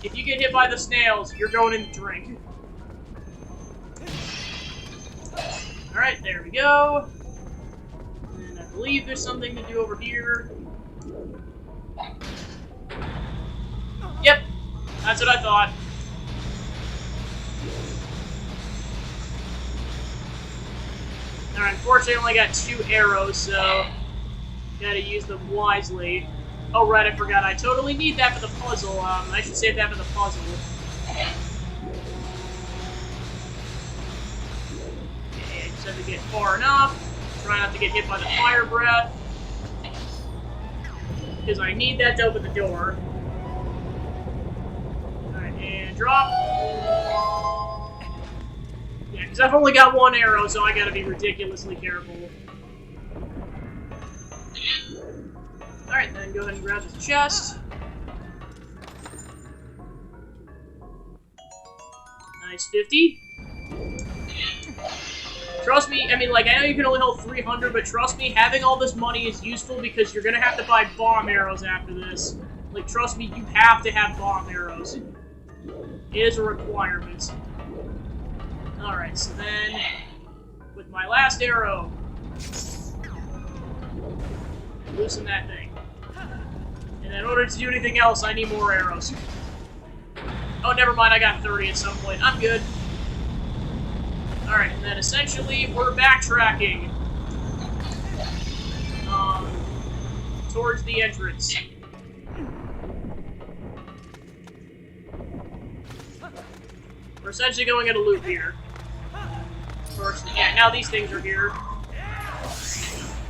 If you get hit by the snails, you're going in the drink. Alright, there we go. And I believe there's something to do over here. Yep, that's what I thought. Alright, unfortunately I only got 2 arrows, so gotta use them wisely. Oh right, I forgot, I totally need that for the puzzle. I should save that for the puzzle. Okay, I just have to get far enough. Try not to get hit by the fire breath. Because I need that to open the door. Alright, and drop. Yeah, because I've only got 1 arrow, so I gotta be ridiculously careful. Alright, then go ahead and grab this chest. Nice 50. Trust me, I mean, like, I know you can only hold 300, but trust me, having all this money is useful because you're gonna have to buy bomb arrows after this. Like, trust me, you have to have bomb arrows. It is a requirement. Alright, so then, with my last arrow, loosen that thing. And in order to do anything else, I need more arrows. Oh, never mind, I got 30 at some point. I'm good. Alright, and then essentially, we're backtracking. Towards the entrance. We're essentially going in a loop here. First, yeah, now these things are here.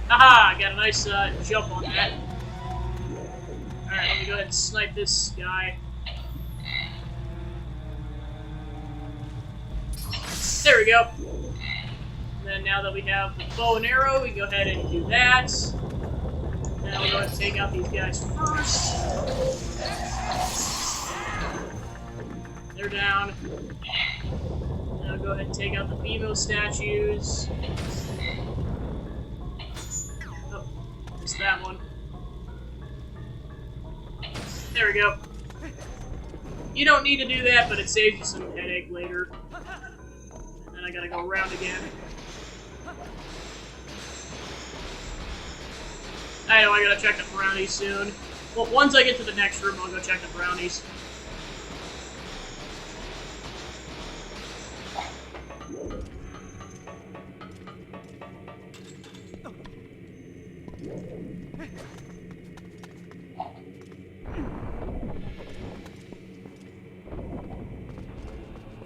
Haha, got a nice jump on that. Alright, let me go ahead and snipe this guy. There we go. And then now that we have the bow and arrow, we can go ahead and do that. Now we'll go ahead and take out these guys first. They're down. Now go ahead and take out the Beemo statues. Oh, missed that one. There we go. You don't need to do that, but it saves you some headache later. And then I gotta go around again. I know I gotta check the brownies soon. Well, once I get to the next room, I'll go check the brownies.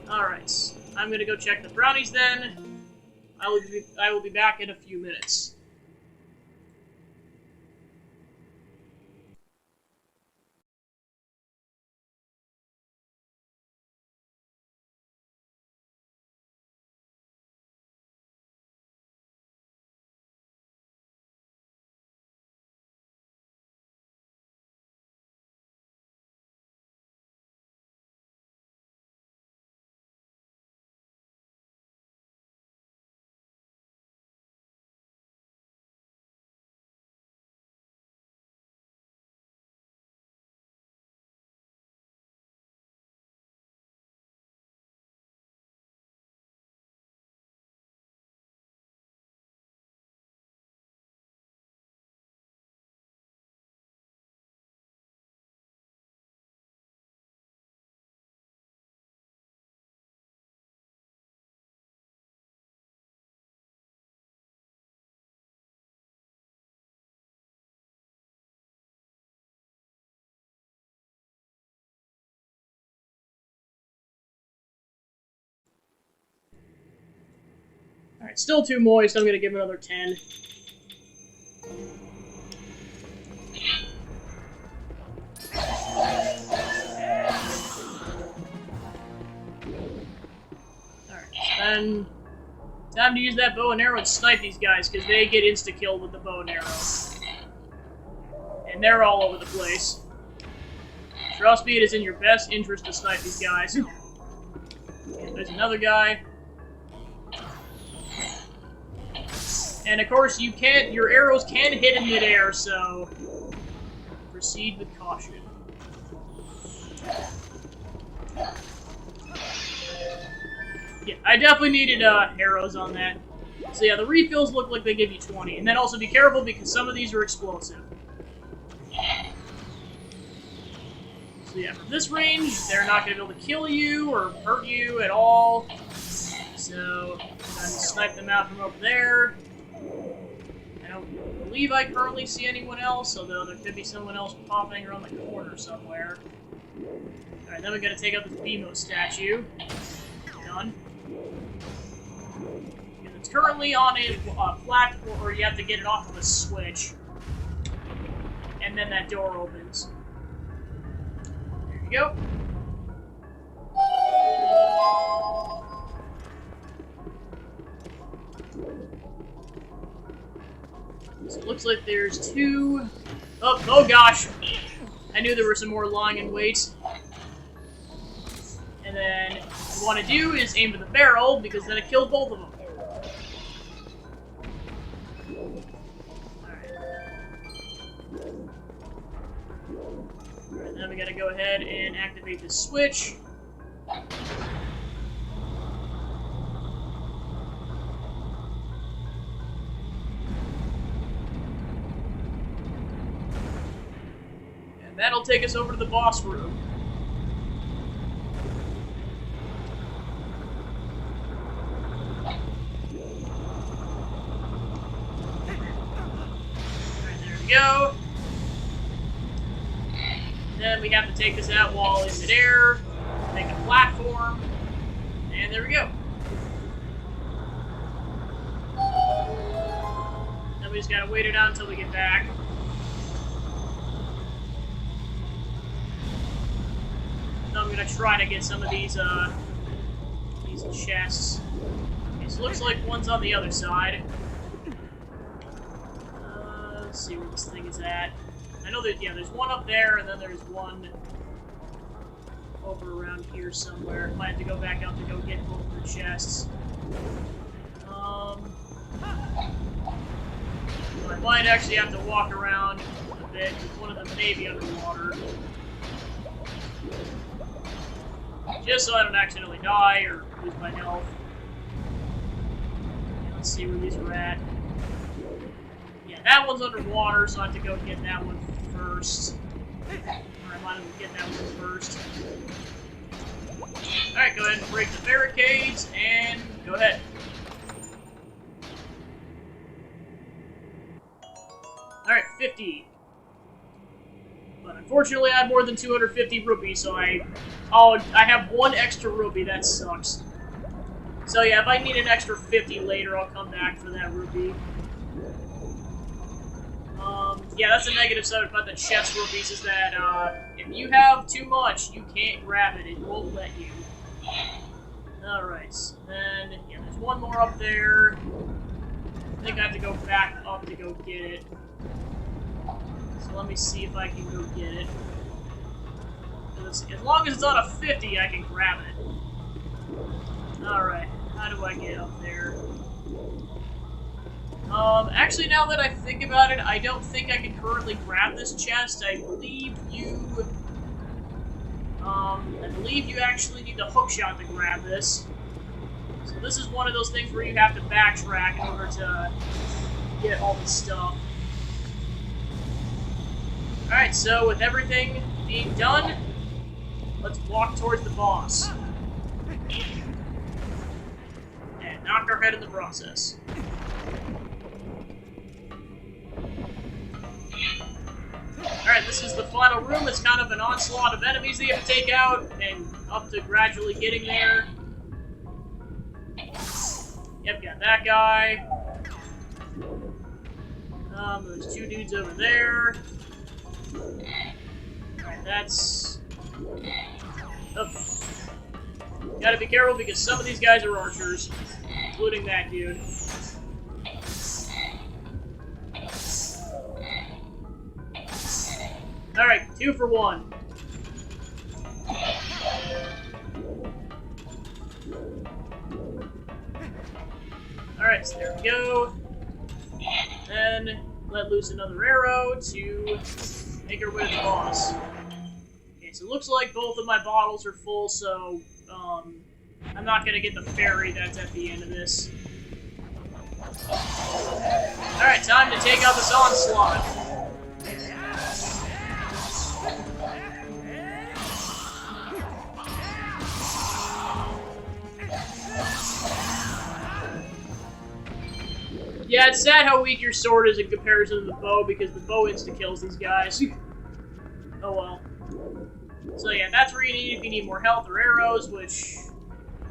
Alright, I'm gonna go check the brownies then. I will be back in a few minutes. Alright, still too moist. I'm gonna give him another 10. Alright, then time to use that bow and arrow and snipe these guys, because they get insta-killed with the bow and arrow. And they're all over the place. Trust me, it is in your best interest to snipe these guys. Okay, there's another guy. And of course, your arrows can hit in midair, so proceed with caution. Yeah, I definitely needed arrows on that. So yeah, the refills look like they give you 20. And then also be careful because some of these are explosive. So yeah, from this range, they're not going to be able to kill you or hurt you at all. So, I'm going to snipe them out from over there. I don't believe I currently see anyone else, although there could be someone else popping around the corner somewhere. Alright, then we're going to take out this BMO statue. Done. Because it's currently on a platform where you have to get it off of a switch. And then that door opens. There you go. So it looks like there's two... Oh gosh! I knew there were some more lying in wait. And then what you want to do is aim for the barrel, because then it kills both of them. Alright, then we gotta go ahead and activate this switch. That'll take us over to the boss room. Alright, there we go. Then we have to take this out while in midair, make a platform, and there we go. Then we just gotta wait it out until we get back. I'm gonna try to get some of these chests. Okay, so it looks like one's on the other side. Let's see where this thing is at. I know that, yeah, there's one up there, and then there's one over around here somewhere. Might have to go back out to go get both of the chests. I might actually have to walk around a bit, because one of them may be underwater. Just so I don't accidentally die or lose my health. Okay, let's see where these are at. Yeah, that one's underwater, so I have to go get that one first. Or I might as well get that one first. Alright, go ahead and break the barricades, and go ahead. Alright, 50. But unfortunately, I have more than 250 rupees, so I have one extra rupee. That sucks. So yeah, if I need an extra 50 later, I'll come back for that rupee. Yeah, that's a negative side about the chest rupees, is that if you have too much, you can't grab it. It won't let you. Alright, then, yeah, there's one more up there. I think I have to go back up to go get it. So let me see if I can go get it. As long as it's on a 50, I can grab it. Alright, how do I get up there? Actually, now that I think about it, I don't think I can currently grab this chest. I believe you actually need the hookshot to grab this. So this is one of those things where you have to backtrack in order to get all the stuff. Alright, so with everything being done, let's walk towards the boss. And knock our head in the process. Alright, this is the final room. It's kind of an onslaught of enemies that you have to take out, and up to gradually getting there. Yep, got that guy. There's two dudes over there. Alright, that's... Oh. Gotta be careful because some of these guys are archers, including that dude. Alright, 2 for 1. Alright, so there we go. Then let loose another arrow to make our way to the boss. Okay, so it looks like both of my bottles are full, so I'm not gonna get the fairy that's at the end of this. Alright, time to take out this onslaught. Yeah, it's sad how weak your sword is in comparison to the bow, because the bow insta-kills these guys. Oh well. So yeah, that's where you need if you need more health or arrows, which...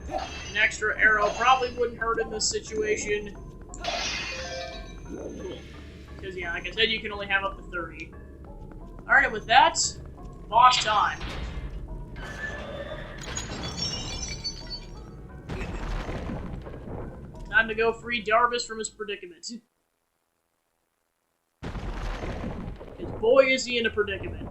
an extra arrow probably wouldn't hurt in this situation. Cool. Because yeah, like I said, you can only have up to 30. Alright, and with that, boss time. Time to go free Darvis from his predicament. Because boy is he in a predicament.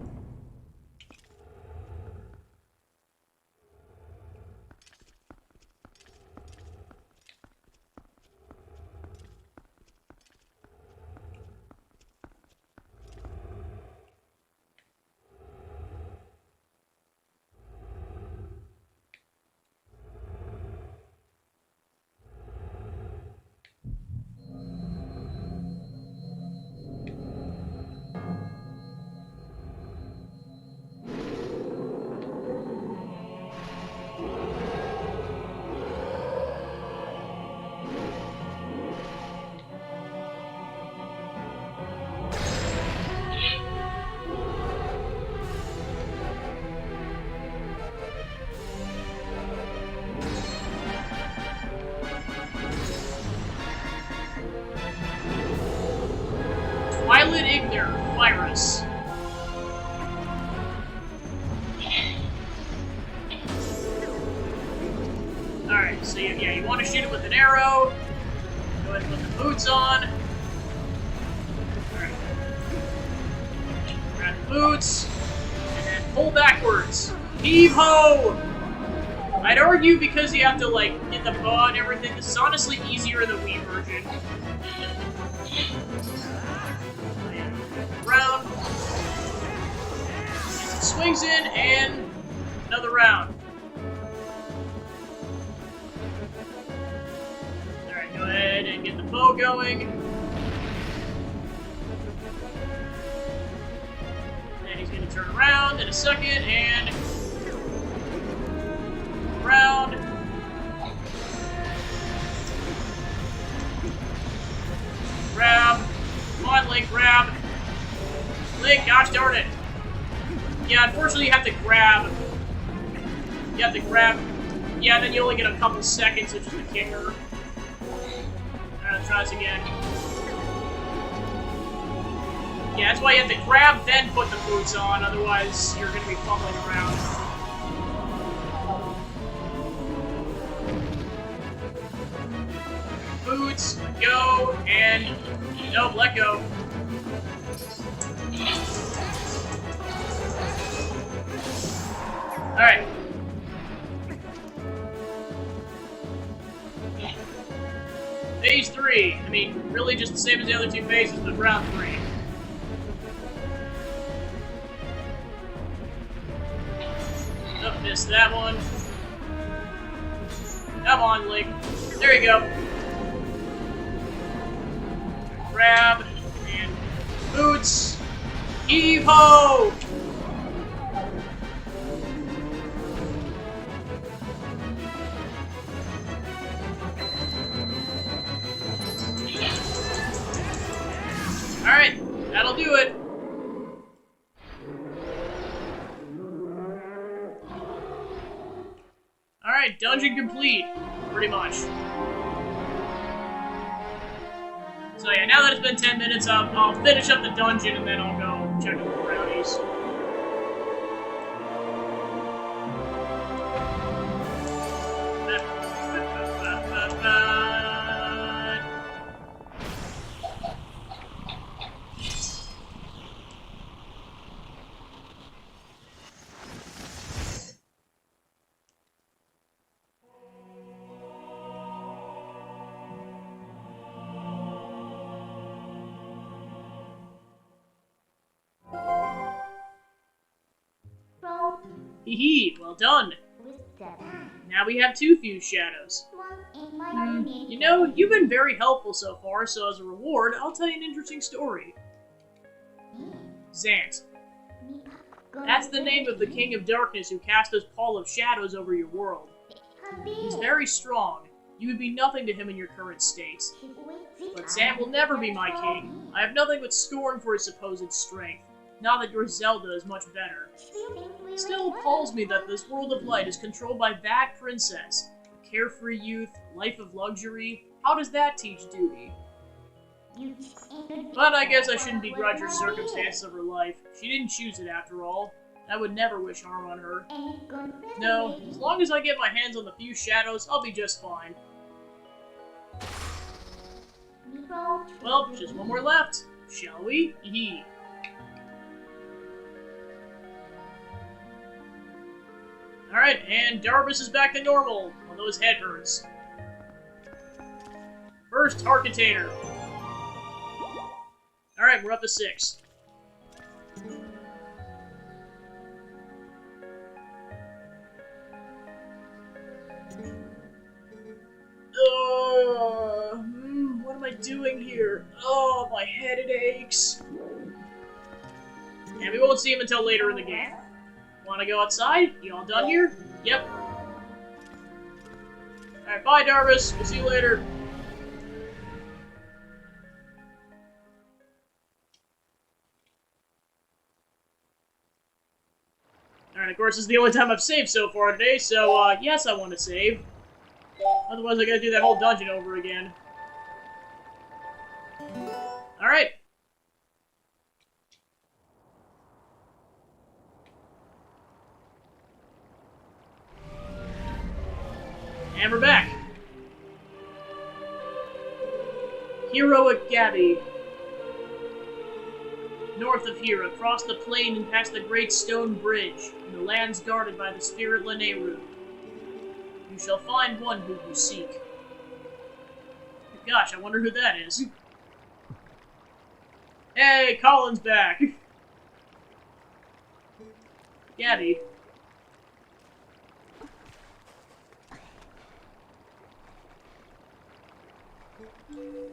Twilight Ignor virus. Alright, so yeah, you want to shoot it with an arrow. Go ahead and put the boots on. Alright. Grab the boots, and then pull backwards. Heave-ho! I'd argue because you have to, like, get the bow and everything, this is honestly easier in the Wii version. Round. Swings in, and another round. Alright, go ahead and get the bow going. And he's going to turn around in a second, and... round. Grab. Come on, Link, grab. Link, gosh darn it. Yeah, unfortunately you have to grab. You have to grab. Yeah, then you only get a couple seconds, which is the kicker. Alright, let's try this again. Yeah, that's why you have to grab, then put the boots on, otherwise you're going to be fumbling around. Boots, go, and... nope, let go. Alright. Phase 3. I mean, really just the same as the other two phases, but round 3. Oh, missed that one. Come on, Link. There you go. Grab, and boots. Heave-ho! Alright, that'll do it. Alright, dungeon complete. Pretty much. So yeah, now that it's been 10 minutes, I'll finish up the dungeon and then I'll go check out the brownies. Hee, well done. Now we have 2 fused shadows. You know, you've been very helpful so far, so as a reward, I'll tell you an interesting story. Zant. That's the name of the King of Darkness who cast his pall of shadows over your world. He's very strong. You would be nothing to him in your current state. But Zant will never be my king. I have nothing but scorn for his supposed strength. Now that your Zelda is much better. It still appalls me that this world of light is controlled by that princess. Carefree youth, life of luxury. How does that teach duty? But I guess I shouldn't begrudge her circumstances of her life. She didn't choose it after all. I would never wish harm on her. No, as long as I get my hands on the few shadows, I'll be just fine. Well, just one more left. Shall we? Yee. Alright, and Darbus is back to normal, although his head hurts. First heart container. Alright, we're up to 6. What am I doing here? Oh, my head, it aches. And we won't see him until later in the game. Wanna go outside? You all done here? Yep. Alright, bye, Darbus. We'll see you later. Alright, of course, this is the only time I've saved so far today, so, yes, I want to save. Otherwise, I gotta do that whole dungeon over again. Alright. And we're back. Heroic Gabby. North of here, across the plain and past the great stone bridge, in the lands guarded by the spirit Lanayru. You shall find one who you seek. Gosh, I wonder who that is. Hey, Colin's back! Gabby.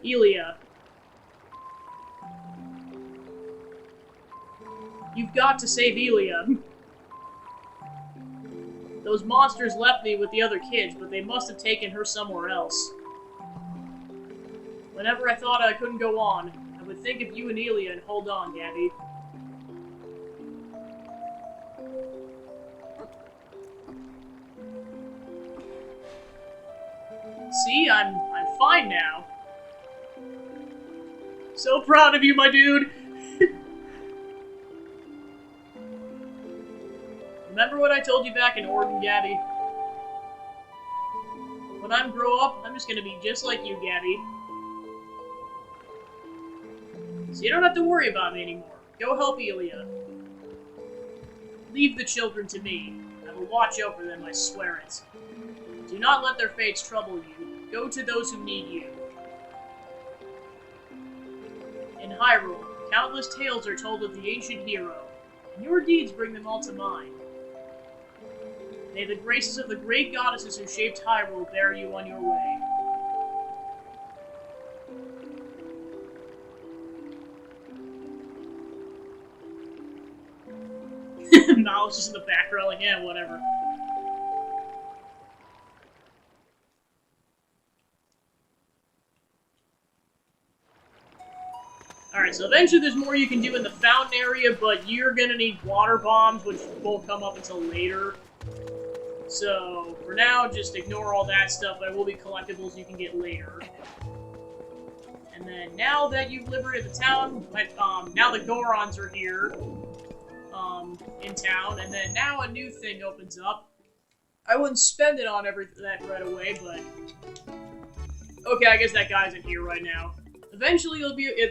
Elia. You've got to save Elia. Those monsters left me with the other kids, but they must have taken her somewhere else. Whenever I thought I couldn't go on, I would think of you and Elia and hold on, Gabby. See, I'm fine now. So proud of you, my dude! Remember what I told you back in Oregon, Gabby? When I grow up, I'm just gonna be just like you, Gabby. So you don't have to worry about me anymore. Go help Elia. Leave the children to me. I will watch over them, I swear it. Do not let their fates trouble you. Go to those who need you. In Hyrule, countless tales are told of the ancient hero, and your deeds bring them all to mind. May the graces of the great goddesses who shaped Hyrule bear you on your way. Knowledge is in the background, like, yeah, whatever. Alright, so eventually there's more you can do in the fountain area, but you're gonna need water bombs, which won't come up until later. So, for now, just ignore all that stuff. There will be collectibles you can get later. And And then now that you've liberated the town, now the Gorons are here, in town, and then now a new thing opens up. I wouldn't spend it on that right away, but... Okay, I guess that guy's in here right now. Eventually,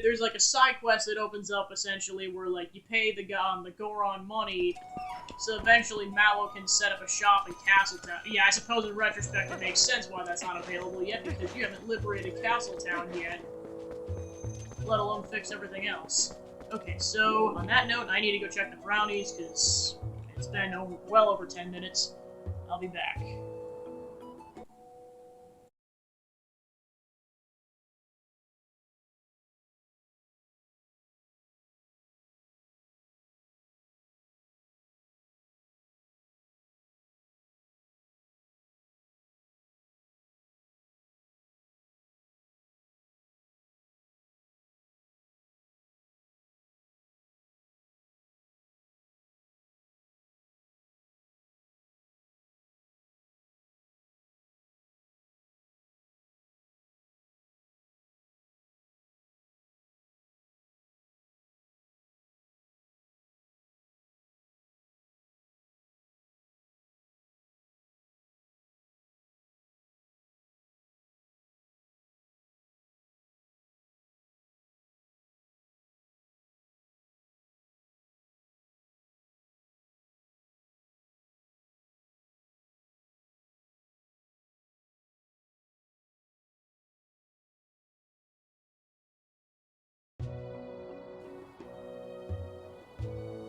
there's like a side quest that opens up, essentially, where like you pay the Goron money, so eventually Mallow can set up a shop in Castletown. Yeah, I suppose in retrospect it makes sense why that's not available yet, because you haven't liberated Castletown yet, let alone fix everything else. Okay, so on that note, I need to go check the brownies, because it's been well over 10 minutes. I'll be back.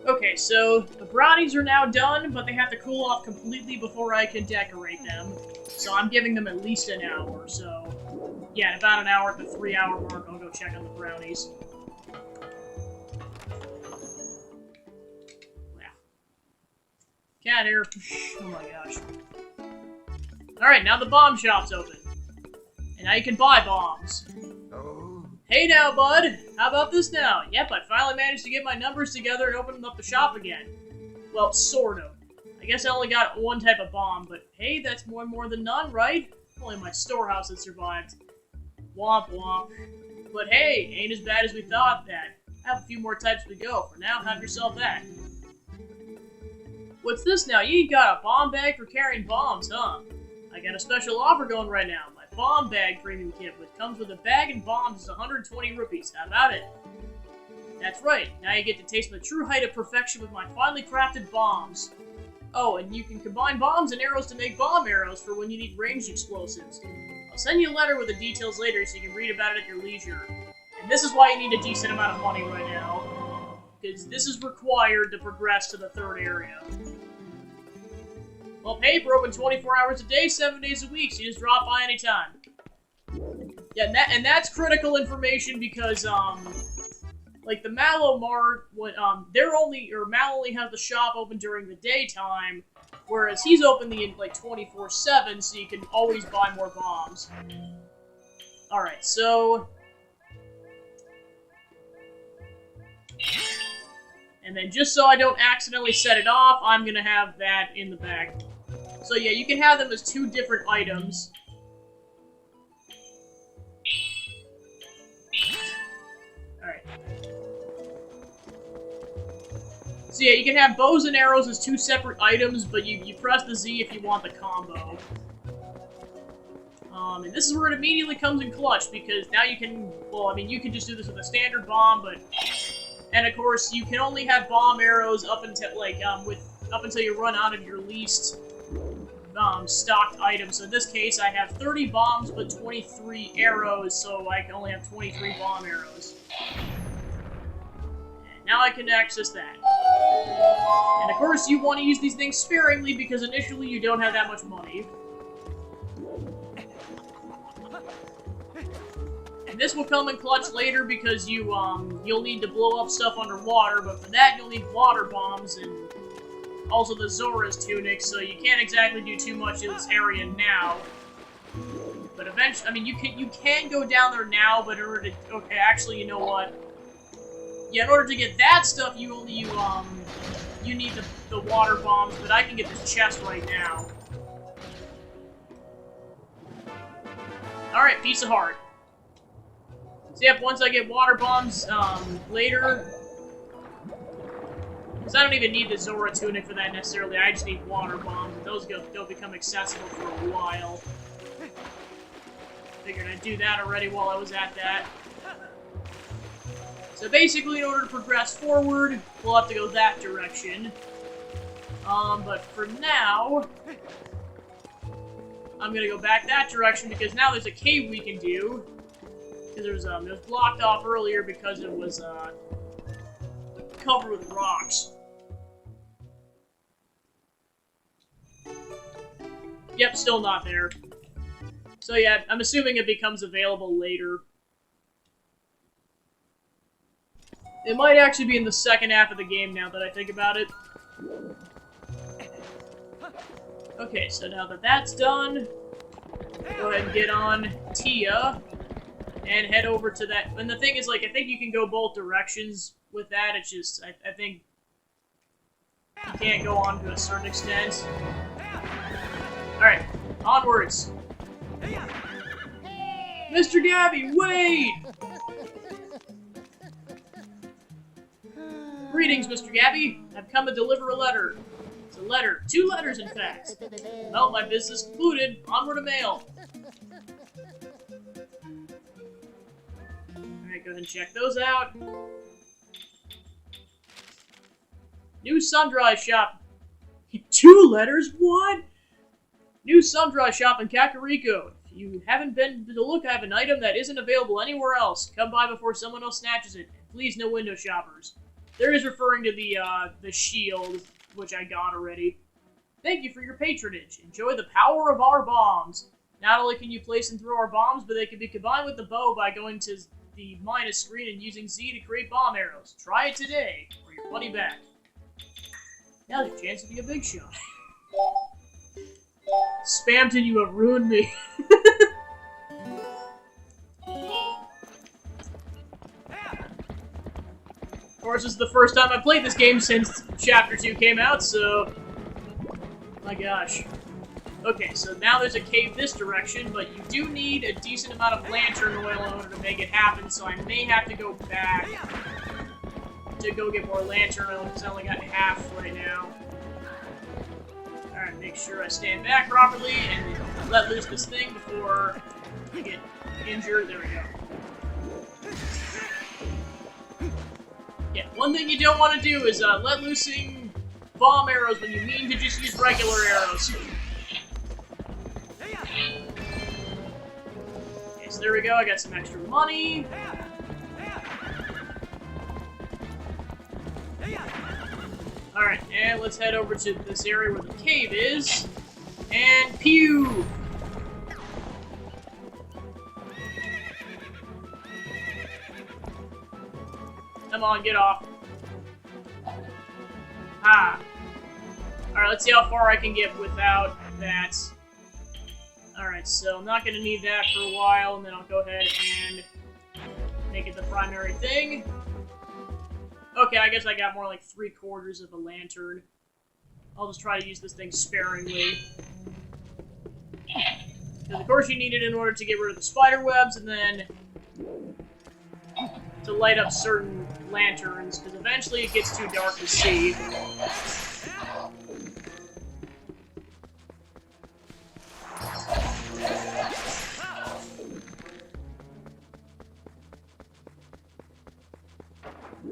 Okay, so the brownies are now done, but they have to cool off completely before I can decorate them. So I'm giving them at least an hour, so... Yeah, in about an hour at the 3-hour mark, I'll go check on the brownies. Yeah. Cat here. Oh my gosh. Alright, now the bomb shop's open. And now you can buy bombs. Hey now, bud! How about this now? Yep, I finally managed to get my numbers together and open up the shop again. Well, sort of. I guess I only got one type of bomb, but hey, that's more than none, right? Only my storehouse had survived. Womp womp. But hey, ain't as bad as we thought that. I have a few more types to go. For now, have yourself that. What's this now? You got a bomb bag for carrying bombs, huh? I got a special offer going right now. Bomb bag premium kit, which comes with a bag and bombs, is 120 rupees. How about it? That's right. Now you get to taste the true height of perfection with my finely crafted bombs. Oh, and you can combine bombs and arrows to make bomb arrows for when you need ranged explosives. I'll send you a letter with the details later so you can read about it at your leisure. And this is why you need a decent amount of money right now, because this is required to progress to the 3rd area. Well, hey, we're open 24 hours a day, 7 days a week, so you just drop by anytime. Yeah, and that's critical information because, like the Mallow Mart, Mallow only has the shop open during the daytime, whereas he's open like 24/7, so you can always buy more bombs. Alright, so... And then just so I don't accidentally set it off, I'm gonna have that in the back. So yeah, you can have them as 2 different items. Alright. So yeah, you can have bows and arrows as 2 separate items, but you press the Z if you want the combo. And this is where it immediately comes in clutch, because now you can, well, I mean, you can just do this with a standard bomb, but... And of course, you can only have bomb arrows up until, like, up until you run out of your least, stocked items. So in this case, I have 30 bombs, but 23 arrows, so I can only have 23 bomb arrows. And now I can access that. And of course, you want to use these things sparingly, because initially you don't have that much money. And this will come in clutch later because you'll need to blow up stuff underwater, but for that you'll need water bombs and also the Zora's tunic, so you can't exactly do too much in this area now. But eventually, I mean, you can go down there now, but in order to, okay, actually, you know what? Yeah, in order to get that stuff, you need the water bombs, but I can get this chest right now. Alright, piece of heart. So yep, once I get water bombs later, because I don't even need the Zora tunic for that necessarily, I just need water bombs, and those don't become accessible for a while. Figured I'd do that already while I was at that. So basically, in order to progress forward, we'll have to go that direction. But for now, I'm gonna go back that direction because now there's a cave we can do. Because it was blocked off earlier because it was covered with rocks. Yep, still not there. So yeah, I'm assuming it becomes available later. It might actually be in the second half of the game now that I think about it. Okay, so now that that's done, go ahead and get on Tia and head over to that. And the thing is, like, I think you can go both directions with that. It's just, I think you can't go on to a certain extent. Alright, onwards. Mr. Gabby, wait! Greetings, Mr. Gabby. I've come to deliver a letter. It's a letter. 2 letters, in fact. Well, my business concluded. Onward to mail. Alright, go ahead and check those out. New sun-dry shop. 2 letters? What? New sun-dry shop in Kakariko. If you haven't been to look, I have an item that isn't available anywhere else. Come by before someone else snatches it. Please, no window shoppers. There is referring to the shield, which I got already. Thank you for your patronage. Enjoy the power of our bombs. Not only can you place and throw our bombs, but they can be combined with the bow by going to the minus screen and using Z to create bomb arrows. Try it today, or your money back. Now's your chance to be a big shot. Spamton, you have ruined me. Of course, this is the first time I played this game since Chapter 2 came out, so... My gosh. Okay, so now there's a cave this direction, but you do need a decent amount of lantern oil in order to make it happen, so I may have to go back to go get more lantern oil, because I only got half right now. Alright, make sure I stand back properly and let loose this thing before I get injured. There we go. Yeah, one thing you don't want to do is let loosing bomb arrows when you mean to just use regular arrows. Okay, so there we go, I got some extra money. Alright, and let's head over to this area where the cave is. And pew! Come on, get off. Ah. Alright, let's see how far I can get without that. Alright, so I'm not going to need that for a while, and then I'll go ahead and make it the primary thing. Okay, I guess I got more like 3/4 of a lantern. I'll just try to use this thing sparingly. Because of course you need it in order to get rid of the spider webs, and then to light up certain lanterns, because eventually it gets too dark to see.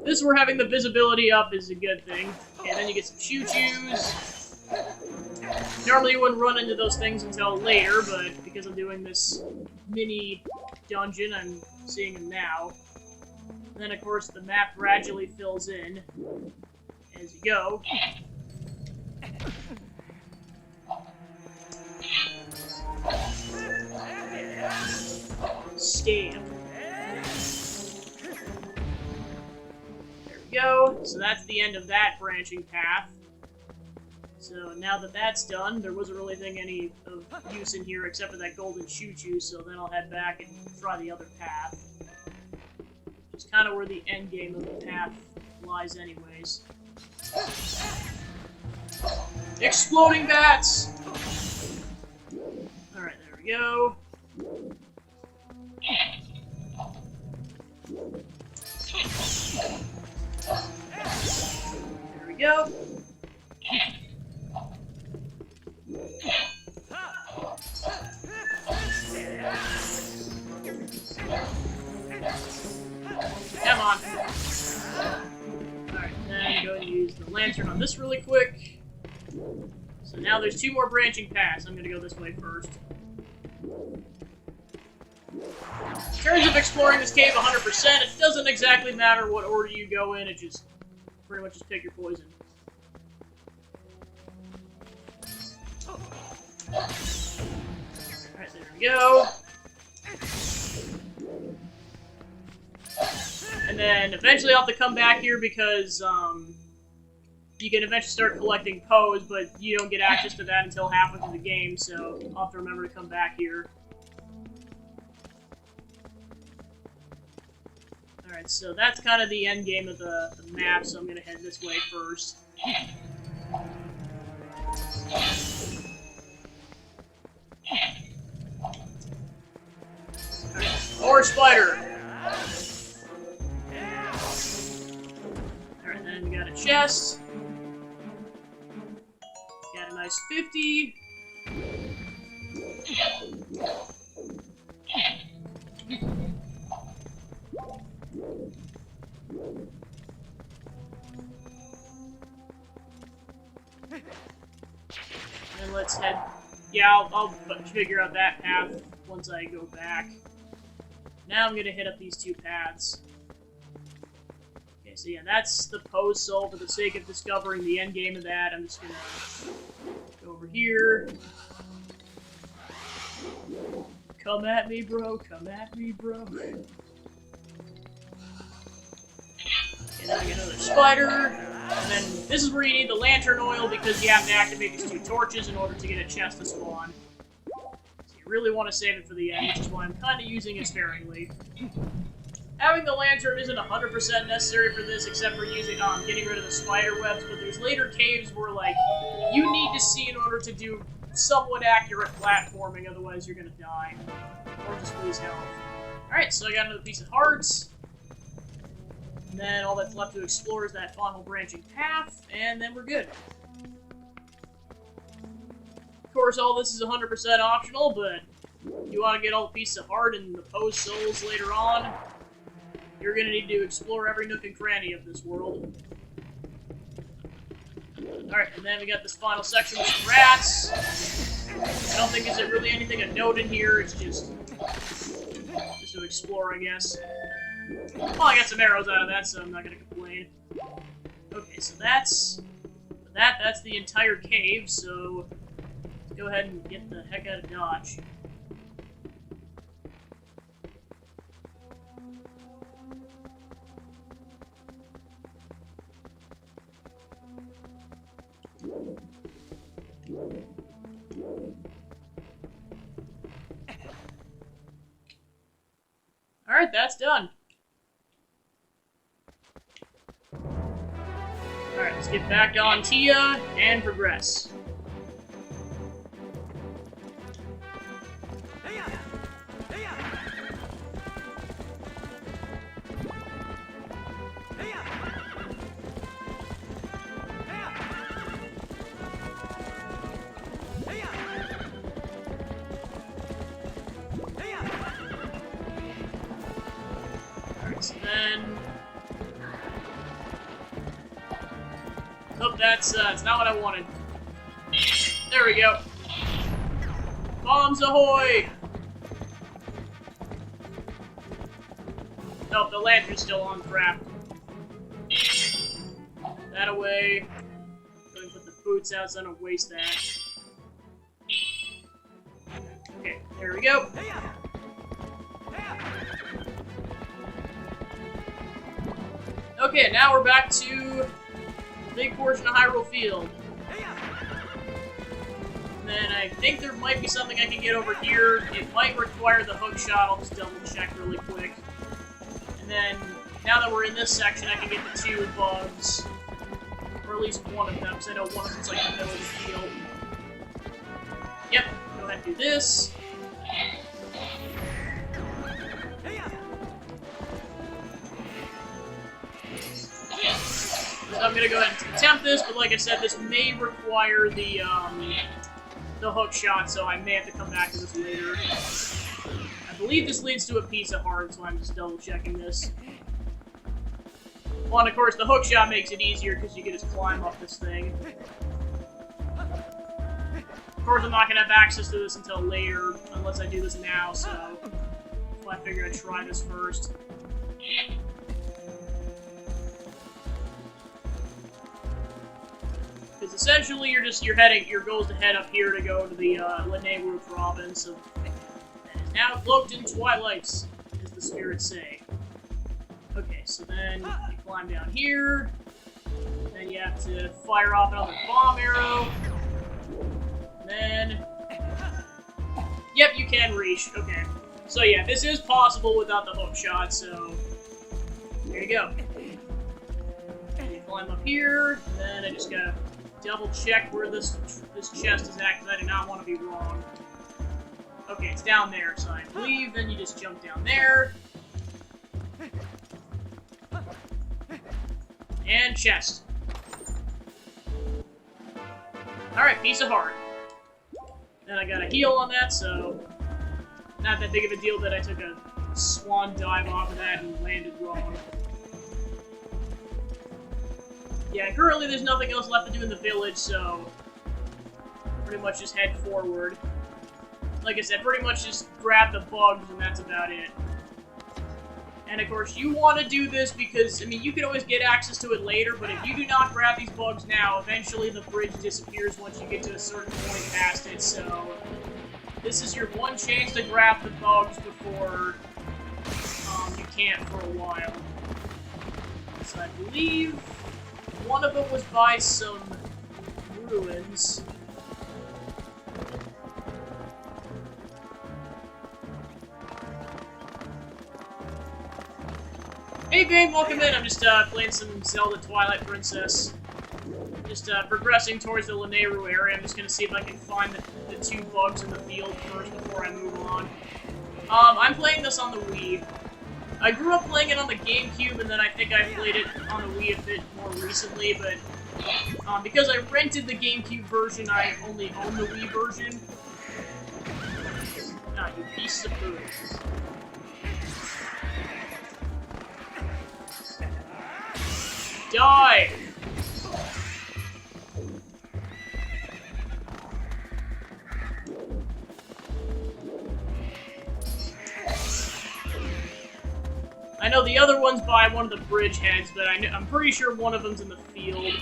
This where having the visibility up is a good thing. Okay, then you get some choo-choos. Normally you wouldn't run into those things until later, but because I'm doing this mini dungeon, I'm seeing them now. And then, of course, the map gradually fills in as you go. Stamp. Go. So that's the end of that branching path. So now that that's done, there wasn't really any of use in here except for that golden choo-choo, so then I'll head back and try the other path. It's kind of where the end game of the path lies anyways. Exploding bats! Alright, there we go. go. Come on. Alright, then go and use the lantern on this really quick. So now there's 2 more branching paths. I'm gonna go this way first. In terms of exploring this cave 100%, it doesn't exactly matter what order you go in, it just pretty much just pick your poison. Alright, there we go. And then eventually I'll have to come back here because you can eventually start collecting Poes, but you don't get access to that until halfway through the game, so I'll have to remember to come back here. Alright, so that's kind of the end game of the map, so I'm going to head this way first. Alright, more spider! Alright, then we got a chest. Got a nice 50. And let's head... Yeah, I'll figure out that path once I go back. Now I'm gonna hit up these 2 paths. Okay, so yeah, that's the Pose Soul. For the sake of discovering the end game of that, I'm just gonna go over here. Come at me, bro. Come at me, bro. And then I get another spider. And then this is where you need the lantern oil because you have to activate these 2 torches in order to get a chest to spawn. So you really want to save it for the end, which is why I'm kind of using it sparingly. Having the lantern isn't 100% necessary for this, except for using getting rid of the spider webs, but there's later caves where, like, you need to see in order to do somewhat accurate platforming, otherwise you're gonna die. Or just lose health. Alright, so I got another piece of hearts. And then all that's left to explore is that final branching path, and then we're good. Of course, all this is 100% optional, but if you want to get all the pieces of heart and the Pose Souls later on, you're going to need to explore every nook and cranny of this world. Alright, and then we got this final section with some rats. I don't think there's really anything of note in here, it's just to explore, I guess. Well, I got some arrows out of that, so I'm not going to complain. Okay, so that's the entire cave, so let's go ahead and get the heck out of Dodge. Alright, that's done. Alright, let's get back on Tia and progress. Alright, so then... Oh, that's not what I wanted. There we go. Bombs ahoy! Nope, the lantern's still on, crap. That away. Go and put the boots out so I don't waste that. Okay, there we go. Okay, now we're back to the big portion of Hyrule Field. And then I think there might be something I can get over here. It might require the hook shot. I'll just double check really quick. And then, now that we're in this section, I can get the 2 bugs. Or at least one of them, because I know one of them's like in the middle of the field. Yep, go ahead and do this. So I'm gonna go ahead and attempt this, but like I said, this may require the hook shot, so I may have to come back to this later. I believe this leads to a piece of heart, so I'm just double checking this. Well, and of course, the hook shot makes it easier because you can just climb up this thing. Of course, I'm not going to have access to this until later, unless I do this now, so I figure I'd try this first. Because essentially, your goal is to head up here to go to the Lanayru province of that is now cloaked in Twilight, as the spirits say. Okay, so then you climb down here, then you have to fire off another bomb arrow, and then... Yep, you can reach. Okay. So yeah, this is possible without the hook shot, so... There you go. And you climb up here, and then I just gotta double check where this chest is at, because I do not want to be wrong. Okay, it's down there, so I believe, then you just jump down there. And chest. Alright, piece of heart. Then I got a heal on that, so not that big of a deal that I took a swan dive off of that and landed wrong. Yeah, currently there's nothing else left to do in the village, so pretty much just head forward. Like I said, pretty much just grab the bugs and that's about it. And of course, you want to do this because, I mean, you can always get access to it later, but if you do not grab these bugs now, eventually the bridge disappears once you get to a certain point past it, so this is your one chance to grab the bugs before you can't for a while. So I believe one of them was by some ruins. Hey game, welcome in. I'm just playing some Zelda Twilight Princess. Just progressing towards the Lanayru area. I'm just gonna see if I can find the two bugs in the field first before I move on. I'm playing this on the Wii. I grew up playing it on the GameCube, and then I think I played it on the Wii a bit more recently, but because I rented the GameCube version, I only own the Wii version. Ah, you piece of food. Die! I know the other one's by one of the bridge heads, but I'm pretty sure one of them's in the field.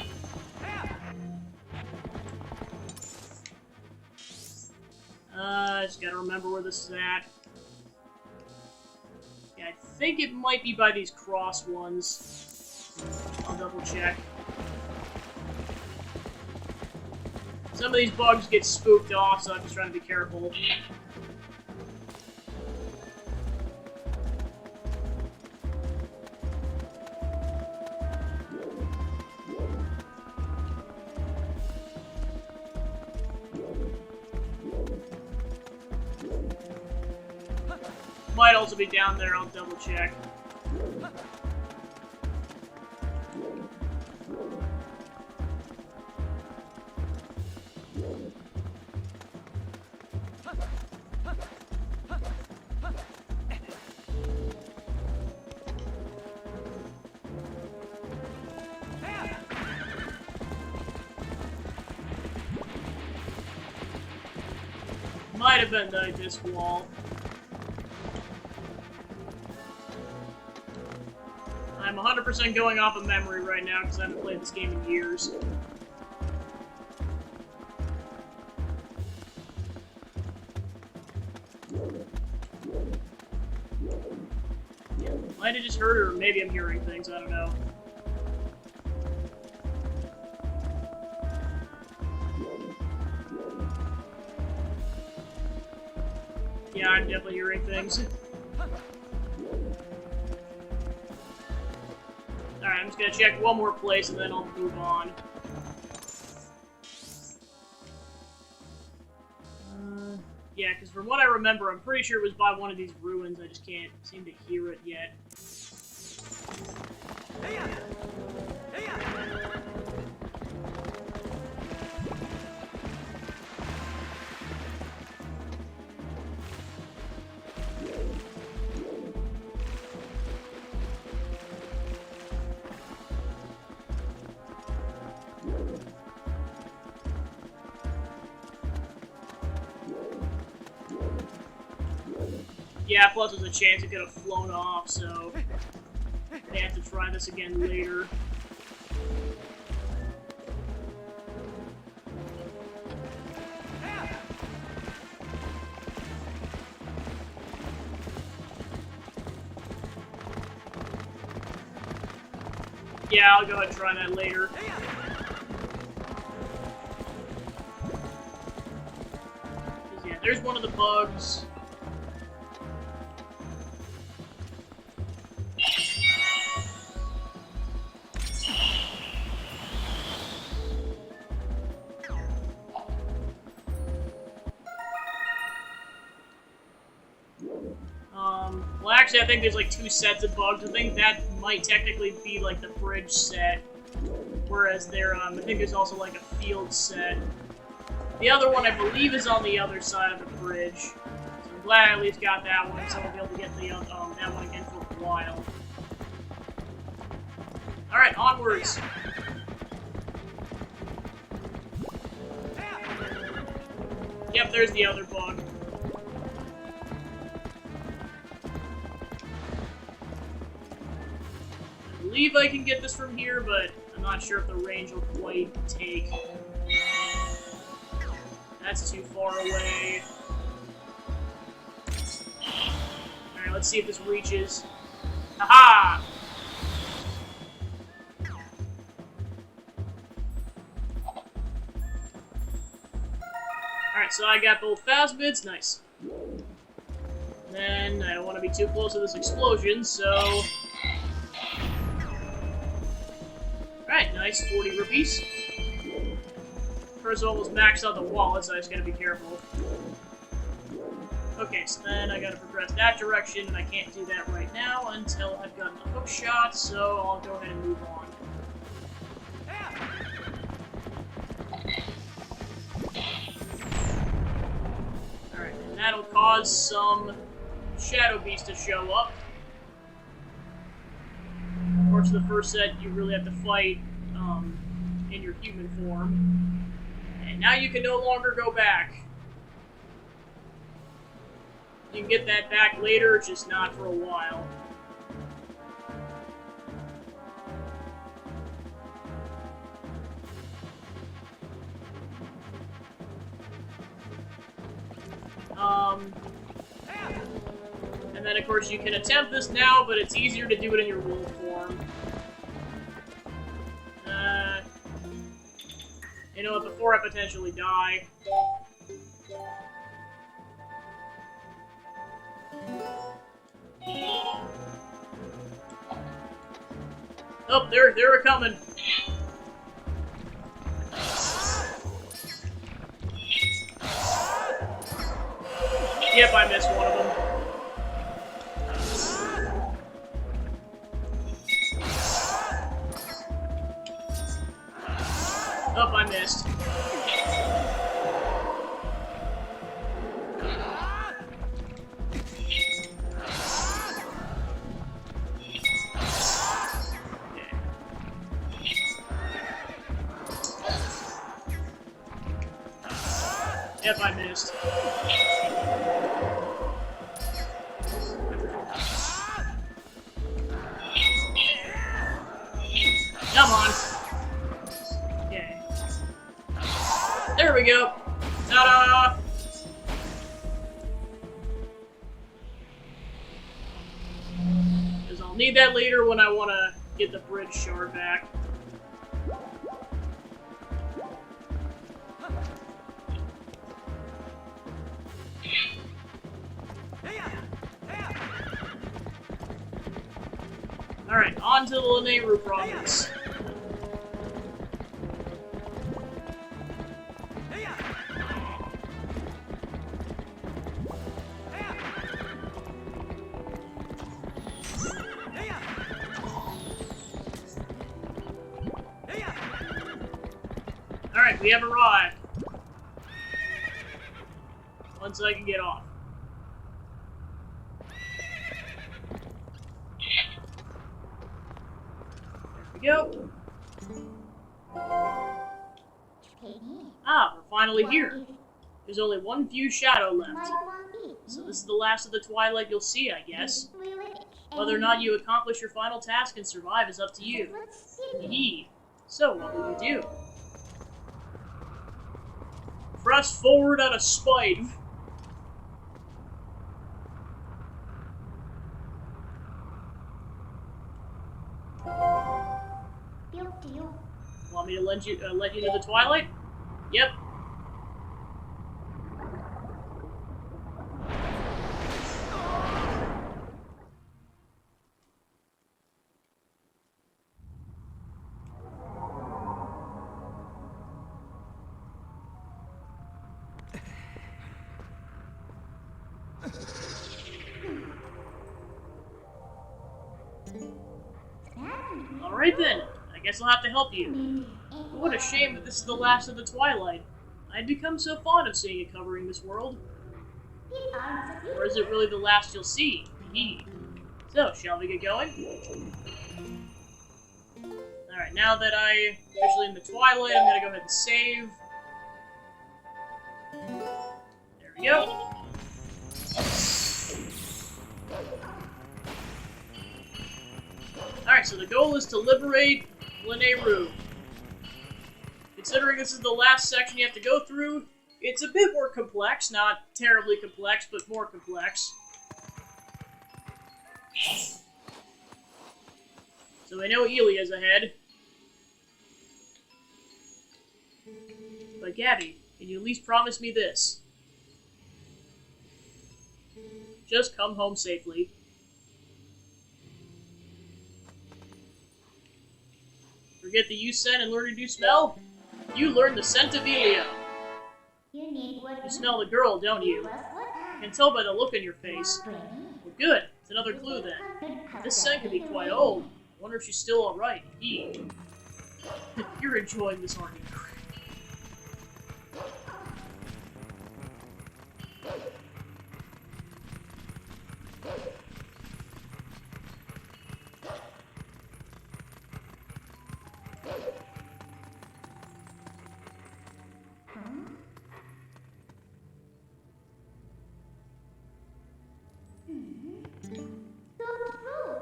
I just gotta remember where this is at. Yeah, I think it might be by these cross ones. I'll double check. Some of these bugs get spooked off, so I'm just trying to be careful. Might also be down there, I'll double check. Might have been this wall. I'm 100% going off of memory right now because I haven't played this game in years. Might have just heard it, or maybe I'm hearing things, I don't know. Yeah, I'm definitely hearing things. Alright, I'm just gonna check one more place and then I'll move on. Yeah, because from what I remember, I'm pretty sure it was by one of these ruins. I just can't seem to hear it yet. Yeah, plus there's a chance it could have flown off, so they have to try this again later. Yeah, I'll go ahead and try that later. Yeah, there's one of the bugs. Well, actually, I think there's like 2 sets of bugs. I think that might technically be like the bridge set, whereas there, I think there's also like a field set. The other one, I believe, is on the other side of the bridge. So I'm glad I at least got that one, so I'll be able to get the that one again for a while. All right, onwards. Yep, there's the other bug. I believe I can get this from here, but I'm not sure if the range will quite take. That's too far away. Alright, let's see if this reaches. Haha! Alright, so I got both phasmids. Nice. Then I don't want to be too close to this explosion, so... Alright, nice. 40 rupees. First almost maxed out the wallet, so I just gotta be careful. Okay, so then I gotta progress that direction, and I can't do that right now until I've gotten a hook shot, so I'll go ahead and move on. Alright, and that'll cause some shadow beasts to show up. Of course, the first set you really have to fight in your human form. And now you can no longer go back. You can get that back later, just not for a while. And then, of course, you can attempt this now, but it's easier to do it in your wolf form. You know what, before I potentially die. Oh, they're coming. Yep, I missed one of them. Oh, I missed. Yep, I missed. Come on. Okay. There we go. Ta-da! Because I'll need that later when I want to get the bridge shard back. Alright, on to the Lanayru province. Alright, we have arrived. Once I can get off. There we go. Ah, we're finally here. There's only one fused shadow left. So this is the last of the Twilight you'll see, I guess. Whether or not you accomplish your final task and survive is up to you. Hee. So, what will you do? Press forward out of spite. Want me to let you into the Twilight? Yep. Alright then, I guess I'll have to help you. But what a shame that this is the last of the Twilight. I'd become so fond of seeing it covering this world. Or is it really the last you'll see? Hee. So, shall we get going? Alright, now that I'm officially in the Twilight, I'm gonna go ahead and save. There we go. Alright, so the goal is to liberate Lanayru. Considering this is the last section you have to go through, it's a bit more complex. Not terribly complex, but more complex. So I know Elia's ahead. But Gabby, can you at least promise me this? Just come home safely. Forget the use scent and learn a new smell? You learn the scent of Elia. You smell the girl, don't you? I can tell by the look on your face. Well, good. It's another clue then. This scent could be quite old. I wonder if she's still alright. You're enjoying this, aren't you?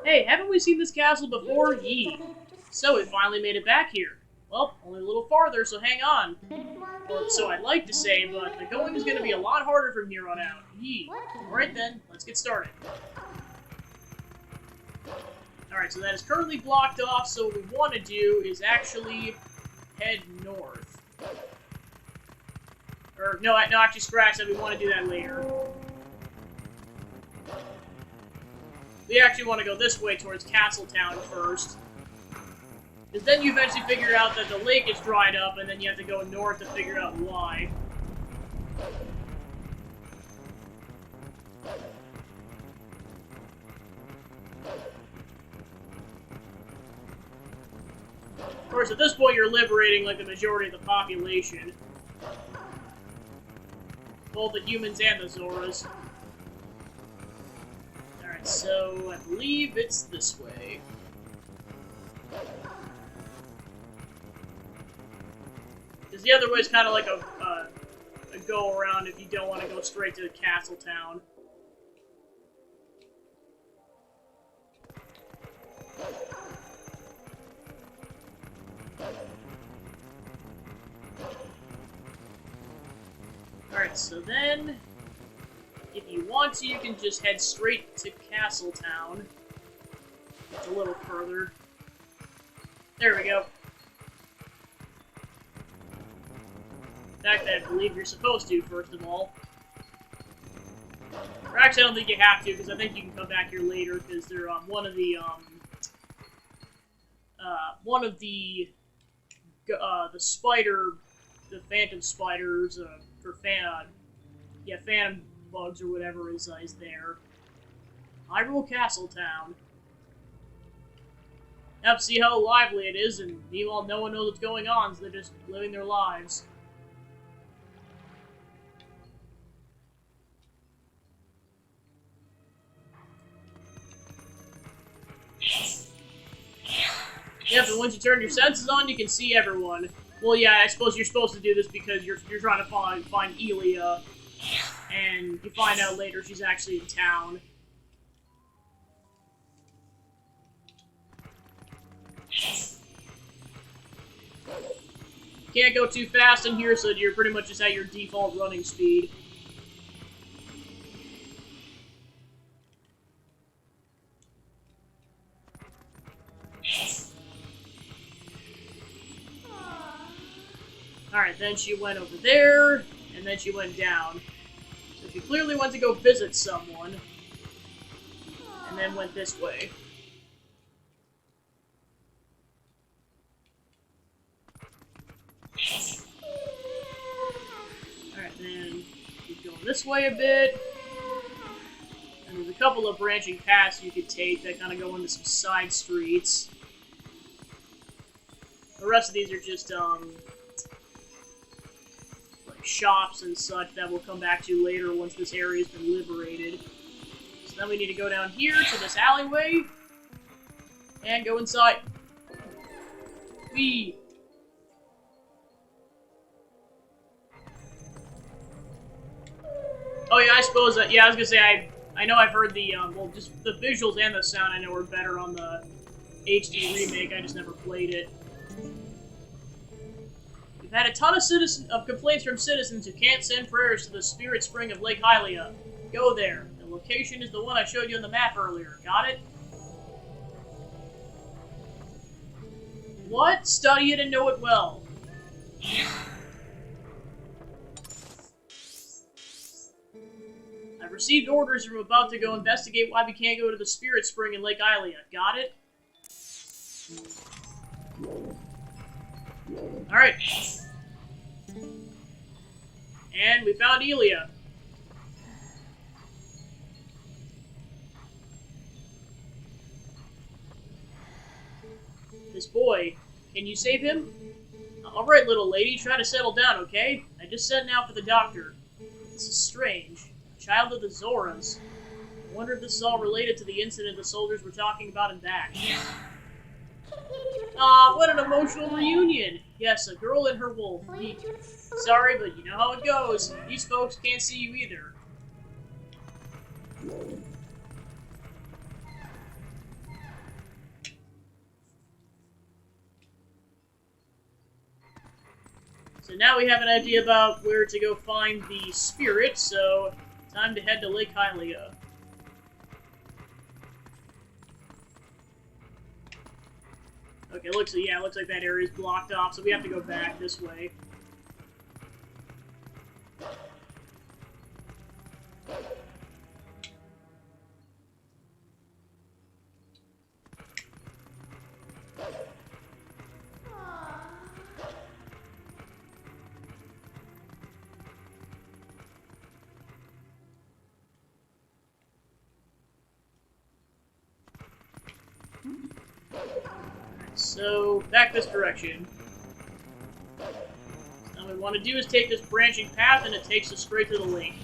Hey, haven't we seen this castle before? Yee. So it finally made it back here. Well, only a little farther, so hang on. Or so I'd like to say, but the going is going to be a lot harder from here on out. Yee. Alright then, let's get started. Alright, so that is currently blocked off, so what we want to do is actually head north. Or, no, actually scratch that, we want to do that later. We actually want to go this way towards Castletown first. Because then you eventually figure out that the lake is dried up, and then you have to go north to figure out why. Of course, at this point you're liberating like the majority of the population. Both the humans and the Zoras. So, I believe it's this way. Because the other way is kind of like a go-around if you don't want to go straight to Castletown. Alright, so then, if you want to, you can just head straight to Castletown. It's a little further. There we go. In fact, I believe you're supposed to, first of all. Or actually, I don't think you have to, because I think you can come back here later, because they're one of the phantom spiders, phantom bugs or whatever is there. Hyrule Castletown. Yep, see how lively it is, and meanwhile no one knows what's going on, so they're just living their lives. Yep, and once you turn your senses on, you can see everyone. Well, yeah, I suppose you're supposed to do this because you're trying to find Elia. and you find out later she's actually in town. Can't go too fast in here, so you're pretty much just at your default running speed. Alright, then she went over there, and then she went down. So she clearly went to go visit someone, and then went this way. Alright, then keep going this way a bit. And there's a couple of branching paths you could take that kind of go into some side streets. The rest of these are just, like shops and such that we'll come back to later once this area's been liberated. So then we need to go down here to this alleyway and go inside. Whee! Oh yeah, I suppose that, yeah, I was gonna say, I know I've heard the, well, just the visuals and the sound I know are better on the HD remake, I just never played it. We've had a ton of complaints from citizens who can't send prayers to the spirit spring of Lake Hylia. Go there. The location is the one I showed you on the map earlier. Got it? What? Study it and know it well. I've received orders from about to go investigate why we can't go to the spirit spring in Lake Hylia. Got it? Alright. And we found Elia. This boy. Can you save him? Alright, little lady. Try to settle down, okay? I just sent out for the doctor. This is strange. A child of the Zoras. I wonder if this is all related to the incident the soldiers were talking about in back. Aw, what an emotional reunion! Yes, a girl and her wolf. Sorry, but you know how it goes. These folks can't see you either. So now we have an idea about where to go find the spirit, so time to head to Lake Hylia. Okay, looks like that area is blocked off, so we have to go back this way. So, back this direction. Now what we want to do is take this branching path and it takes us straight to the lake.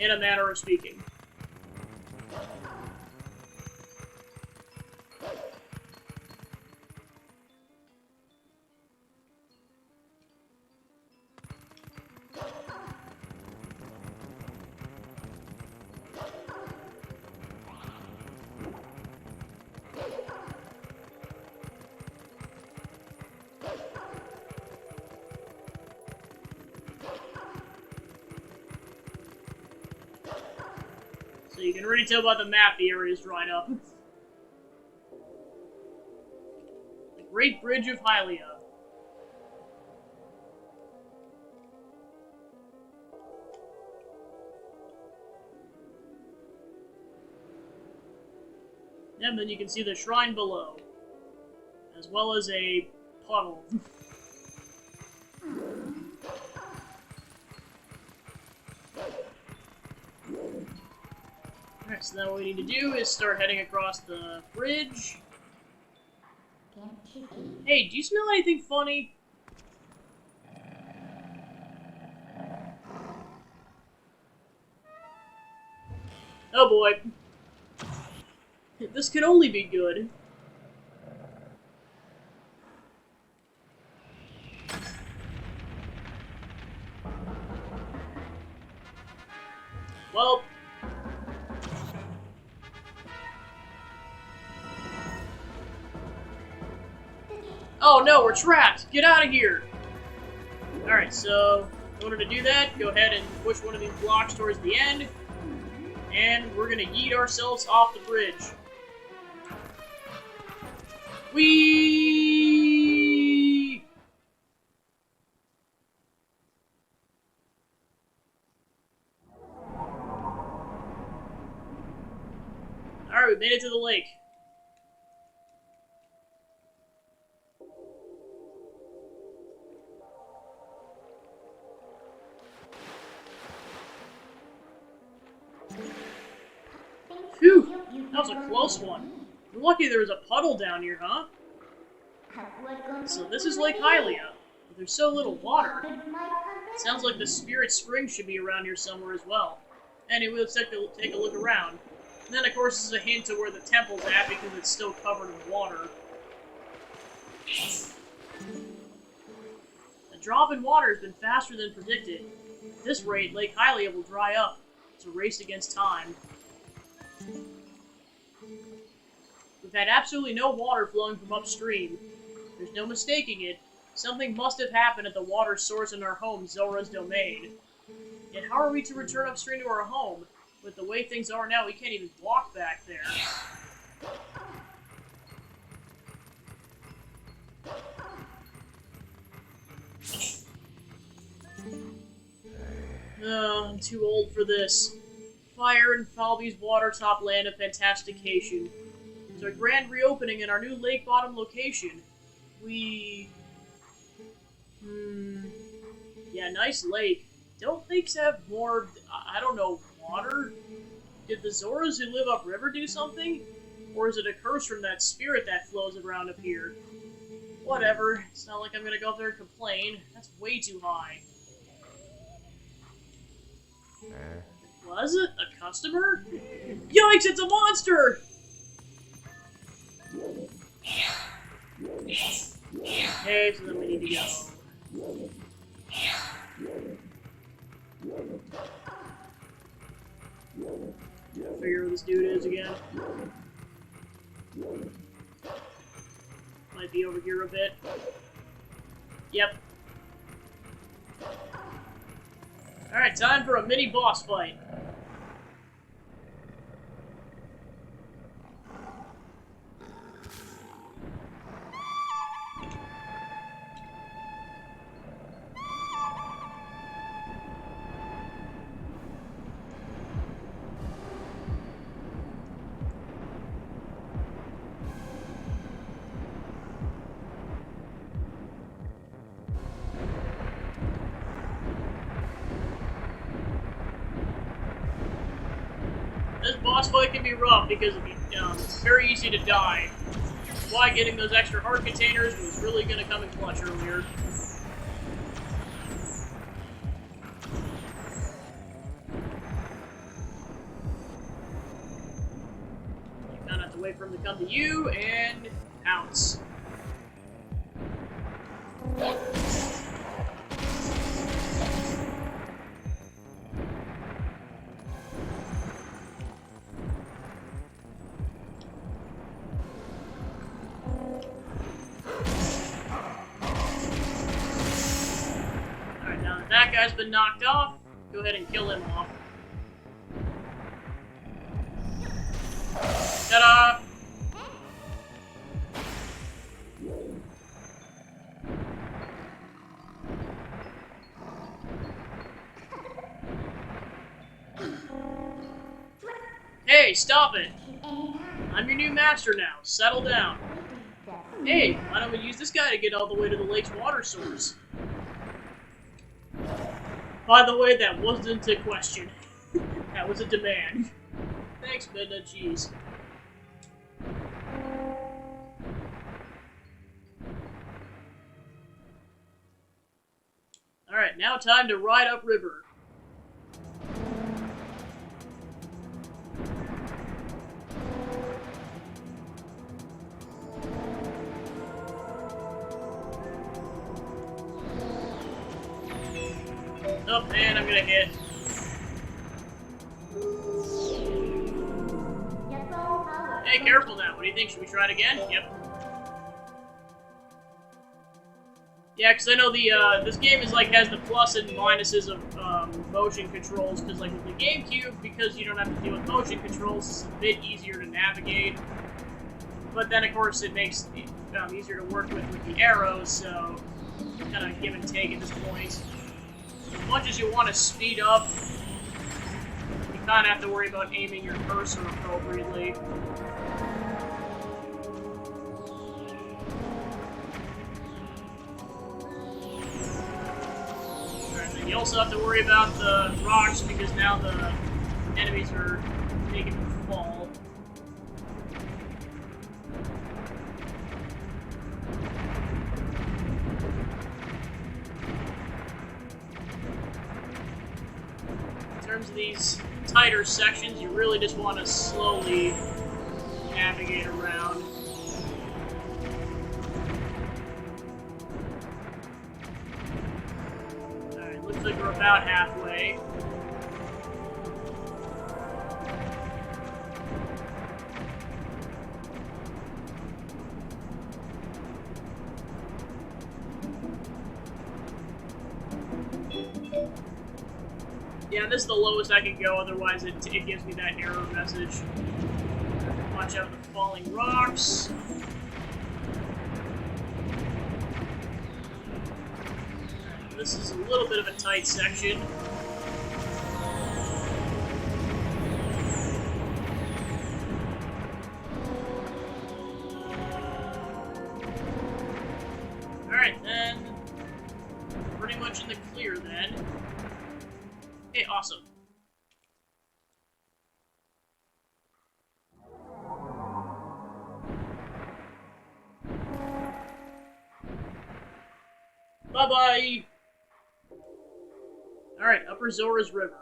In a manner of speaking. So you can already tell by the map the area is dried up. The Great Bridge of Hylia. And then you can see the shrine below, as well as a puddle. Alright, so then what we need to do is start heading across the bridge. Hey, do you smell anything funny? Oh boy. This could only be good. Well... Oh no, we're trapped! Get out of here! Alright, so in order to do that, go ahead and push one of these blocks towards the end. And we're gonna yeet ourselves off the bridge. Whee! Alright, we made it to the lake. Phew! That was a close one. You're lucky there was a puddle down here, huh? So this is Lake Hylia, but there's so little water. Sounds like the Spirit Spring should be around here somewhere as well. Anyway, let's take a look around. And then, of course, this is a hint to where the temple's at because it's still covered in water. The drop in water has been faster than predicted. At this rate, Lake Hylia will dry up. It's a race against time. We've had absolutely no water flowing from upstream. There's no mistaking it. Something must have happened at the water source in our home, Zora's Domain. Yet how are we to return upstream to our home? With the way things are now, we can't even walk back there. Oh, I'm too old for this. Fire and Falby's watertop land of fantastication. It's our grand reopening in our new lake bottom location. Yeah, nice lake. Don't lakes have more, I don't know, water? Did the Zoras who live upriver do something? Or is it a curse from that spirit that flows around up here? Whatever, it's not like I'm gonna go up there and complain. That's way too high. Was it? A customer? Yikes, it's a monster! Okay, so then we need to go. Figure who this dude is again. Might be over here a bit. Yep. Alright, time for a mini boss fight. This boss fight can be rough because it's very easy to die. That's why getting those extra heart containers was really going to come in clutch earlier. You kind of have to wait for him to come to you and pounce. That guy's been knocked off. Go ahead and kill him off. Ta-da! Hey, stop it! I'm your new master now. Settle down. Hey, why don't we use this guy to get all the way to the lake's water source? By the way, that wasn't a question. That was a demand. Thanks, Midna, jeez. Alright, now time to ride upriver. Oh, and I'm gonna hit. Hey, careful now. What do you think? Should we try it again? Yep. Yeah, because I know the this game is like has the plus and minuses of motion controls. Because like with the GameCube, because you don't have to deal with motion controls, it's a bit easier to navigate. But then of course it makes it easier to work with the arrows. So kind of give and take at this point. As much as you want to speed up, you kind of have to worry about aiming your cursor appropriately. You also have to worry about the rocks because now the enemies are making them fall. In terms of these tighter sections, you really just want to slowly navigate around. Looks like we're about halfway. Yeah, this is the lowest I can go, otherwise it gives me that error message. Watch out for the falling rocks. This is a little bit of a tight section. Alright, then. Pretty much in the clear then. Okay, awesome. Bye-bye! Alright, Upper Zora's River.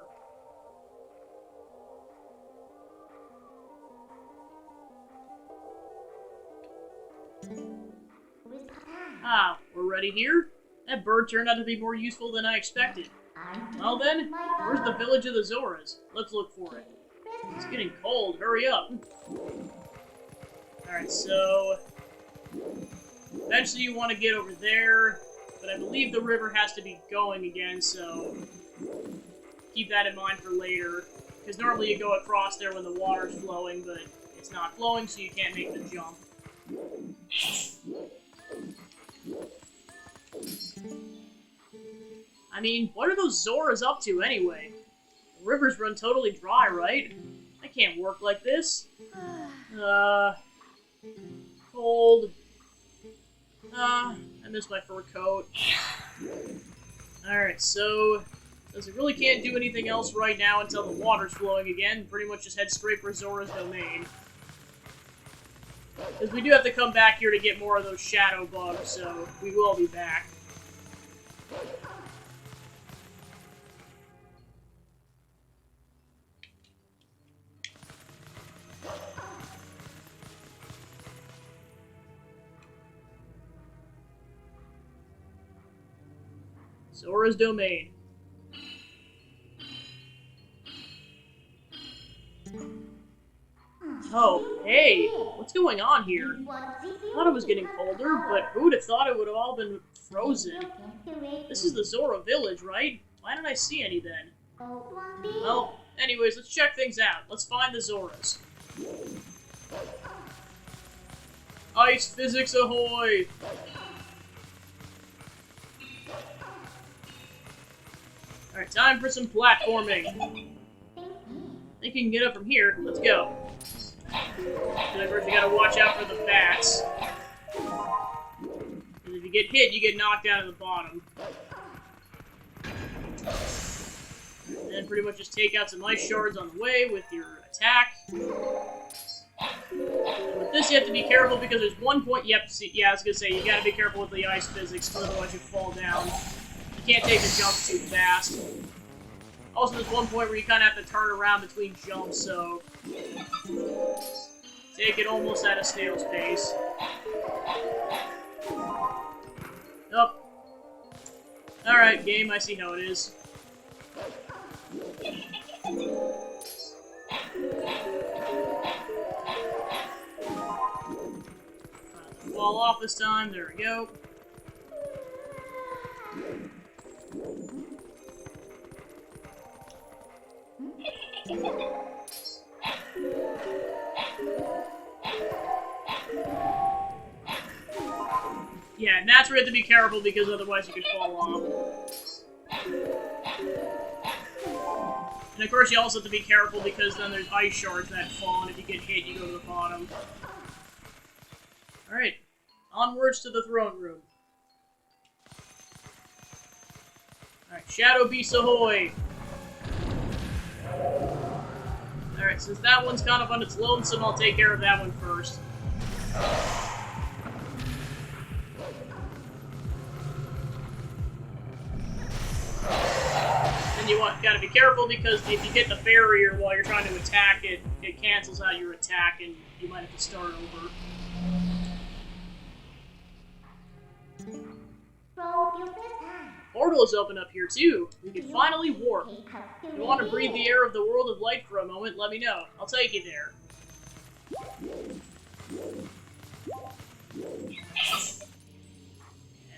Ah, we're ready here? That bird turned out to be more useful than I expected. Well then, where's the village of the Zoras? Let's look for it. It's getting cold, hurry up. Alright, so... eventually you want to get over there, but I believe the river has to be going again, so... keep that in mind for later. Because normally you go across there when the water's flowing, but it's not flowing, so you can't make the jump. I mean, what are those Zoras up to anyway? The rivers run totally dry, right? I can't work like this. Cold. I miss my fur coat. Alright, so... since we really can't do anything else right now until the water's flowing again, pretty much just head straight for Zora's Domain. Because we do have to come back here to get more of those shadow bugs, so we will be back. Zora's Domain. Oh, hey! What's going on here? I thought it was getting colder, but who'd have thought it would have all been frozen? This is the Zora village, right? Why didn't I see any then? Well, anyways, let's check things out. Let's find the Zoras. Ice physics ahoy! Alright, time for some platforming. I think you can get up from here. Let's go. But first you gotta watch out for the bats. Because if you get hit, you get knocked down to the bottom. And then pretty much just take out some ice shards on the way with your attack. And with this, you have to be careful because there's one point. Yep, see, yeah, I was gonna say you gotta be careful with the ice physics, otherwise you fall down. You can't take the jumps too fast. Also, there's one point where you kind of have to turn around between jumps, so take it almost at a snail's pace. Oh. Alright, game, I see how it is. off this time. There we go. Yeah, and that's where you have to be careful because otherwise you could fall off. And of course you also have to be careful because then there's ice shards that fall, and if you get hit, you go to the bottom. Alright, onwards to the throne room. Alright, Shadow Beast ahoy! Alright, since that one's kind of on its lonesome, I'll take care of that one first. Then you gotta be careful because if you hit the barrier while you're trying to attack it, it cancels out your attack and you might have to start over. Portals open up here too. We can finally warp. If you want to breathe the air of the world of light for a moment, let me know. I'll take you there.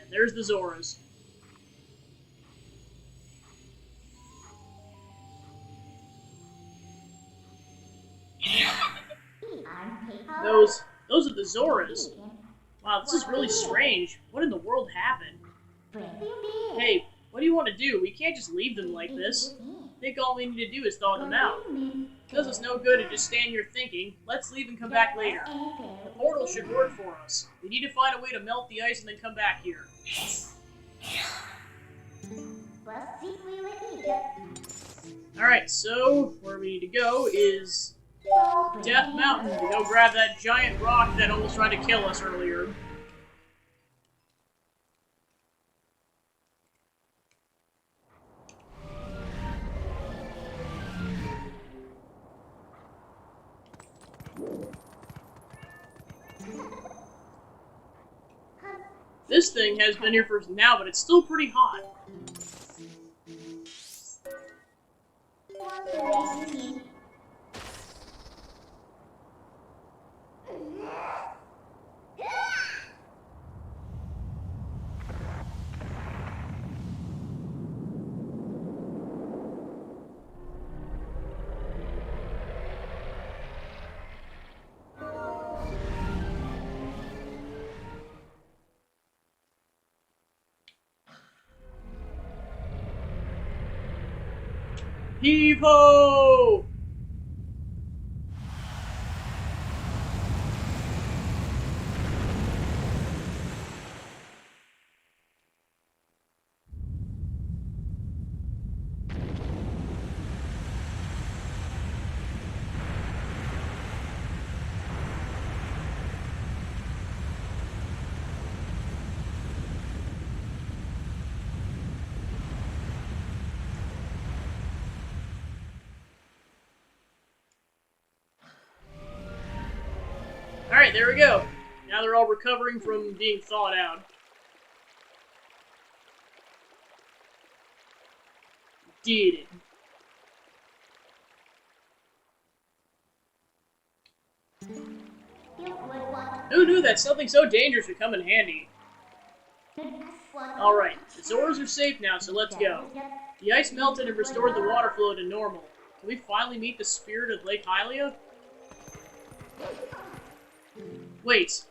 And there's the Zoras. Those are the Zoras. Wow, this is really strange. What in the world happened? Hey, what do you want to do? We can't just leave them like this. I think all we need to do is thaw them out. It does us no good to just stand here thinking. Let's leave and come back later. The portal should work for us. We need to find a way to melt the ice and then come back here. Alright, so where we need to go is Death Mountain to go grab that giant rock that almost tried to kill us earlier. This thing has been here for now, but it's still pretty hot. Heave-ho! Alright, there we go. Now they're all recovering from being thawed out. Did it. Who knew that something so dangerous would come in handy? Alright, the Zoras are safe now, so let's go. The ice melted and restored the water flow to normal. Can we finally meet the spirit of Lake Hylia? Wait.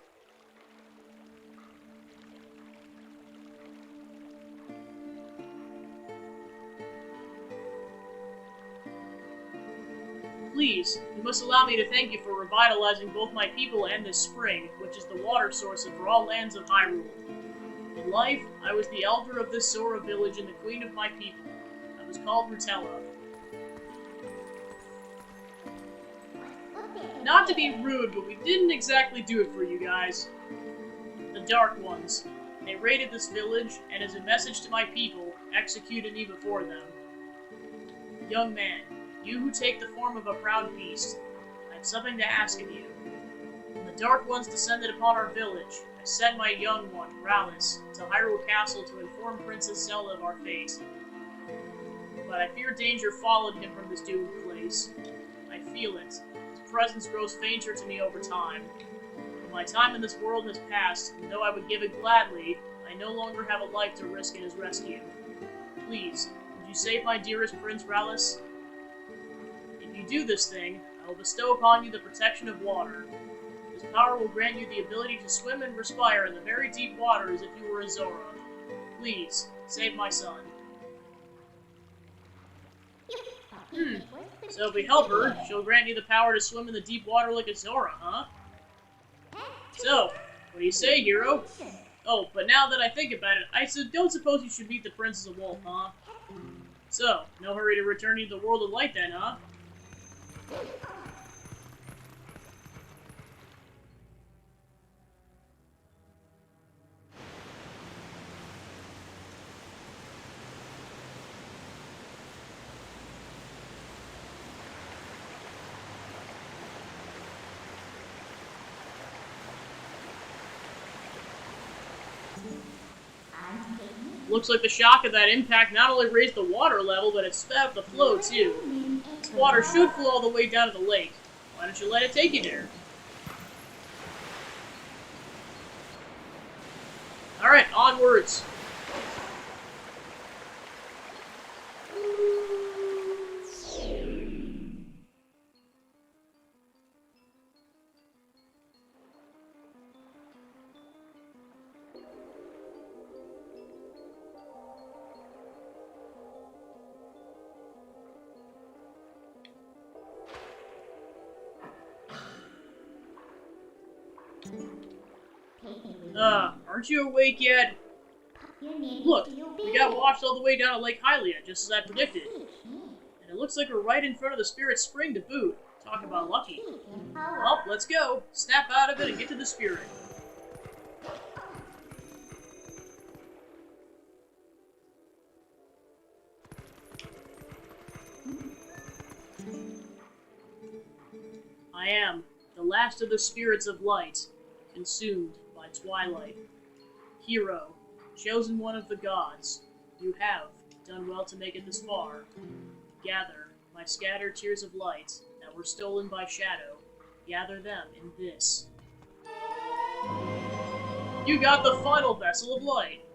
Please, you must allow me to thank you for revitalizing both my people and this spring, which is the water source of all lands of Hyrule. In life, I was the elder of this Zora village and the queen of my people. I was called Rutella. Not to be rude, but we didn't exactly do it for you guys. The Dark Ones. They raided this village, and as a message to my people, executed me before them. Young man, you who take the form of a proud beast, I have something to ask of you. When the Dark Ones descended upon our village, I sent my young one, Rallis, to Hyrule Castle to inform Princess Zelda of our fate. But I fear danger followed him from this doomed place. I feel it. Presence grows fainter to me over time. My time in this world has passed, and though I would give it gladly, I no longer have a life to risk in his rescue. Please, would you save my dearest Prince Rallis? If you do this thing, I will bestow upon you the protection of water. This power will grant you the ability to swim and respire in the very deep waters if you were a Zora. Please, save my son. So if we help her, she'll grant you the power to swim in the deep water like a Zora, huh? So, what do you say, hero? Oh, but now that I think about it, I don't suppose you should meet the Prince as a wolf, huh? So, no hurry to return you to the world of light then, huh? Looks like the shock of that impact not only raised the water level, but it sped up the flow, too. This water should flow all the way down to the lake. Why don't you let it take you there? Alright, onwards. Aren't you awake yet? Look, we got washed all the way down to Lake Hylia, just as I predicted. And it looks like we're right in front of the Spirit Spring to boot. Talk about lucky. Well, let's go. Snap out of it and get to the Spirit. I am the last of the spirits of light, consumed by Twilight. Hero, chosen one of the gods, you have done well to make it this far. Gather my scattered tears of light that were stolen by shadow. Gather them in this. You got the final vessel of light.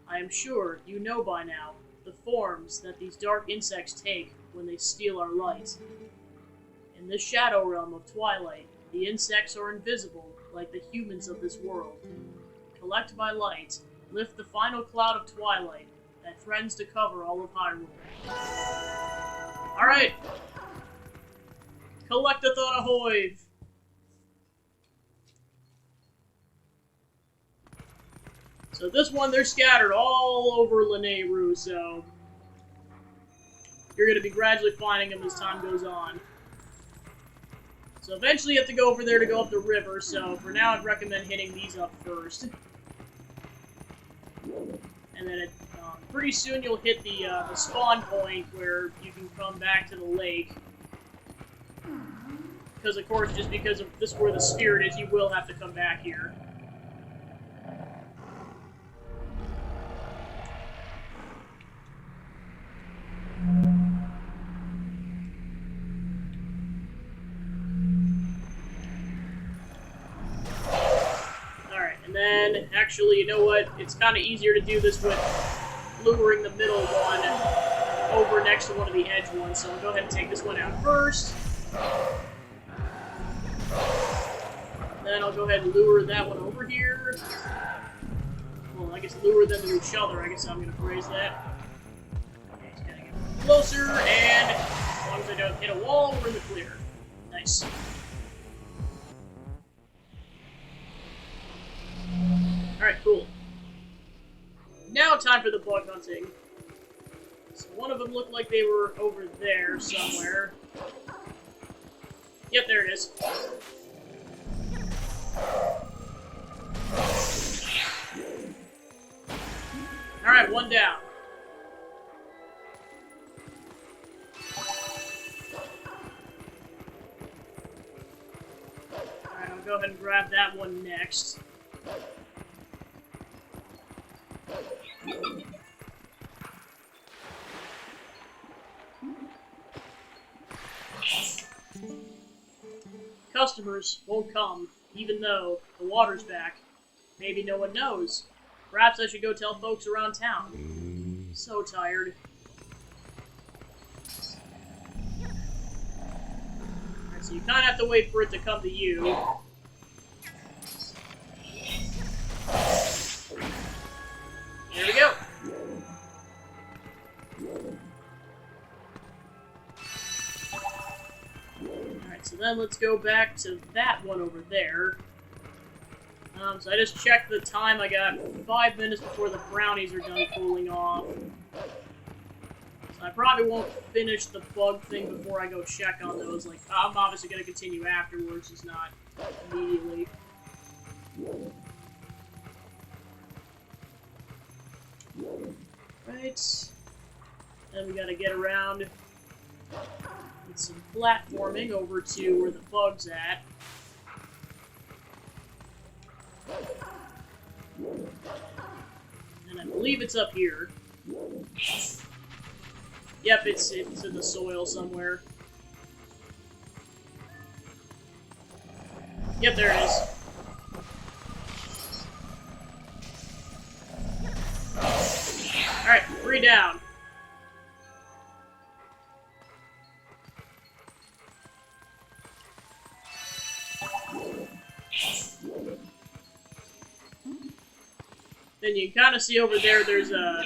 I am sure you know by now the forms that these dark insects take when they steal our light. In this shadow realm of Twilight, the insects are invisible like the humans of this world. Collect my light, lift the final cloud of Twilight that threatens to cover all of Hyrule. Alright! Collect-a-thon ahoy! So this one, they're scattered all over Lanayru, so you're going to be gradually finding them as time goes on. So eventually you have to go over there to go up the river, so for now I'd recommend hitting these up first. And then pretty soon you'll hit the spawn point where you can come back to the lake. Because of course, just because of this is where the spirit is, you will have to come back here. And actually, you know what? It's kind of easier to do this with luring the middle one over next to one of the edge ones. So I'll go ahead and take this one out first. Then I'll go ahead and lure that one over here. Well, I guess lure them to each other. I guess I'm going to phrase that. Okay, just gotta get closer, and as long as I don't hit a wall, we're in the clear. Nice. Alright, cool. Now time for the bug hunting. So one of them looked like they were over there somewhere. Yep, there it is. Alright, one down. Alright, I'll go ahead and grab that one next. customers won't come, even though the water's back. Maybe no one knows. Perhaps I should go tell folks around town. So tired. Alright, so you kind of have to wait for it to come to you. There we go. Alright, so then let's go back to that one over there. So I just checked the time. I got 5 minutes before the brownies are done cooling off. So I probably won't finish the bug thing before I go check on those. Like, I'm obviously going to continue afterwards, just not immediately. Right. Then we gotta get around with some platforming over to where the bug's at. And I believe it's up here. Yep, it's in the soil somewhere. Yep, there it is. Alright, 3 down. Then you can kind of see over there's a...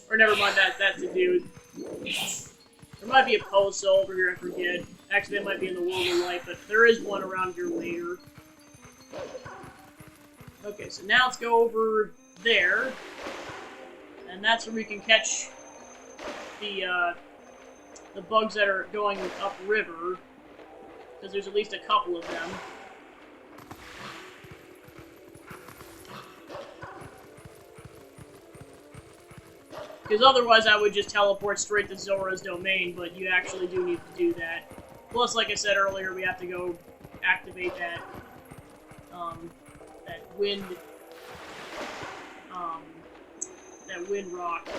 Or never mind, that's a dude. There might be a post over here, I forget. Actually, that might be in the World of Light, but there is one around here later. Okay, so now let's go over there. And that's where we can catch the bugs that are going upriver. Because there's at least a couple of them. Because otherwise I would just teleport straight to Zora's domain, but you actually do need to do that. Plus, like I said earlier, we have to go activate that, that wind rock.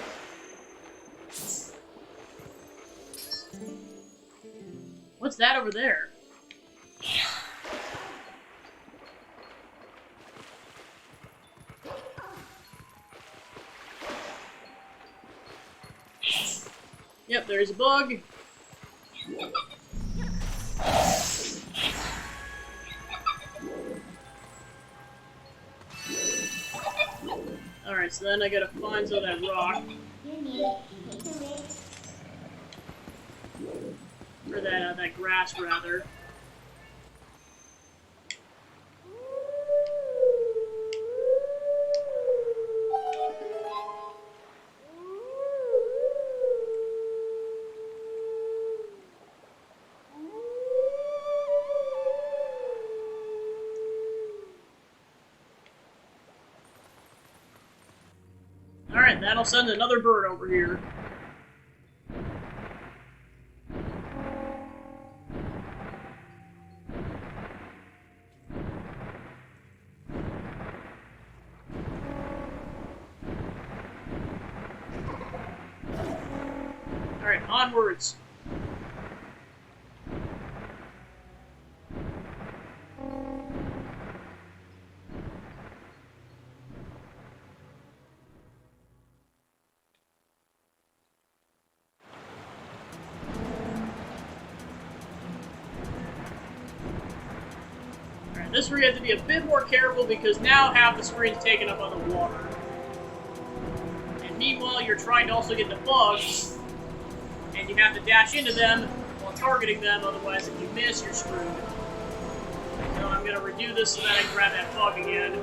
What's that over there? Yep, there's a bug. Alright, so then I gotta find some of that rock. Or that grass, rather. Alright, that'll send another bird over here. Alright, onwards. This is where you have to be a bit more careful because now half the screen's taken up on the water. And meanwhile, you're trying to also get the bugs, and you have to dash into them while targeting them, otherwise if you miss, you're screwed. So I'm going to redo this so that I can grab that bug again.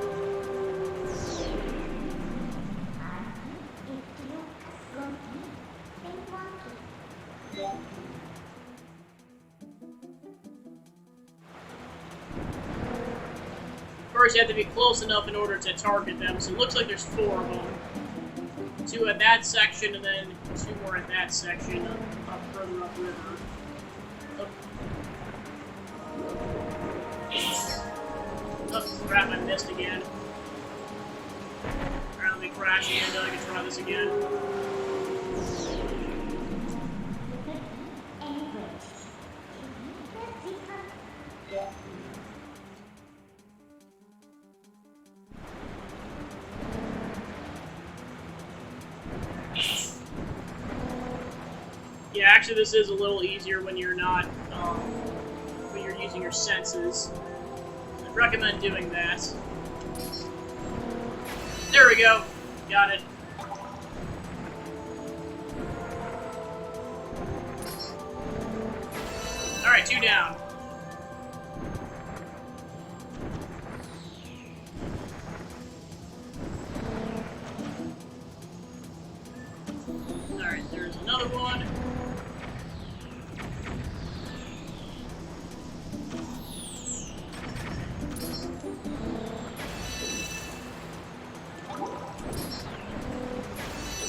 First, you have to be close enough in order to target them, so it looks like there's 4 of them. 2 at that section, and then 2 more at that section, up further upriver. Oh, crap, I missed again. Alright, let me crash again until I can try this again. Yeah, actually, this is a little easier when you're not, when you're using your senses. I'd recommend doing that. There we go. Got it. Alright, 2 down. Alright, there's another one.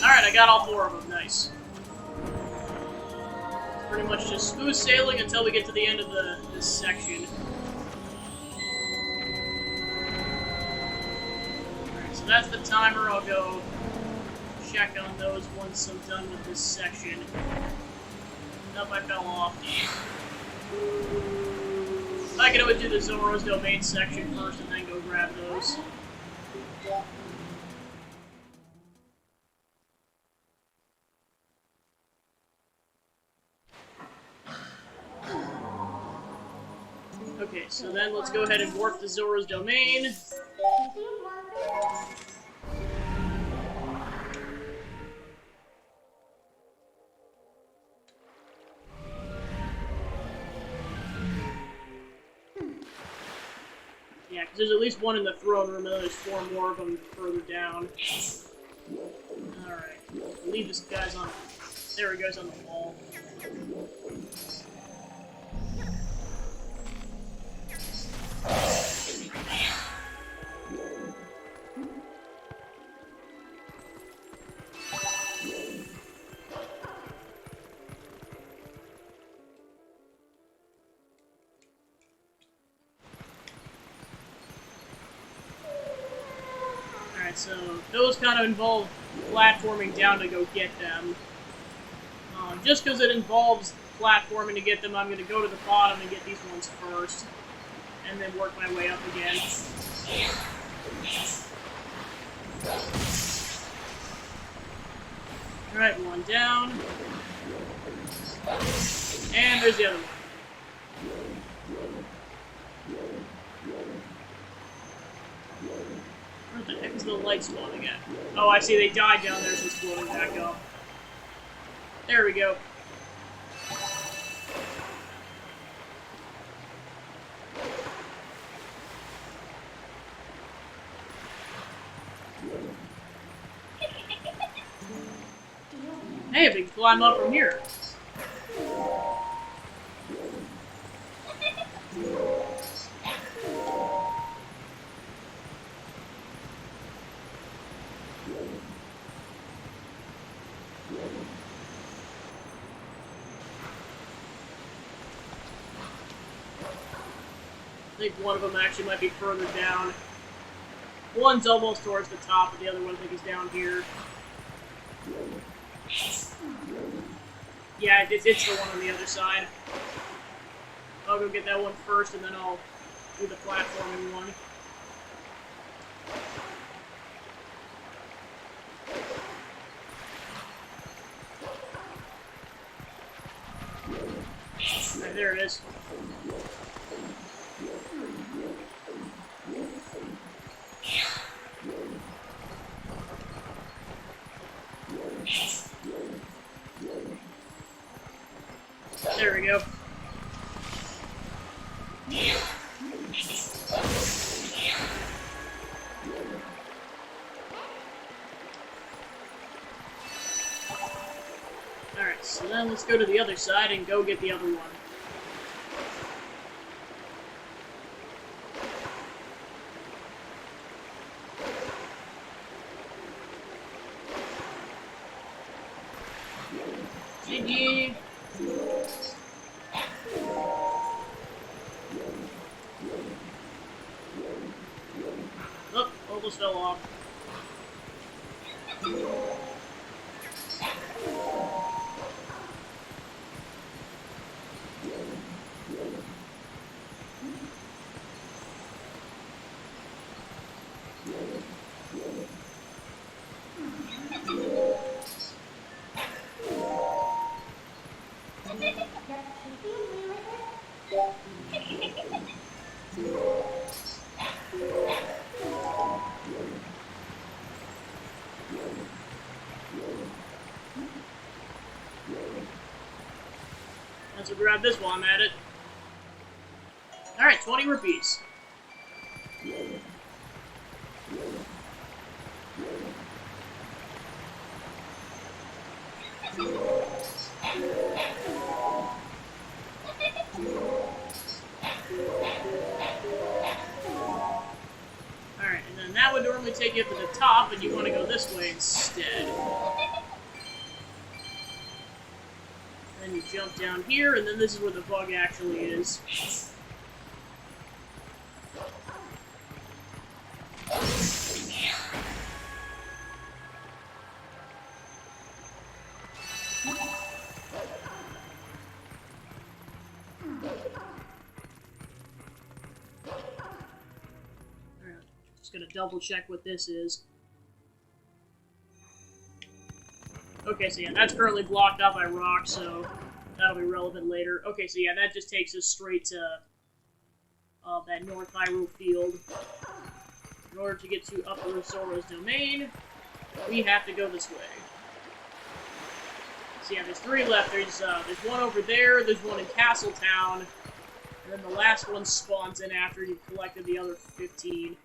Alright, I got all 4 of them. Nice. Pretty much just smooth sailing until we get to the end of this section. Alright, so that's the timer. I'll go check on those once I'm done with this section. Nope, I fell off. I can always do the Zoro's Domain section first and then go grab those. Okay, so then let's go ahead and warp to Zoro's Domain. Yeah, because there's at least one in the throne room, and then there's 4 more of them further down. Alright, leave this guy's on... There he goes on the wall. Alright, so those kind of involve platforming down to go get them. Just because it involves platforming to get them, I'm going to go to the bottom and get these ones first. And then work my way up again. Alright, 1 down. And there's the other one. Where the heck is the light spawning at? Oh, I see, they died down there, so it's floating back up. There we go. Hey, if we can climb up from here. I think one of them actually might be further down. One's almost towards the top, but the other one I think is down here. Yeah, it's the one on the other side. I'll go get that one first, and then I'll do the platforming one. Right, there it is. There we go. Alright, so then let's go to the other side and go get the other one. GG! Oh, almost fell off. Let's grab this while I'm at it. Alright, 20 rupees. Alright, and then that would normally take you up to the top, and you want to go this way instead. Then you jump down here, and then this is where the bug actually is. Gonna double check what this is. Okay, so yeah, that's currently blocked out by rocks, so that'll be relevant later. Okay, so yeah, that just takes us straight to that North Hyrule field. In order to get to Upper Zora's domain, we have to go this way. So yeah, there's 3 left. There's one over there, there's one in Castletown, and then the last one spawns in after you've collected the other 15.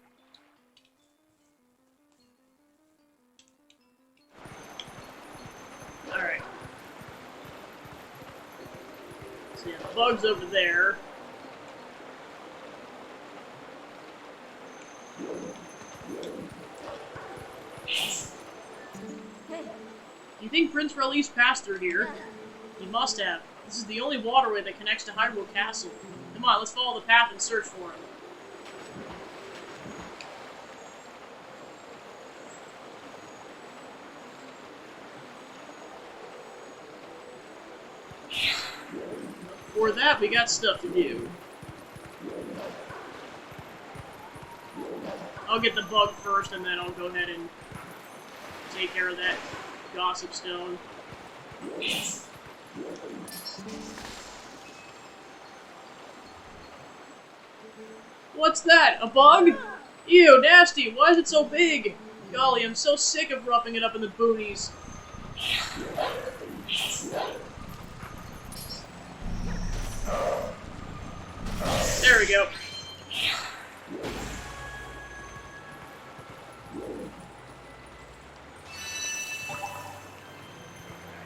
Alright. So yeah, the bug's over there. You think Prince Relief's passed through here? He must have. This is the only waterway that connects to Hyrule Castle. Come on, let's follow the path and search for him. For that, we got stuff to do. I'll get the bug first, and then I'll go ahead and take care of that gossip stone. What's that? A bug? Ew, nasty! Why is it so big? Golly, I'm so sick of roughing it up in the boonies. There we go.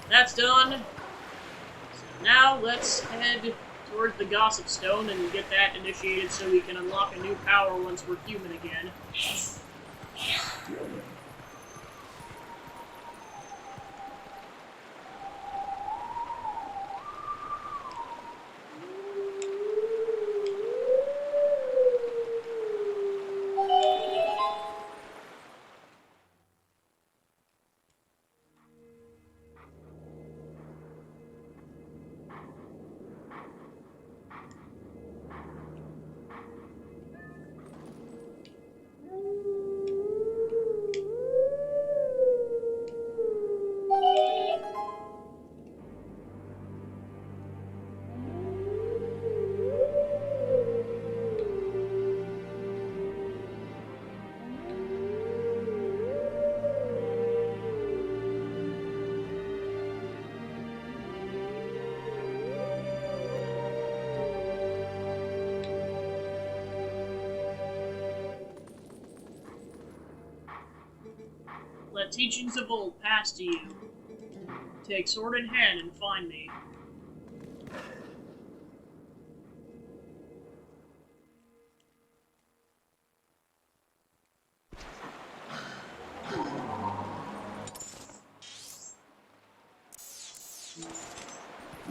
That's done. So now let's head towards the Gossip Stone and get that initiated so we can unlock a new power once we're human again. Let teachings of old pass to you. Take sword in hand and find me.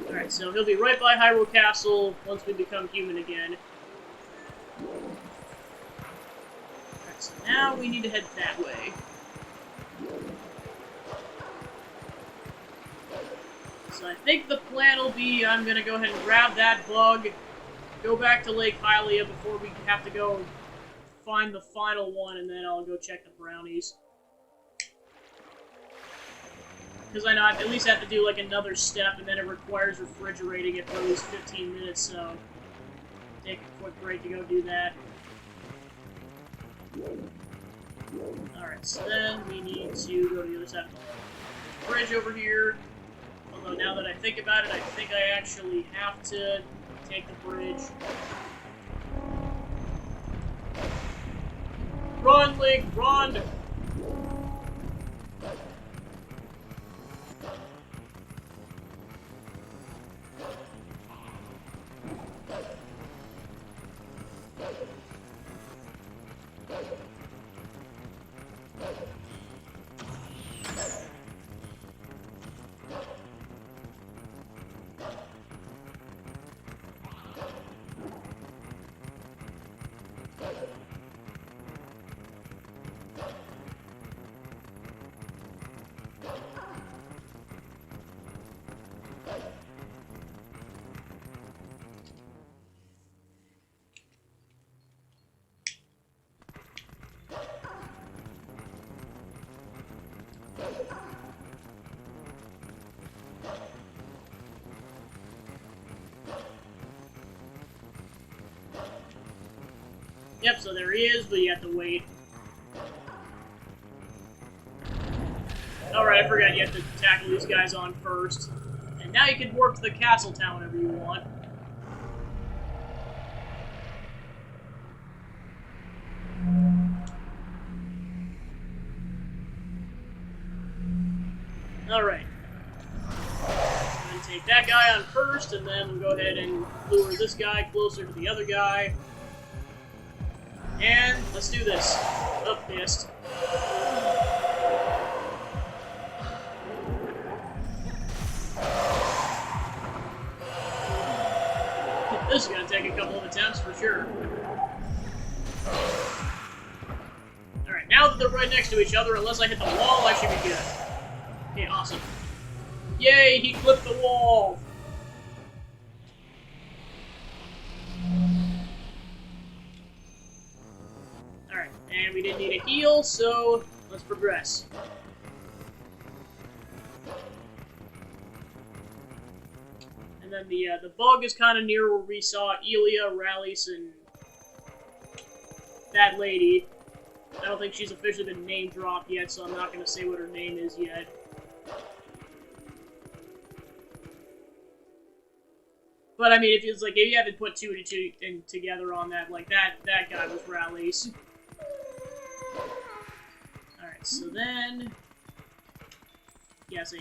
Alright, so he'll be right by Hyrule Castle once we become human again. Alright, so now we need to head that way. So I think the plan will be I'm going to go ahead and grab that bug, go back to Lake Hylia before we have to go find the final one, and then I'll go check the brownies. Because I know I at least have to do like another step, and then it requires refrigerating it for at least 15 minutes, so take a quick break to go do that. Alright, so then we need to go to the other side of the bridge over here. Although now that I think about it, I think I actually have to take the bridge. Run, Link, run! Yep, so there he is, but you have to wait. Alright, I forgot you have to tackle these guys on first. And now you can warp to the castle town whenever you want. Alright. I'm gonna take that guy on first, and then we'll go ahead and lure this guy closer to the other guy. And let's do this. Oh, missed. This is gonna take a couple of attempts for sure. Alright, now that they're right next to each other, unless I hit the wall, I should be good. Okay, awesome. Yay, he clipped the wall! Alright, and we didn't need a heal, so let's progress. And then the bug is kind of near where we saw Elia, Rallis, and that lady. I don't think she's officially been name dropped yet, so I'm not going to say what her name is yet. But I mean, if it's like if you haven't put two and two together on that, like that guy was Rallis. All right, so then, yeah, so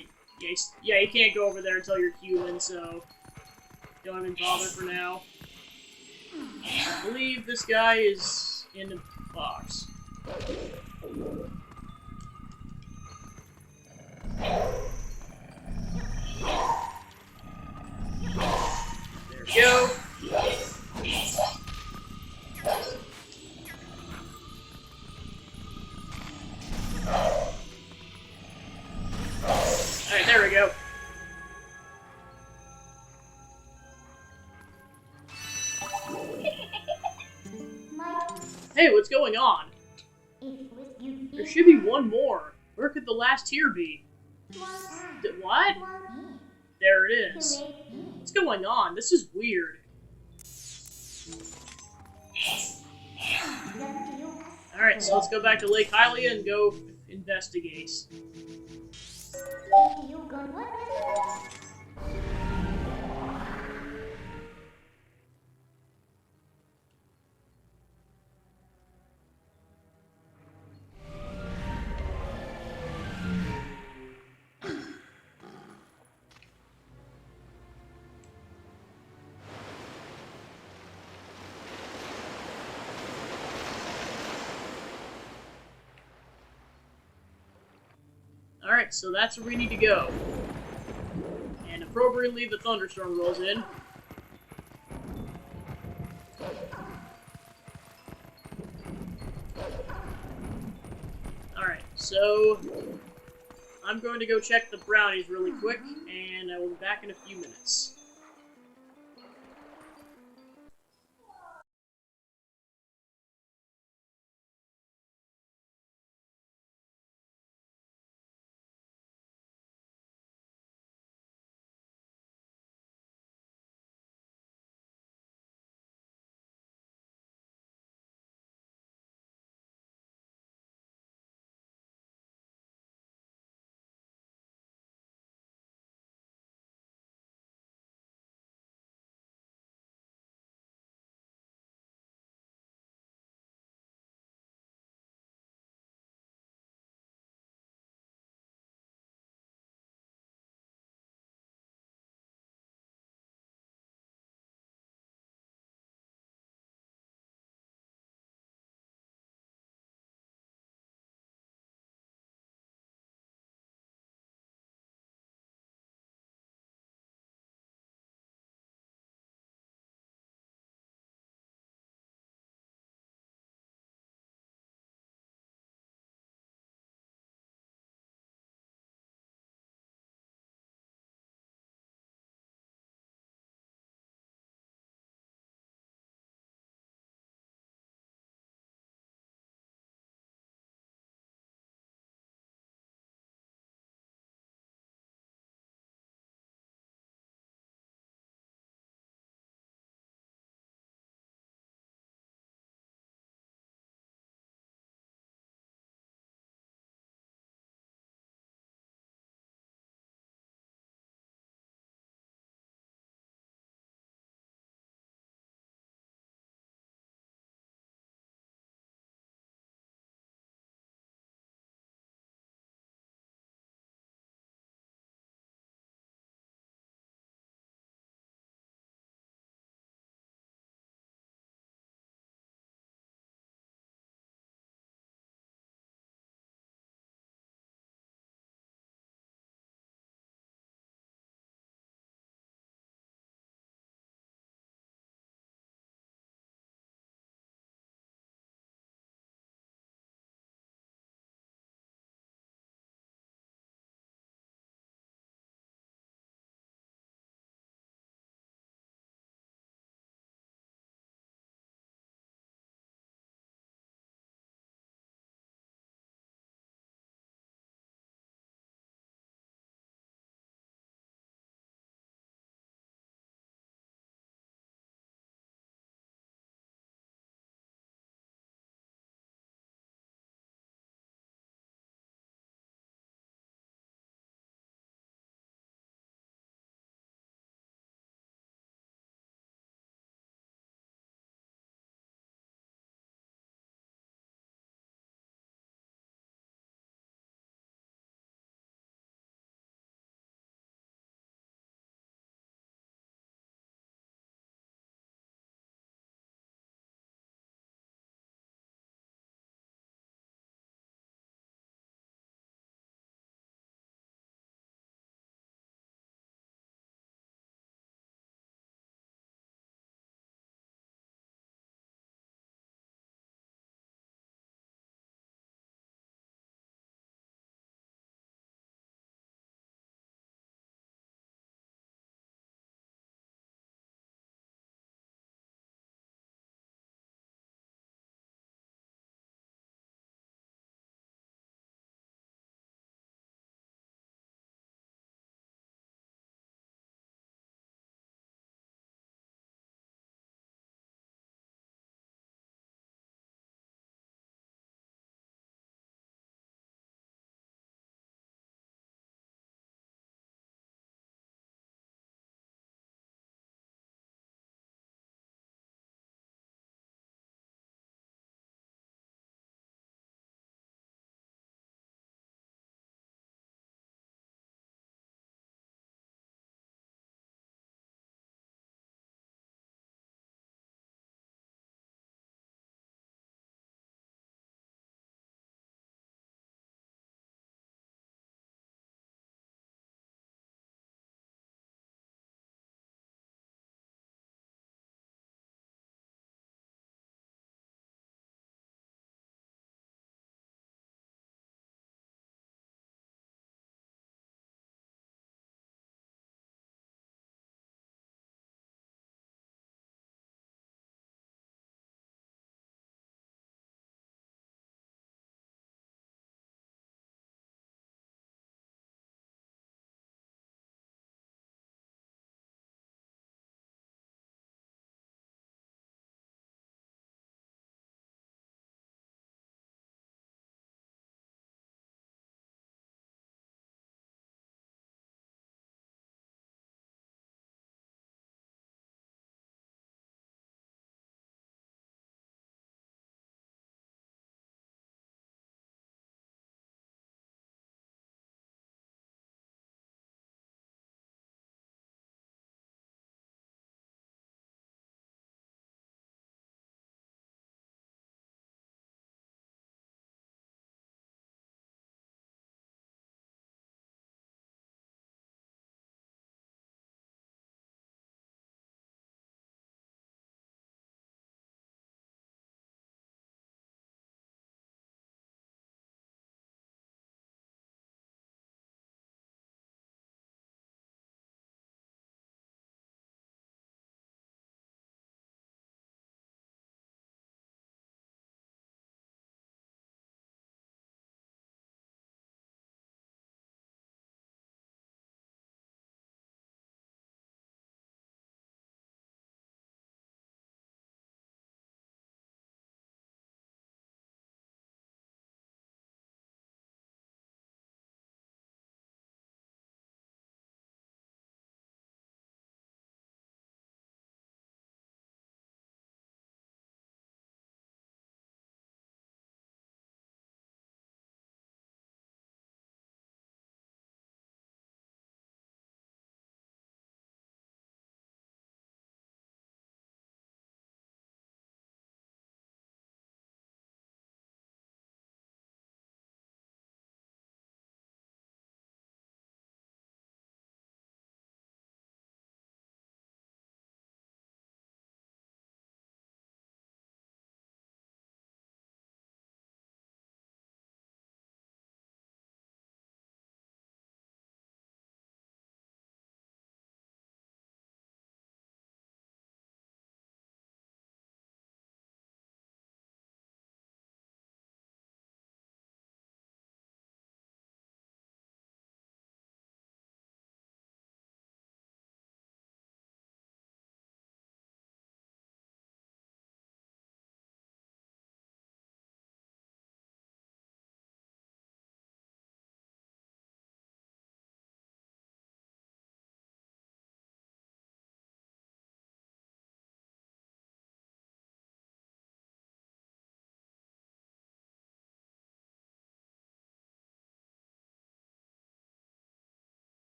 yeah, you can't go over there until you're human, so don't even bother for now. I believe this guy is in the box. There we go. Alright, there we go. Hey, what's going on? There should be one more. Where could the last tier be? What? There it is. What's going on? This is weird. Alright, so let's go back to Lake Hylia and go investigate. Alright, so that's where we need to go. And appropriately, the thunderstorm rolls in. Alright, so I'm going to go check the brownies really quick, and I will be back in a few minutes.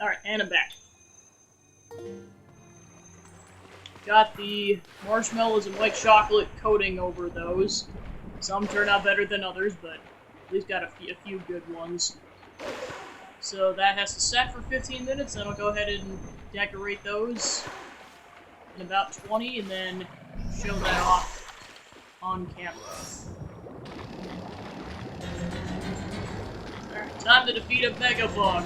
Alright, and I'm back. Got the marshmallows and white chocolate coating over those. Some turn out better than others, but at least got a few good ones. So that has to set for 15 minutes, then I'll go ahead and decorate those in about 20, and then show that off on camera. Alright, time to defeat a Mega Bug.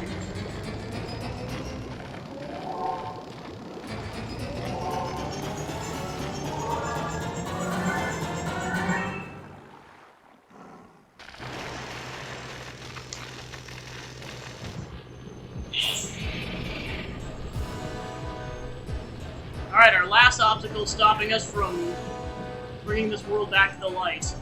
Alright, our last obstacle is stopping us from bringing this world back to the light.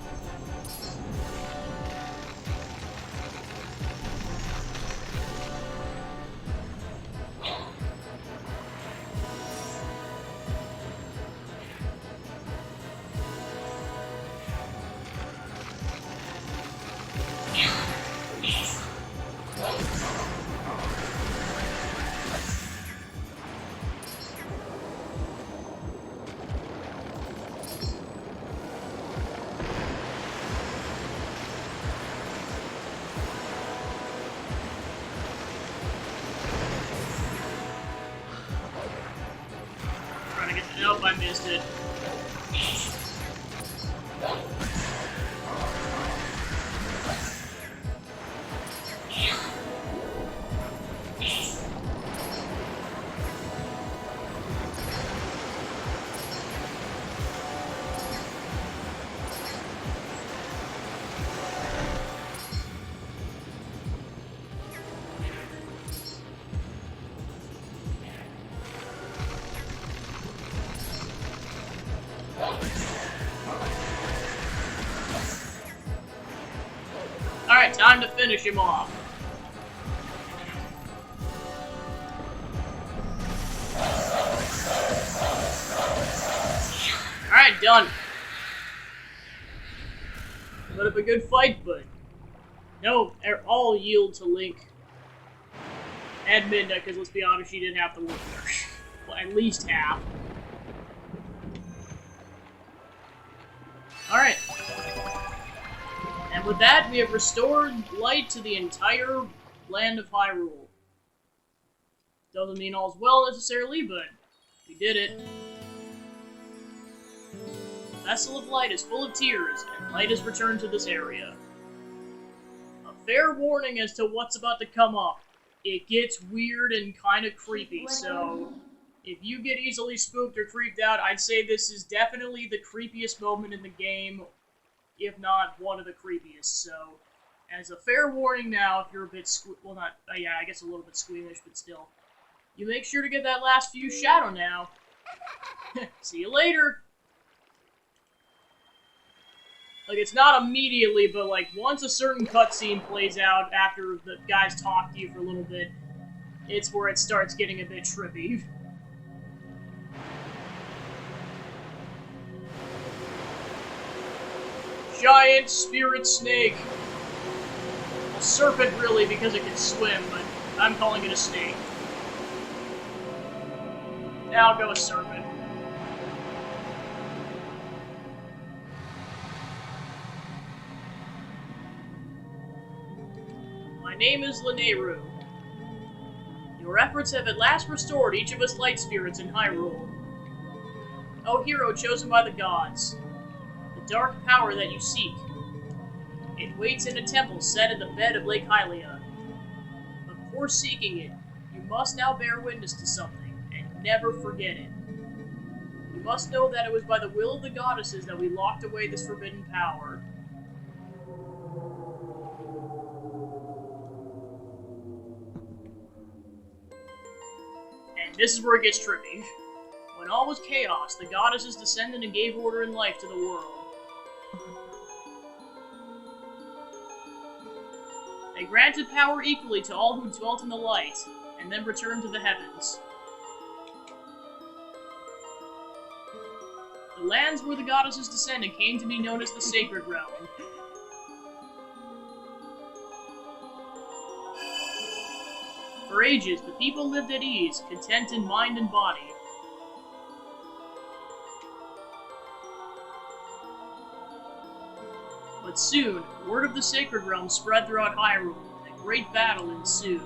Nope, I missed it. Alright, time to finish him off. Alright, done. Put up a good fight, but no, all yield to Link and Midna, because let's be honest, she didn't have to work there. Well, at least half. Alright. And with that, we have restored light to the entire land of Hyrule. Doesn't mean all's well necessarily, but we did it. The Vessel of Light is full of tears, and light is returned to this area. A fair warning as to what's about to come up. It gets weird and kind of creepy, so if you get easily spooked or creeped out, I'd say this is definitely the creepiest moment in the game, if not one of the creepiest. So, as a fair warning now, if you're a bit well, not, yeah, I guess a little bit squeamish, but still, you make sure to get that last few Shadow now. See you later! Like, it's not immediately, but, like, once a certain cutscene plays out after the guys talk to you for a little bit, it's where it starts getting a bit trippy. Giant spirit snake. A serpent, really, because it can swim, but I'm calling it a snake. Now I'll go with serpent. My name is Lanayru. Your efforts have at last restored each of us light spirits in Hyrule. O hero chosen by the gods, the dark power that you seek. It waits in a temple set in the bed of Lake Hylia. Before seeking it, you must now bear witness to something, and never forget it. You must know that it was by the will of the goddesses that we locked away this forbidden power. And this is where it gets trippy. When all was chaos, the goddesses descended and gave order and life to the world. They granted power equally to all who dwelt in the light, and then returned to the heavens. The lands where the goddesses descended came to be known as the Sacred Realm. For ages, the people lived at ease, content in mind and body. But soon, word of the Sacred Realm spread throughout Hyrule, and a great battle ensued.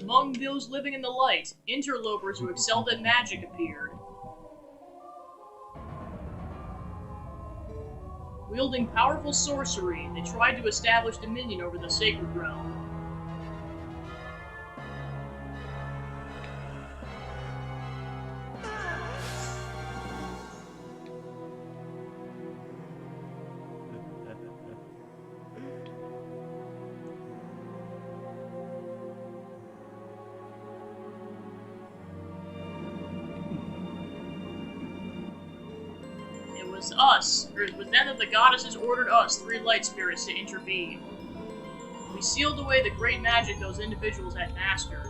Among those living in the light, interlopers who excelled at magic appeared. Wielding powerful sorcery, they tried to establish dominion over the Sacred Realm. It was then that the goddesses ordered us, 3 light spirits, to intervene. We sealed away the great magic those individuals had mastered.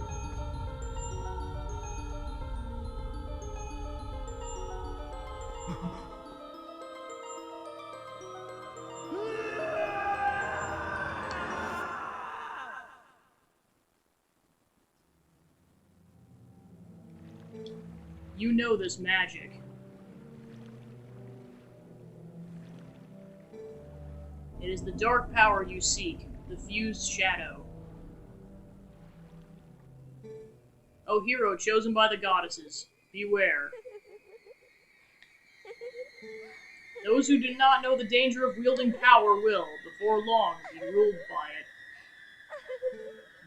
You know this magic. It is the dark power you seek, the fused shadow. O hero chosen by the goddesses, beware. Those who do not know the danger of wielding power will, before long, be ruled by it.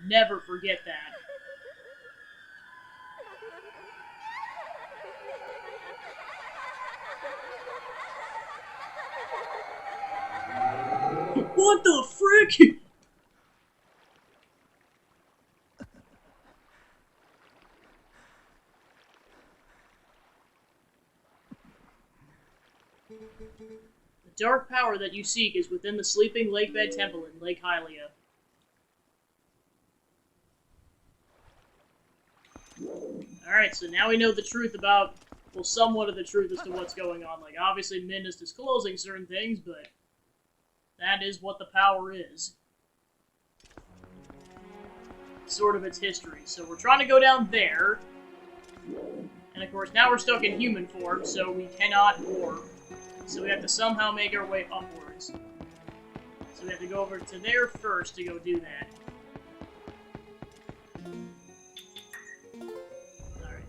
Never forget that. What the frick? The dark power that you seek is within the sleeping Lakebed Temple in Lake Hylia. Alright, so now we know the truth about, well, somewhat of the truth as to what's going on. Like, obviously Min is disclosing certain things, but that is what the power is. Sort of its history. So we're trying to go down there. And of course, now we're stuck in human form, so we cannot warp. So we have to somehow make our way upwards. So we have to go over to there first to go do that. Alright.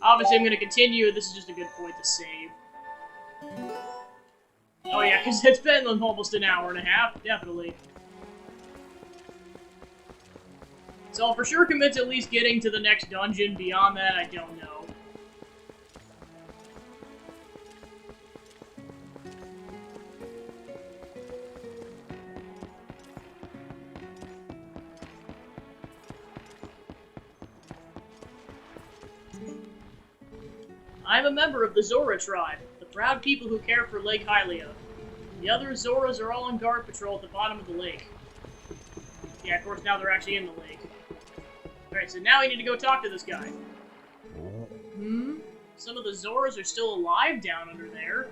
Obviously, I'm going to continue. This is just a good point to save. Oh yeah, because it's been almost an hour and a half, definitely. So I'll for sure commit to at least getting to the next dungeon. Beyond that, I don't know. I'm a member of the Zora tribe, the proud people who care for Lake Hylia. The other Zoras are all on guard patrol at the bottom of the lake. Yeah, of course, now they're actually in the lake. Alright, so now we need to go talk to this guy. Some of the Zoras are still alive down under there.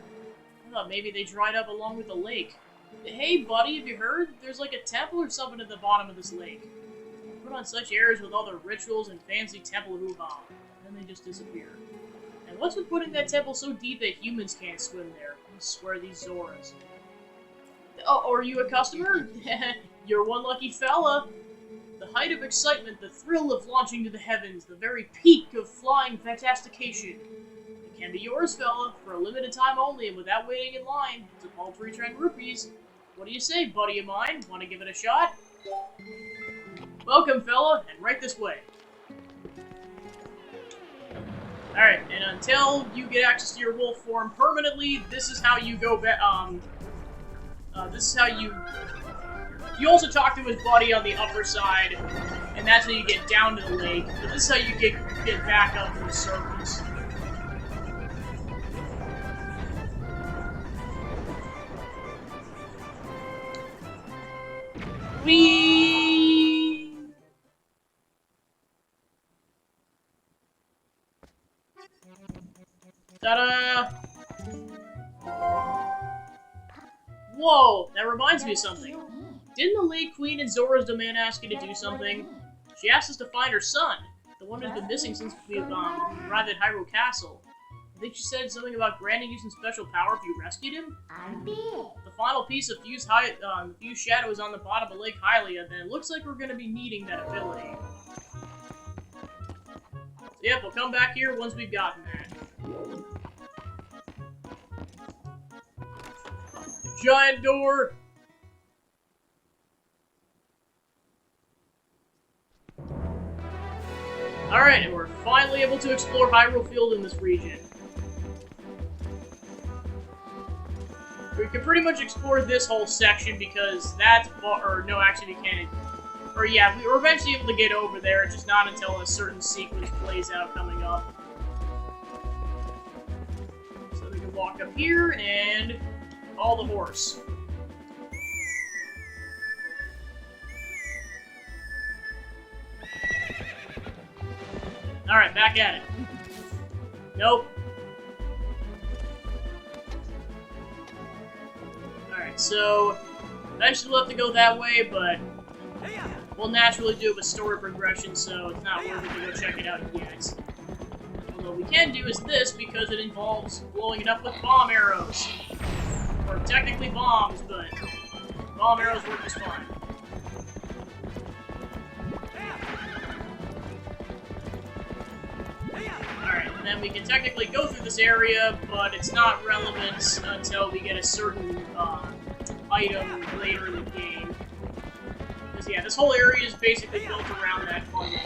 I thought maybe they dried up along with the lake. Hey, buddy, have you heard? There's like a temple or something at the bottom of this lake. They put on such airs with all the rituals and fancy temple hoo-ha. And then they just disappear. And what's with putting that temple so deep that humans can't swim there? I swear these Zoras. Oh, are you a customer? You're one lucky fella. The height of excitement, the thrill of launching to the heavens, the very peak of flying fantastication. It can be yours, fella, for a limited time only and without waiting in line. It's a paltry 10 rupees. What do you say, buddy of mine? Want to give it a shot? Welcome, fella, and right this way. Alright, and until you get access to your wolf form permanently, this is how you go back, this is how you... You also talk to his buddy on the upper side, and that's how you get down to the lake. But this is how you get back up to the surface. Whee! Ta-da! Whoa, that reminds me of something. Didn't the late Queen in Zora's Domain ask you to do something? She asked us to find her son, the one who's been missing since we arrived at Hyrule Castle. I think she said something about granting you some special power if you rescued him? The final piece of Fuse Shadow is on the bottom of Lake Hylia, then it looks like we're going to be needing that ability. So yep, we'll come back here once we've gotten that. Giant door! Alright, and we're finally able to explore Hyrule Field in this region. We can pretty much explore this whole section because that's... Or, no, actually we can't. Or yeah, we were eventually able to get over there, just not until a certain sequence plays out coming up. So we can walk up here and... call the horse. Alright, back at it. Nope. Alright, so eventually we'll have to go that way, but we'll naturally do it with story progression, so it's not worth it to go check it out yet. Although we can do is this, because it involves blowing it up with bomb arrows. Or technically bombs, but bomb arrows work just fine. Alright, and then we can technically go through this area, but it's not relevant until we get a certain item later in the game. Because yeah, this whole area is basically built around that bundle.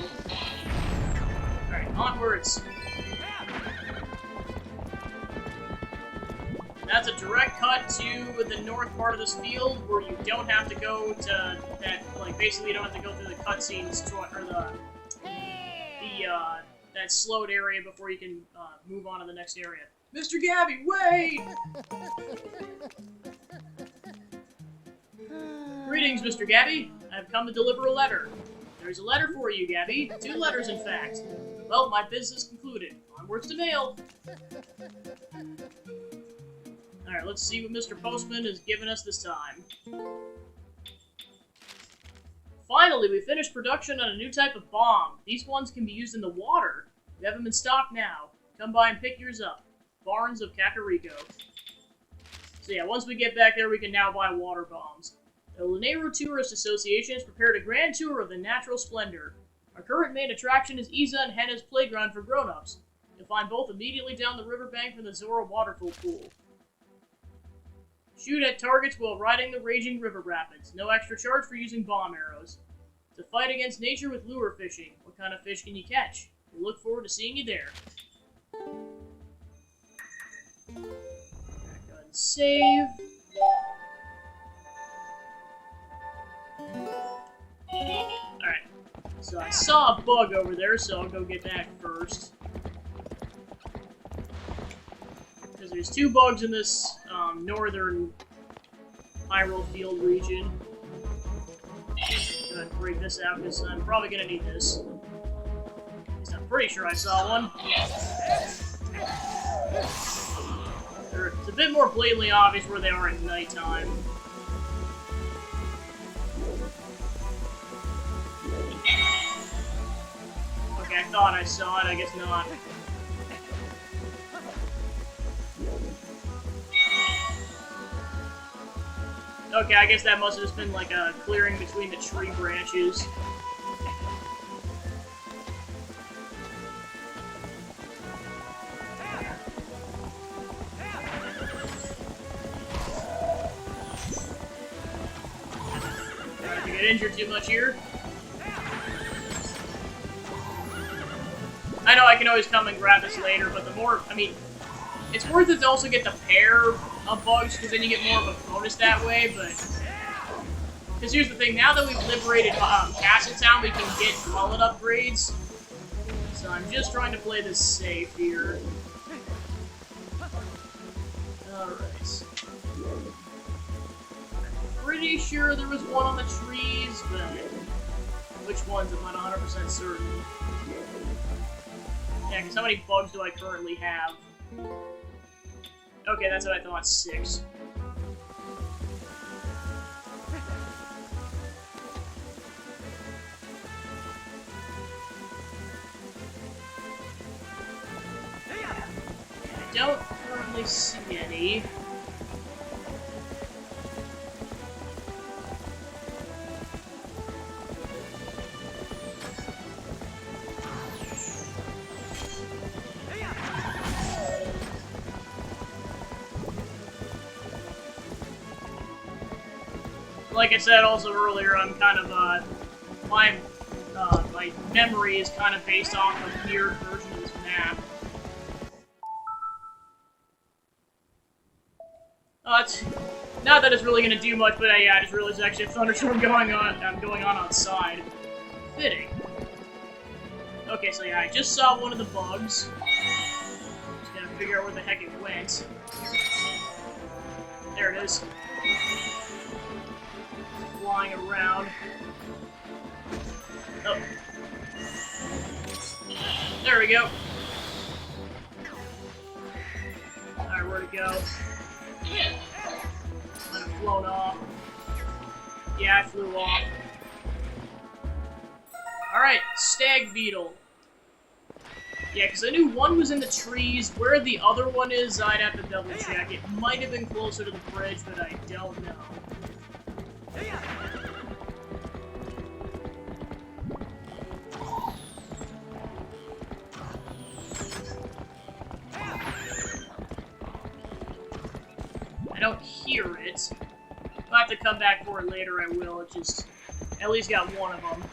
Alright, onwards. That's a direct cut to the north part of this field, where you don't have to go to that, like, basically you don't have to go through the cutscenes, or that slowed area before you can move on to the next area. Mr. Gabby, wait! Greetings, Mr. Gabby. I have come to deliver a letter. There's a letter for you, Gabby. 2 letters, in fact. Well, my business concluded. Onwards to mail. Alright, let's see what Mr. Postman has given us this time. Finally, we finished production on a new type of bomb. These ones can be used in the water. We have them in stock now. Come by and pick yours up. Barns of Kakariko. So yeah, once we get back there, we can now buy water bombs. The Lanero Tourist Association has prepared a grand tour of the natural splendor. Our current main attraction is Iza and Henna's playground for grown-ups. You'll find both immediately down the riverbank from the Zora waterfall pool. Shoot at targets while riding the raging river rapids. No extra charge for using bomb arrows. To fight against nature with lure fishing. What kind of fish can you catch? We look forward to seeing you there. Go ahead and save. Alright. So I saw a bug over there, so I'll go get that first. Because there's 2 bugs in this northern Hyrule Field region. Go ahead and break this out, because I'm probably going to need this. At least I'm pretty sure I saw one. It's a bit more blatantly obvious where they are at nighttime. Okay, I thought I saw it, I guess not. Okay, I guess that must have just been like a clearing between the tree branches. If you get injured too much here. I know I can always come and grab this later, but the more, I mean, it's worth it to also get the pair of bugs, because then you get more of a bonus that way, but... Because here's the thing, now that we've liberated Castletown, we can get mullet upgrades. So I'm just trying to play this safe here. Alright. I'm pretty sure there was one on the trees, but which ones I'm not 100% certain. Yeah, because how many bugs do I currently have? Okay, that's what I thought, 6. I don't currently see any. Like I said also earlier, I'm kind of, my memory is kind of based off a weird version of this map. It's not that it's really gonna do much, but yeah, I just realized there's actually a thunderstorm going on outside. Fitting. Okay, so yeah, I just saw one of the bugs. Just gotta figure out where the heck it went. There it is. Flying around. Oh. There we go. Alright, where'd it go? Might have flown off. Yeah, I flew off. Alright, stag beetle. Yeah, because I knew one was in the trees. Where the other one is, I'd have to double check. It might have been closer to the bridge, but I don't know. I don't hear it. If I have to come back for it later, I will. It just... at least got one of them.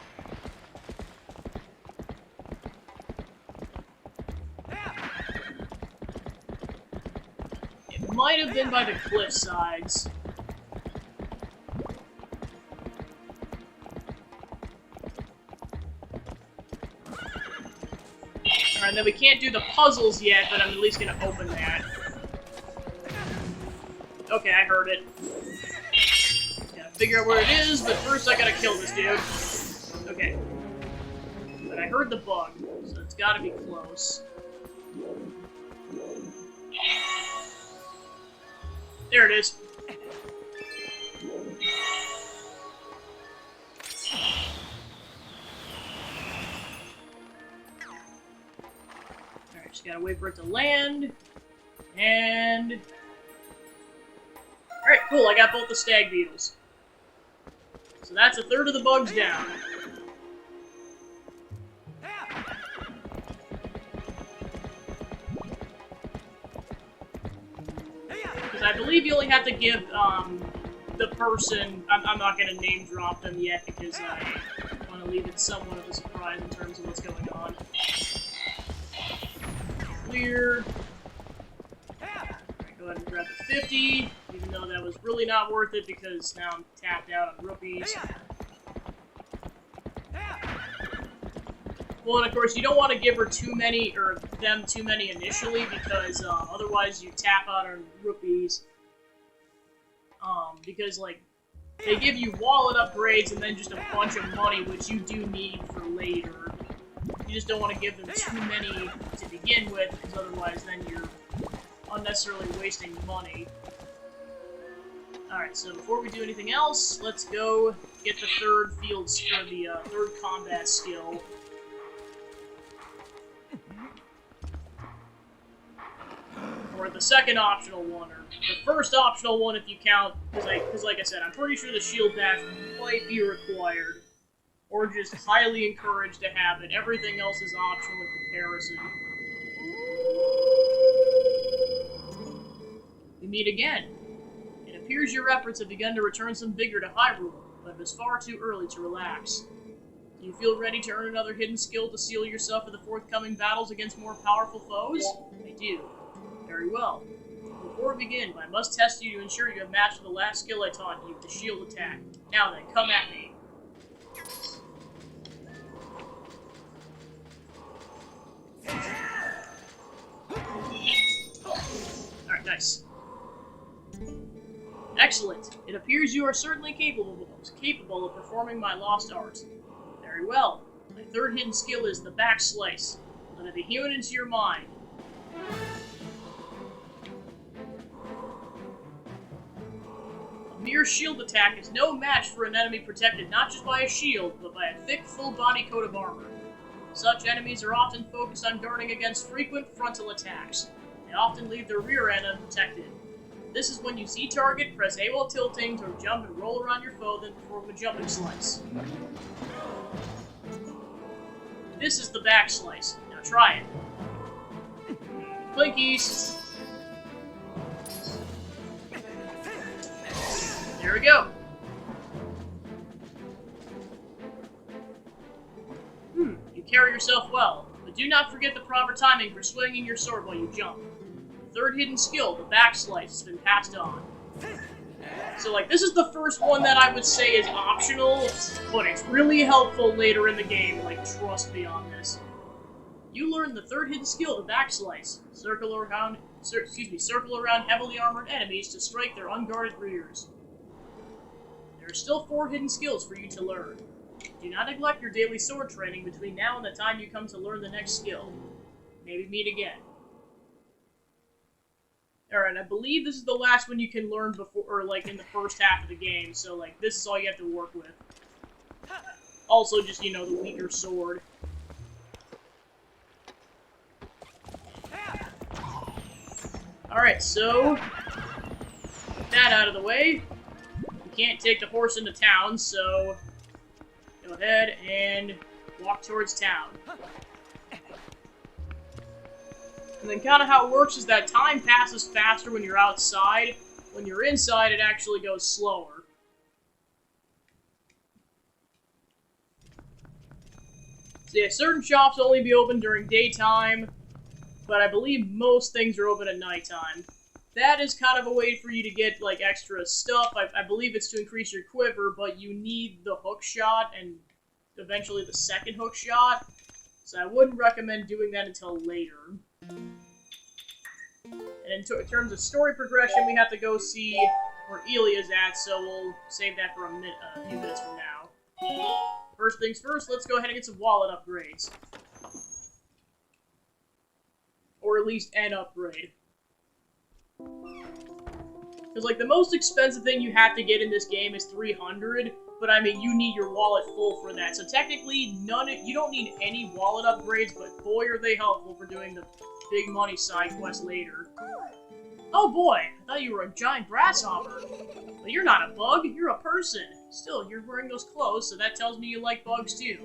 It might have been by the cliff sides. Alright, then we can't do the puzzles yet, but I'm at least gonna open that. Okay, I heard it. Gotta figure out where it is, but first I gotta kill this dude. Okay. But I heard the bug, so it's gotta be close. There it is. Alright, just gotta wait for it to land. And... alright, cool, I got both the stag beetles. So that's a third of the bugs down. Because I believe you only have to give, the person... I'm not gonna name drop them yet because I want to leave it somewhat of a surprise in terms of what's going on. Clear. Go ahead and grab the 50, even though that was really not worth it because now I'm tapped out on rupees. Well, and of course, you don't want to give her too many, or them too many initially, because otherwise you tap out on rupees. Because, like, they give you wallet upgrades and then just a bunch of money, which you do need for later. You just don't want to give them too many to begin with, because otherwise then you're unnecessarily wasting money. Alright, so before we do anything else, let's go get the third field, or the third combat skill. Or the second optional one, or the first optional one if you count, because like I said, I'm pretty sure the shield bash might be required. Or just highly encouraged to have it. Everything else is optional in comparison. We meet again. It appears your efforts have begun to return some vigor to Hyrule, but it is far too early to relax. Do you feel ready to earn another hidden skill to seal yourself for the forthcoming battles against more powerful foes? I do. Very well. Before we begin, I must test you to ensure you have mastered the last skill I taught you, the shield attack. Now then, come at me. Alright, nice. Excellent. It appears you are certainly capable of performing my lost art. Very well. My third hidden skill is the back slice. Let it be hewn into your mind. A mere shield attack is no match for an enemy protected not just by a shield, but by a thick, full body coat of armor. Such enemies are often focused on guarding against frequent frontal attacks. They often leave their rear end unprotected. This is when you see target, press A while tilting to jump and roll around your foe, then perform a jumping slice. This is the back slice. Now try it. Clinkies. There we go. You carry yourself well, but do not forget the proper timing for swinging your sword while you jump. The third hidden skill, the back slice, has been passed on. So, like, this is the first one that I would say is optional, but it's really helpful later in the game, like, trust me on this. You learn the third hidden skill, the back slice. Circle around heavily armored enemies to strike their unguarded rears. There are still 4 hidden skills for you to learn. Do not neglect your daily sword training between now and the time you come to learn the next skill. Maybe meet again. Alright, I believe this is the last one you can learn before, or like in the first half of the game, so like this is all you have to work with. Also just, you know, the weaker sword. Alright, so with that out of the way, you can't take the horse into town, so go ahead and walk towards town. And then kind of how it works is that time passes faster when you're outside. When you're inside, it actually goes slower. So yeah, certain shops only be open during daytime, but I believe most things are open at nighttime. That is kind of a way for you to get, like, extra stuff. I believe it's to increase your quiver, but you need the hook shot and eventually the second hook shot. So I wouldn't recommend doing that until later. And in terms of story progression, we have to go see where Elia's at, so we'll save that for a few minutes from now. First things first, let's go ahead and get some wallet upgrades. Or at least an upgrade. Because, like, the most expensive thing you have to get in this game is 300, but I mean, you need your wallet full for that. So technically, you don't need any wallet upgrades, but boy are they helpful for doing the big money side quest later. Oh boy, I thought you were a giant grasshopper. But you're not a bug, you're a person. Still, you're wearing those clothes, so that tells me you like bugs too.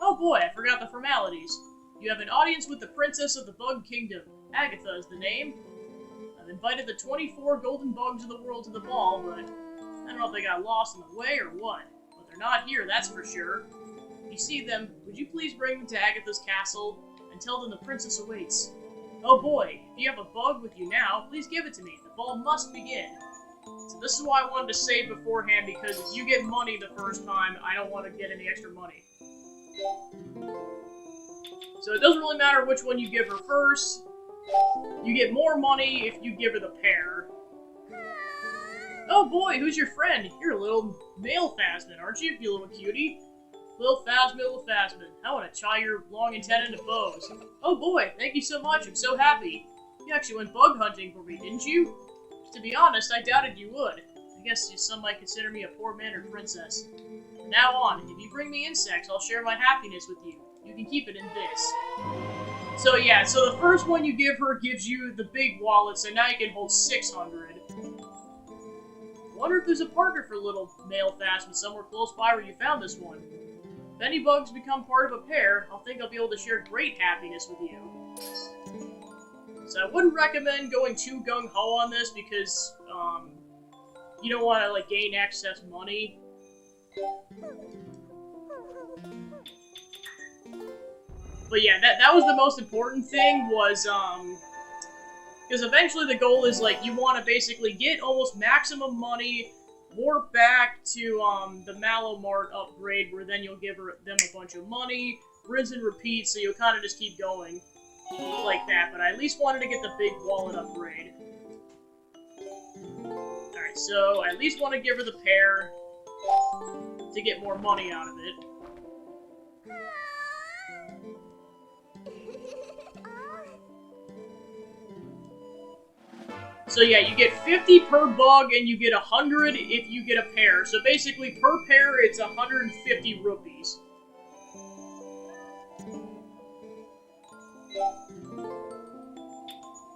Oh boy, I forgot the formalities. You have an audience with the Princess of the Bug Kingdom. Agatha is the name. I've invited the 24 golden bugs of the world to the ball, but I don't know if they got lost in the way or what. But they're not here, that's for sure. If you see them, would you please bring them to Agatha's castle and tell them the princess awaits? Oh boy, if you have a bug with you now, please give it to me. The ball must begin. So this is why I wanted to save beforehand, because if you get money the first time, I don't want to get any extra money. So it doesn't really matter which one you give her first. You get more money if you give her the pair. Oh boy, who's your friend? You're a little male Phasmin, aren't you, you little cutie? Little Phasmin. I want to tie your long antenna into bows. Oh boy, thank you so much, I'm so happy. You actually went bug hunting for me, didn't you? To be honest, I doubted you would. I guess some might consider me a poor-mannered princess. From now on, if you bring me insects, I'll share my happiness with you. You can keep it in this. So yeah, so the first one you give her gives you the big wallet, so now you can hold 600. I wonder if there's a partner for little male Phasmin somewhere close by where you found this one. If any bugs become part of a pair, I'll think I'll be able to share great happiness with you. So I wouldn't recommend going too gung-ho on this because, you don't want to, like, gain excess money. But yeah, that was the most important thing, was, because eventually the goal is, like, you want to basically get almost maximum money, warp back to, the Mallow Mart upgrade, where then you'll give them a bunch of money, rinse and repeat, so you'll kind of just keep going like that, but I at least wanted to get the big wallet upgrade. Alright, Alright, so I at least want to give her the pear to get more money out of it. So yeah, you get 50 per bug, and you get 100 if you get a pair. So basically, per pair, it's 150 rupees.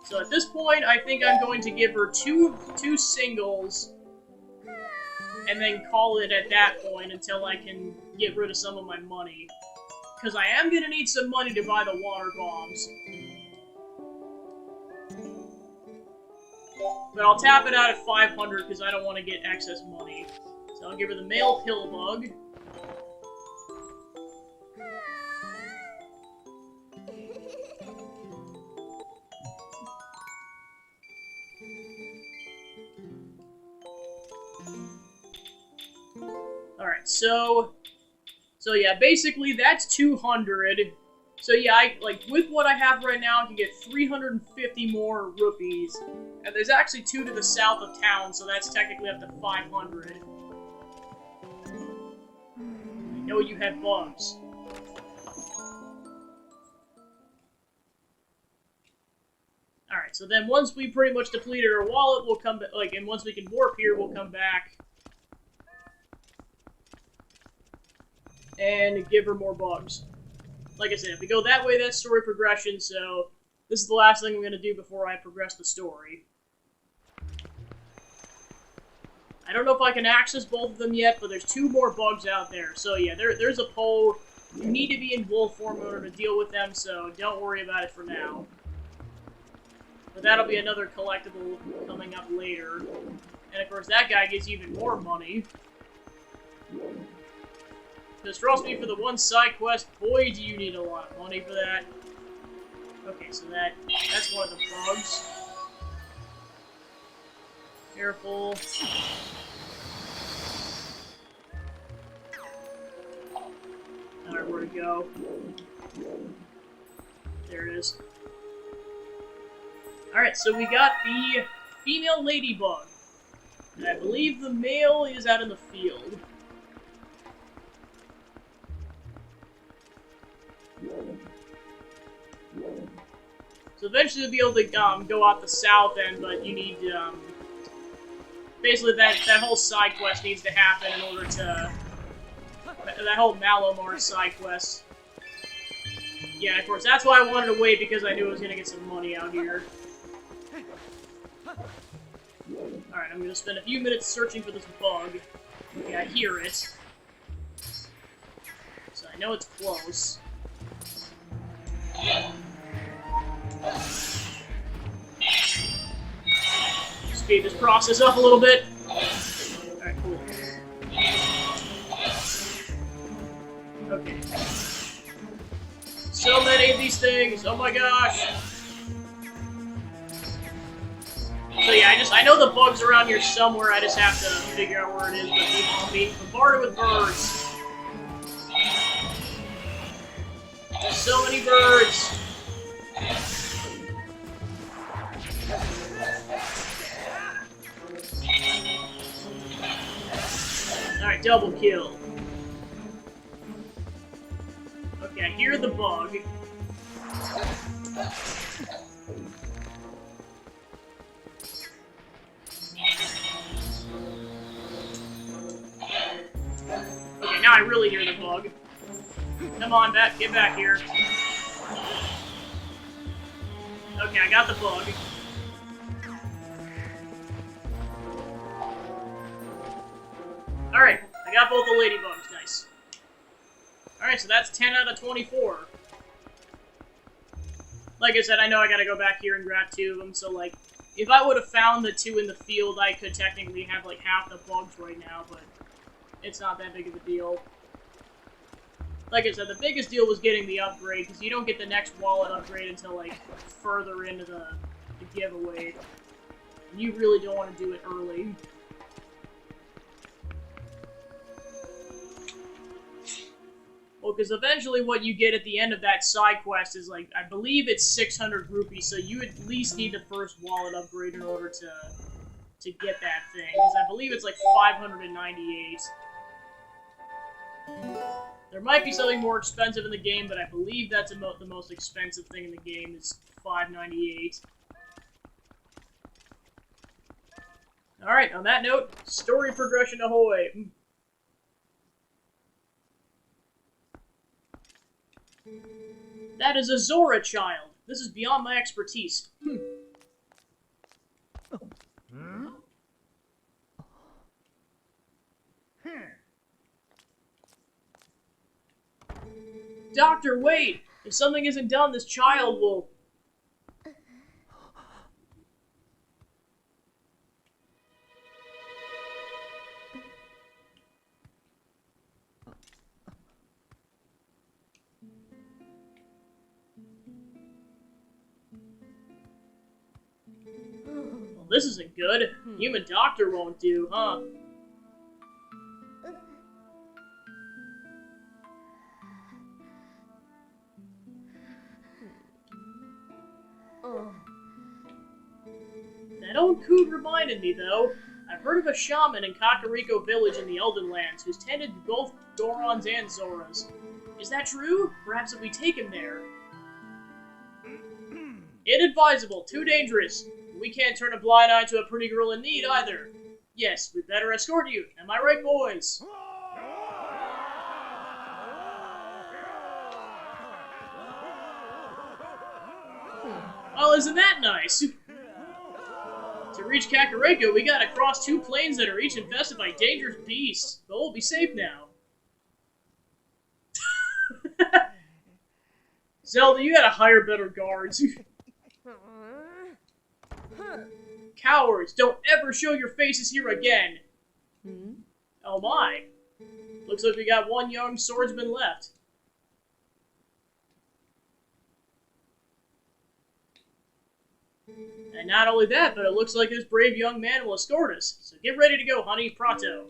So at this point, I think I'm going to give her two singles, and then call it at that point until I can get rid of some of my money. Because I am going to need some money to buy the water bombs. But I'll tap it out at 500 because I don't want to get excess money. So I'll give her the male pill bug. Alright, so yeah, basically that's 200. So yeah, with what I have right now, I can get 350 more rupees. And there's actually 2 to the south of town, so that's technically up to 500. I know you have bugs. Alright, so then once we pretty much depleted our wallet, we'll come back, and once we can warp here, we'll come back and give her more bugs. Like I said, if we go that way, that's story progression, so this is the last thing I'm going to do before I progress the story. I don't know if I can access both of them yet, but there's 2 more bugs out there. So yeah, there's a pole. You need to be in wolf form in order to deal with them, so don't worry about it for now. But that'll be another collectible coming up later. And of course, that guy gives you even more money. Because trust me, for the one side quest, boy, do you need a lot of money for that. Okay, so that's one of the bugs. Careful. Alright, where to go? There it is. Alright, so we got the female ladybug. And I believe the male is out in the field. So eventually you'll be able to go out the south end, but you need basically that whole side quest needs to happen in order to that whole Malomar side quest. Yeah, of course that's why I wanted to wait, because I knew I was gonna get some money out here. Alright, I'm gonna spend a few minutes searching for this bug. Okay, I hear it. So I know it's close. Speed this process up a little bit. Alright, cool. Okay. So many of these things, oh my gosh! So yeah, I know the bug's around here somewhere, I just have to figure out where it is, but I'm being bombarded with birds. There's so many birds! Alright, double kill. Okay, I hear the bug. Okay, now I really hear the bug. Come on, get back here. Okay, I got the bug. Alright, I got both the ladybugs, nice. Alright, so that's 10 out of 24. Like I said, I know I gotta go back here and grab 2 of them, so like, if I would have found the 2 in the field, I could technically have like half the bugs right now, but it's not that big of a deal. Like I said, the biggest deal was getting the upgrade, because you don't get the next wallet upgrade until like further into the giveaway. And you really don't want to do it early. Well, because eventually what you get at the end of that side quest is, like, I believe it's 600 rupees, so you at least need the first wallet upgrade in order to get that thing, because I believe it's like 598. There might be something more expensive in the game, but I believe that's the most expensive thing in the game is 598. Alright, on that note, story progression ahoy! That is a Zora child! This is beyond my expertise. Doctor, wait! If something isn't done, this child will... Well, this isn't good. Human doctor won't do, huh? That old coot reminded me, though. I've heard of a shaman in Kakariko Village in the Elden Lands who's tended both Gorons and Zoras. Is that true? Perhaps if we take him there. Inadvisable, too dangerous. We can't turn a blind eye to a pretty girl in need, either. Yes, we'd better escort you. Am I right, boys? Well, isn't that nice? To reach Kakariko, we gotta cross 2 plains that are each infested by dangerous beasts. But we'll be safe now. Zelda, you gotta hire better guards. Cowards, don't ever show your faces here again. Oh my. Looks like we got one young swordsman left. And not only that, but it looks like this brave young man will escort us. So get ready to go, honey, pronto.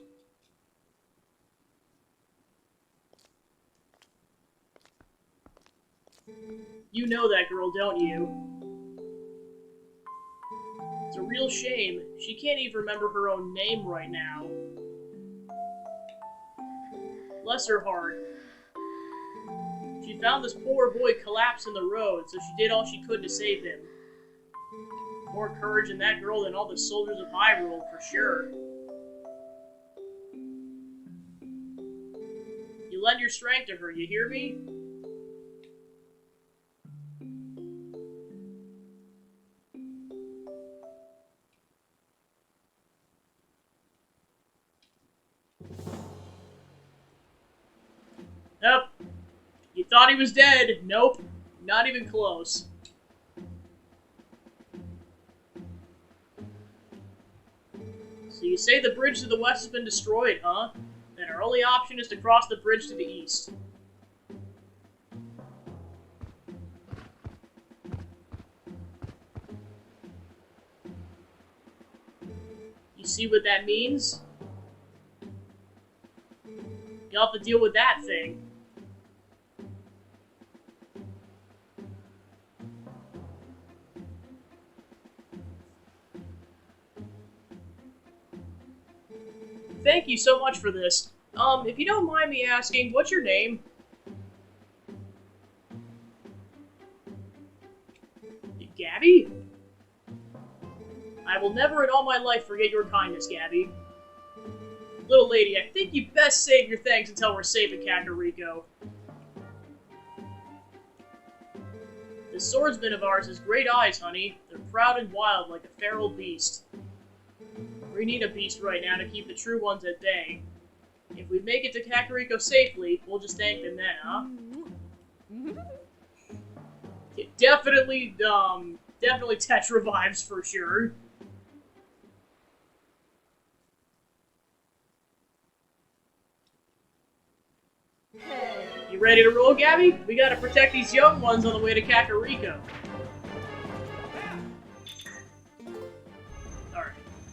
You know that girl, don't you? It's a real shame. She can't even remember her own name right now. Bless her heart. She found this poor boy collapsed in the road, so she did all she could to save him. More courage in that girl than all the soldiers of Hyrule, for sure. You lend your strength to her, you hear me? Nope. You thought he was dead. Nope. Not even close. So you say the bridge to the west has been destroyed, huh? Then our only option is to cross the bridge to the east. You see what that means? You'll have to deal with that thing. Thank you so much for this. If you don't mind me asking, what's your name? Gabby? I will never in all my life forget your kindness, Gabby. Little lady, I think you best save your thanks until we're safe at Kakariko. This swordsman of ours has great eyes, honey. They're proud and wild like a feral beast. We need a beast right now to keep the true ones at bay. If we make it to Kakariko safely, we'll just thank them then, huh? Yeah, definitely Tetra vibes for sure. You ready to roll, Gabby? We gotta protect these young ones on the way to Kakariko. Alright.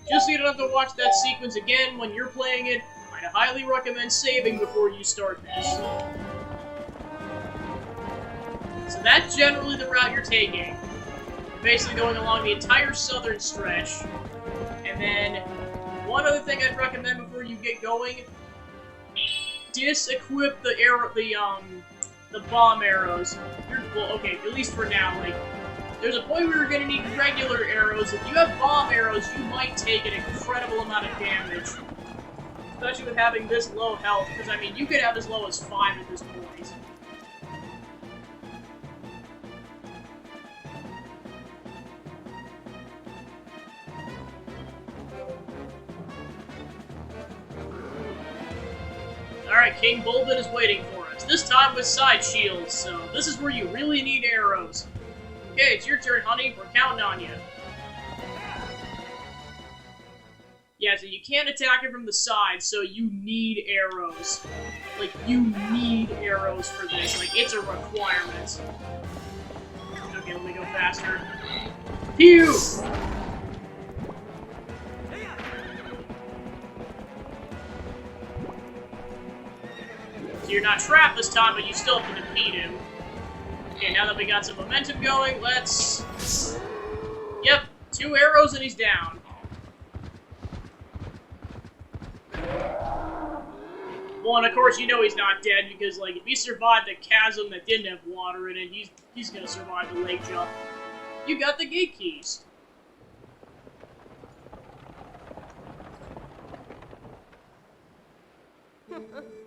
Just so you don't have to watch that sequence again when you're playing it, I'd highly recommend saving before you start this. So that's generally the route you're taking. You're basically going along the entire southern stretch, and And then, one other thing I'd recommend before you get going, disequip the bomb arrows. Well, okay, at least for now, like, there's a point where you're gonna need regular arrows. If you have bomb arrows, you might take an incredible amount of damage. Especially with having this low health, because, I mean, you could have as low as 5 at this point. Alright, King Bulbin is waiting for us. This time with side shields, so this is where you really need arrows. Okay, it's your turn, honey. We're counting on you. Yeah, so you can't attack it from the side, so you need arrows. Like, you need arrows for this. Like, it's a requirement. Okay, let me go faster. Pew! So you're not trapped this time, but you still have to defeat him. Okay, now that we got some momentum going, let's... Yep, 2 arrows and he's down. Well, and of course you know he's not dead, because, like, if he survived a chasm that didn't have water in it, he's gonna survive the lake jump. You got the gate keys.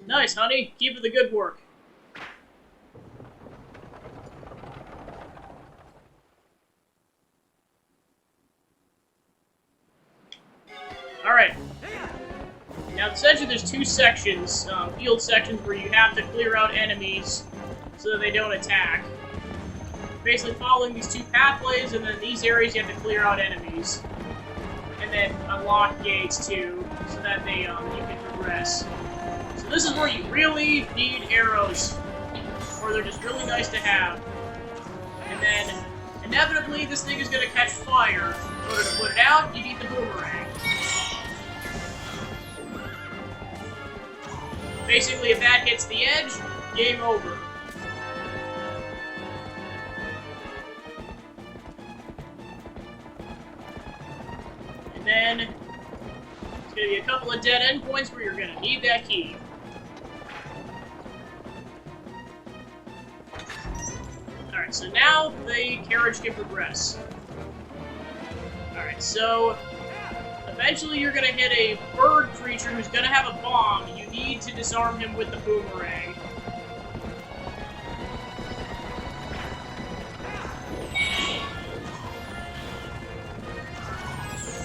Nice, honey. Keep up the good work. Alright. Now, essentially there's 2 sections, field sections, where you have to clear out enemies so that they don't attack. Basically following these 2 pathways, and then these areas you have to clear out enemies. And then unlock gates, too, so that they, you can progress. So this is where you really need arrows, or they're just really nice to have. And then, inevitably, this thing is going to catch fire. In order to put it out, you need the boomerang. Basically, if that hits the edge, game over. And then, there's going to be a couple of dead end points where you're going to need that key. Alright, so now the carriage can progress. Alright, so eventually you're going to hit a bird creature who's going to have a bomb. You need to disarm him with the boomerang.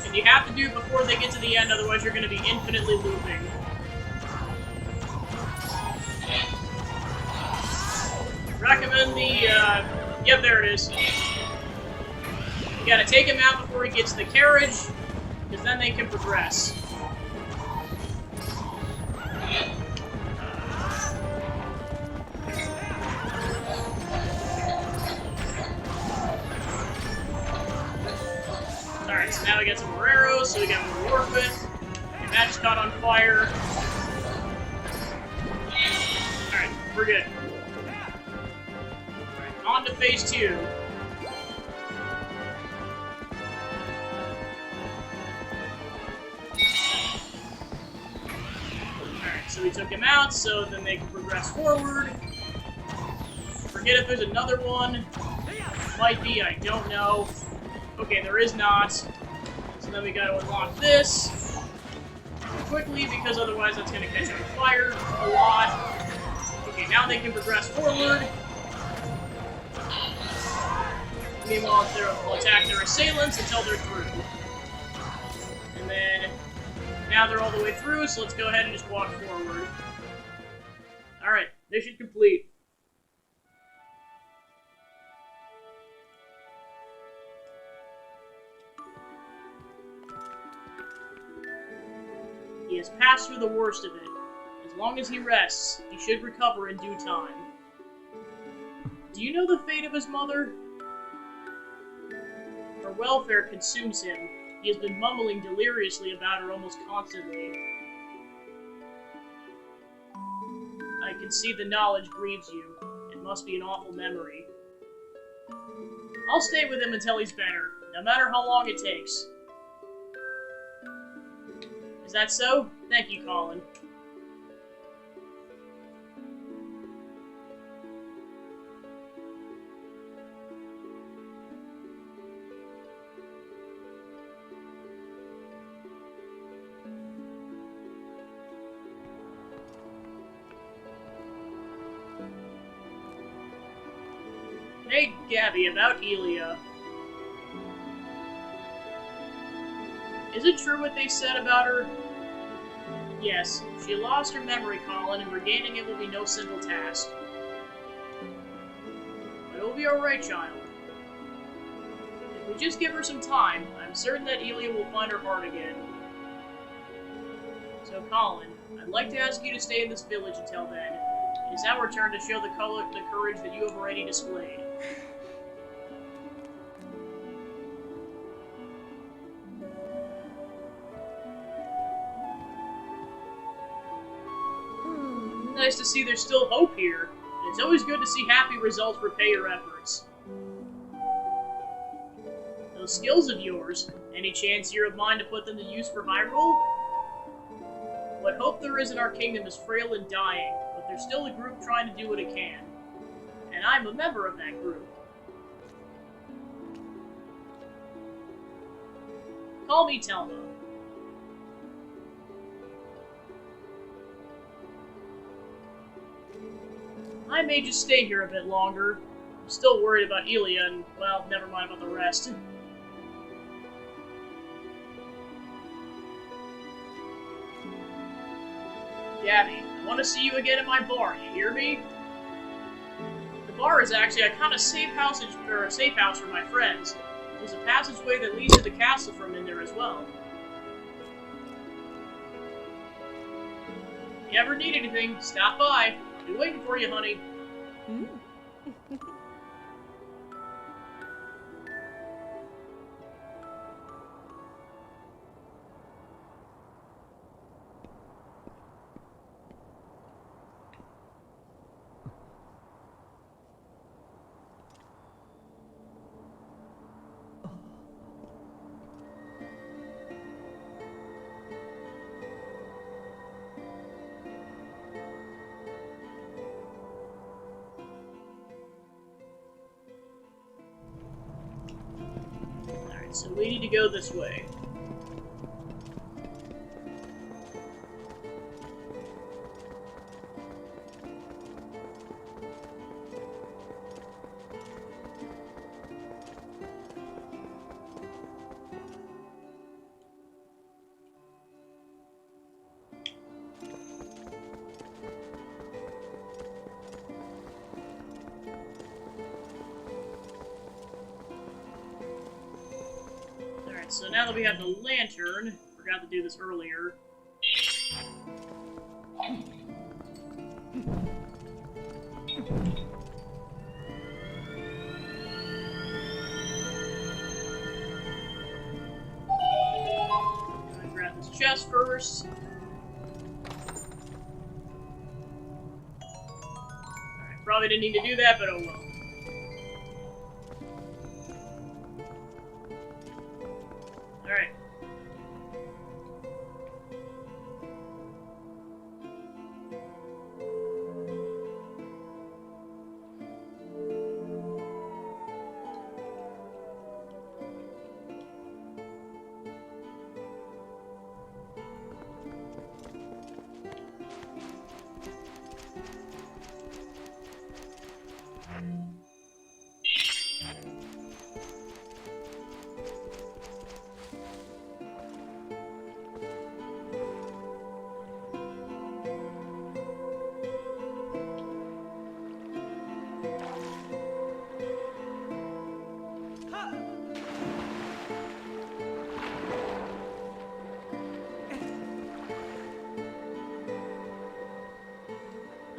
And you have to do it before they get to the end, otherwise you're going to be infinitely looping. Recommend the, yep, there it is. You gotta take him out before he gets to the carriage, because then they can progress. Alright, so now we got some more arrows, so we got more to work with. And that just caught on fire. Alright, we're good. On to phase 2. Alright, so we took him out, so then they can progress forward. Forget if there's another one. Might be, I don't know. Okay, there is not. So then we gotta unlock this quickly, because otherwise that's gonna catch on fire a lot. Okay, now they can progress forward. Meanwhile, they'll attack their assailants until they're through. And then, now they're all the way through, so let's go ahead and just walk forward. Alright, mission complete. He has passed through the worst of it. As long as he rests, he should recover in due time. Do you know the fate of his mother? Her welfare consumes him. He has been mumbling deliriously about her almost constantly. I can see the knowledge grieves you. It must be an awful memory. I'll stay with him until he's better, no matter how long it takes. Is that so? Thank you, Colin. Hey, Gabby, about Elia. Is it true what they said about her? Yes, she lost her memory, Colin, and regaining it will be no simple task. But it'll be alright, child. If we just give her some time, I'm certain that Elia will find her heart again. So, Colin, I'd like to ask you to stay in this village until then. It is our turn to show the courage that you have already displayed. Nice to see there's still hope here. And it's always good to see happy results repay your efforts. Those skills of yours, any chance you're of mine to put them to use for Hyrule? What hope there is in our kingdom is frail and dying, but there's still a group trying to do what it can. And I'm a member of that group. Call me Telma. I may just stay here a bit longer. I'm still worried about Elia and, well, never mind about the rest. Gabby, I want to see you again at my bar, you hear me? The bar is actually a kind of safe house for my friends. There's a passageway that leads to the castle from in there as well. If you ever need anything, stop by. I'll be waiting for you, honey. So we need to go this way. So now that we have the lantern, forgot to do this earlier. Gonna grab this chest first. Alright, probably didn't need to do that, but oh well. Alright.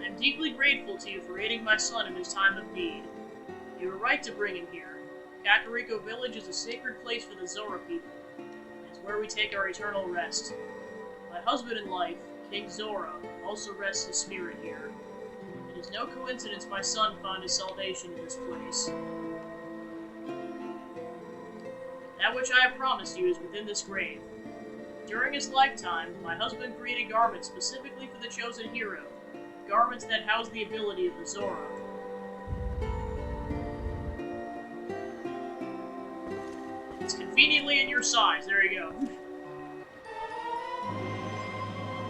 I'm deeply grateful to you for aiding my son in his time of need. You were right to bring him here. Kakariko Village is a sacred place for the Zora people. It's where we take our eternal rest. My husband in life, King Zora, also rests his spirit here. It is no coincidence my son found his salvation in this place. That which I have promised you is within this grave. During his lifetime, my husband created garments specifically for the chosen hero. Garments that house the ability of the Zora. It's conveniently in your size. There you go.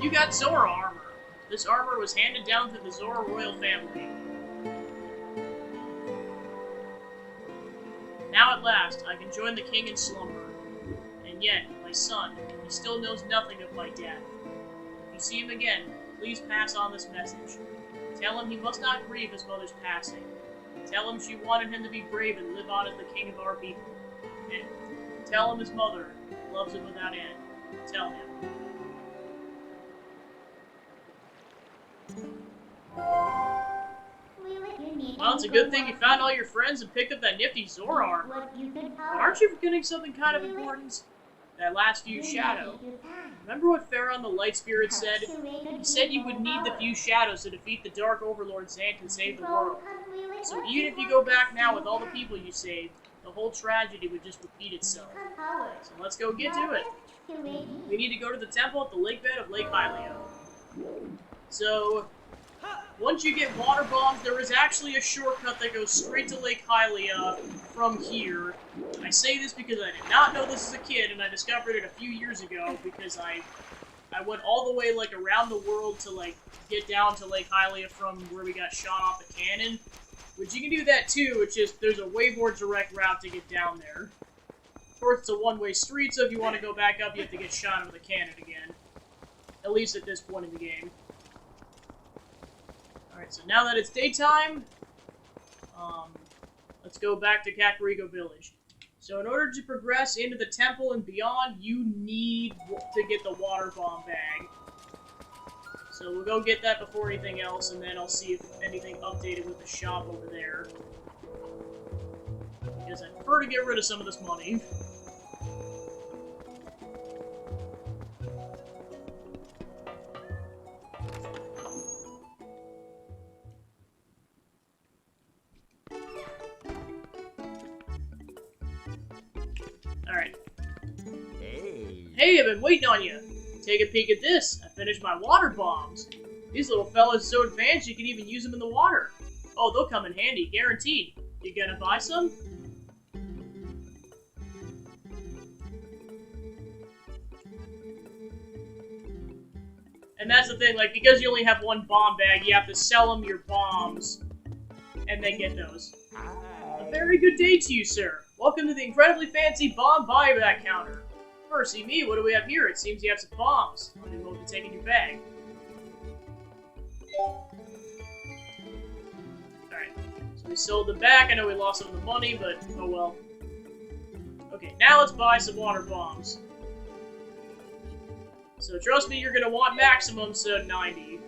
You got Zora armor. This armor was handed down through the Zora royal family. Now at last, I can join the king in slumber. And yet, my son, he still knows nothing of my death. If you see him again, please pass on this message. Tell him he must not grieve his mother's passing. Tell him she wanted him to be brave and live on as the king of our people. And tell him his mother loves him without end. Tell him. Well, it's a good thing you found all your friends and picked up that nifty Zora armor. But aren't you forgetting something kind of important? That last few shadow. Remember what Pharaoh the Light Spirit said? He said you would need the few shadows to defeat the Dark Overlord Zant and save the world. So even if you go back now with all the people you saved, the whole tragedy would just repeat itself. So let's go get to it. We need to go to the temple at the lake bed of Lake Hylia. So, once you get water bombs, there is actually a shortcut that goes straight to Lake Hylia from here. I say this because I did not know this as a kid, and I discovered it a few years ago because I went all the way, like, around the world to, like, get down to Lake Hylia from where we got shot off the cannon. Which you can do that too, it's just there's a way more direct route to get down there. Of course, it's a one-way street, so if you want to go back up, you have to get shot out of the cannon again. At least at this point in the game. Alright, so now that it's daytime, let's go back to Kakariko Village. So in order to progress into the temple and beyond, you need to get the water bomb bag. So we'll go get that before anything else, and then I'll see if anything updated with the shop over there. Because I prefer to get rid of some of this money. Alright. Hey, I've been waiting on you! Take a peek at this. I finished my water bombs. These little fellas are so advanced you can even use them in the water. Oh, they'll come in handy, guaranteed. You gonna buy some? And that's the thing, like, because you only have one bomb bag, you have to sell them your bombs and then get those. A very good day to you, sir. Welcome to the incredibly fancy bomb buyback counter. Mercy me, what do we have here? It seems you have some bombs. Let me know what to take in your bag. Alright, so we sold them back. I know we lost some of the money, but oh well. Okay, now let's buy some water bombs. So trust me, you're gonna want maximum, so 90.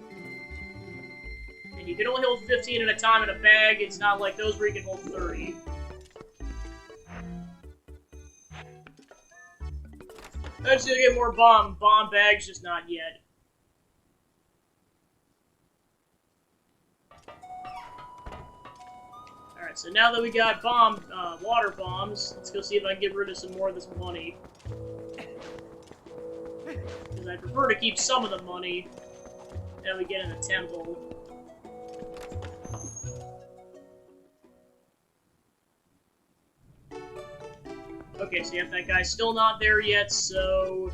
And you can only hold 15 at a time in a bag. It's not like those where you can hold 30. I'm just gonna get more bomb bags, just not yet. Alright, so now that we got water bombs, let's go see if I can get rid of some more of this money. Because I prefer to keep some of the money that we get in the temple. Okay, so yep, that guy's still not there yet, so...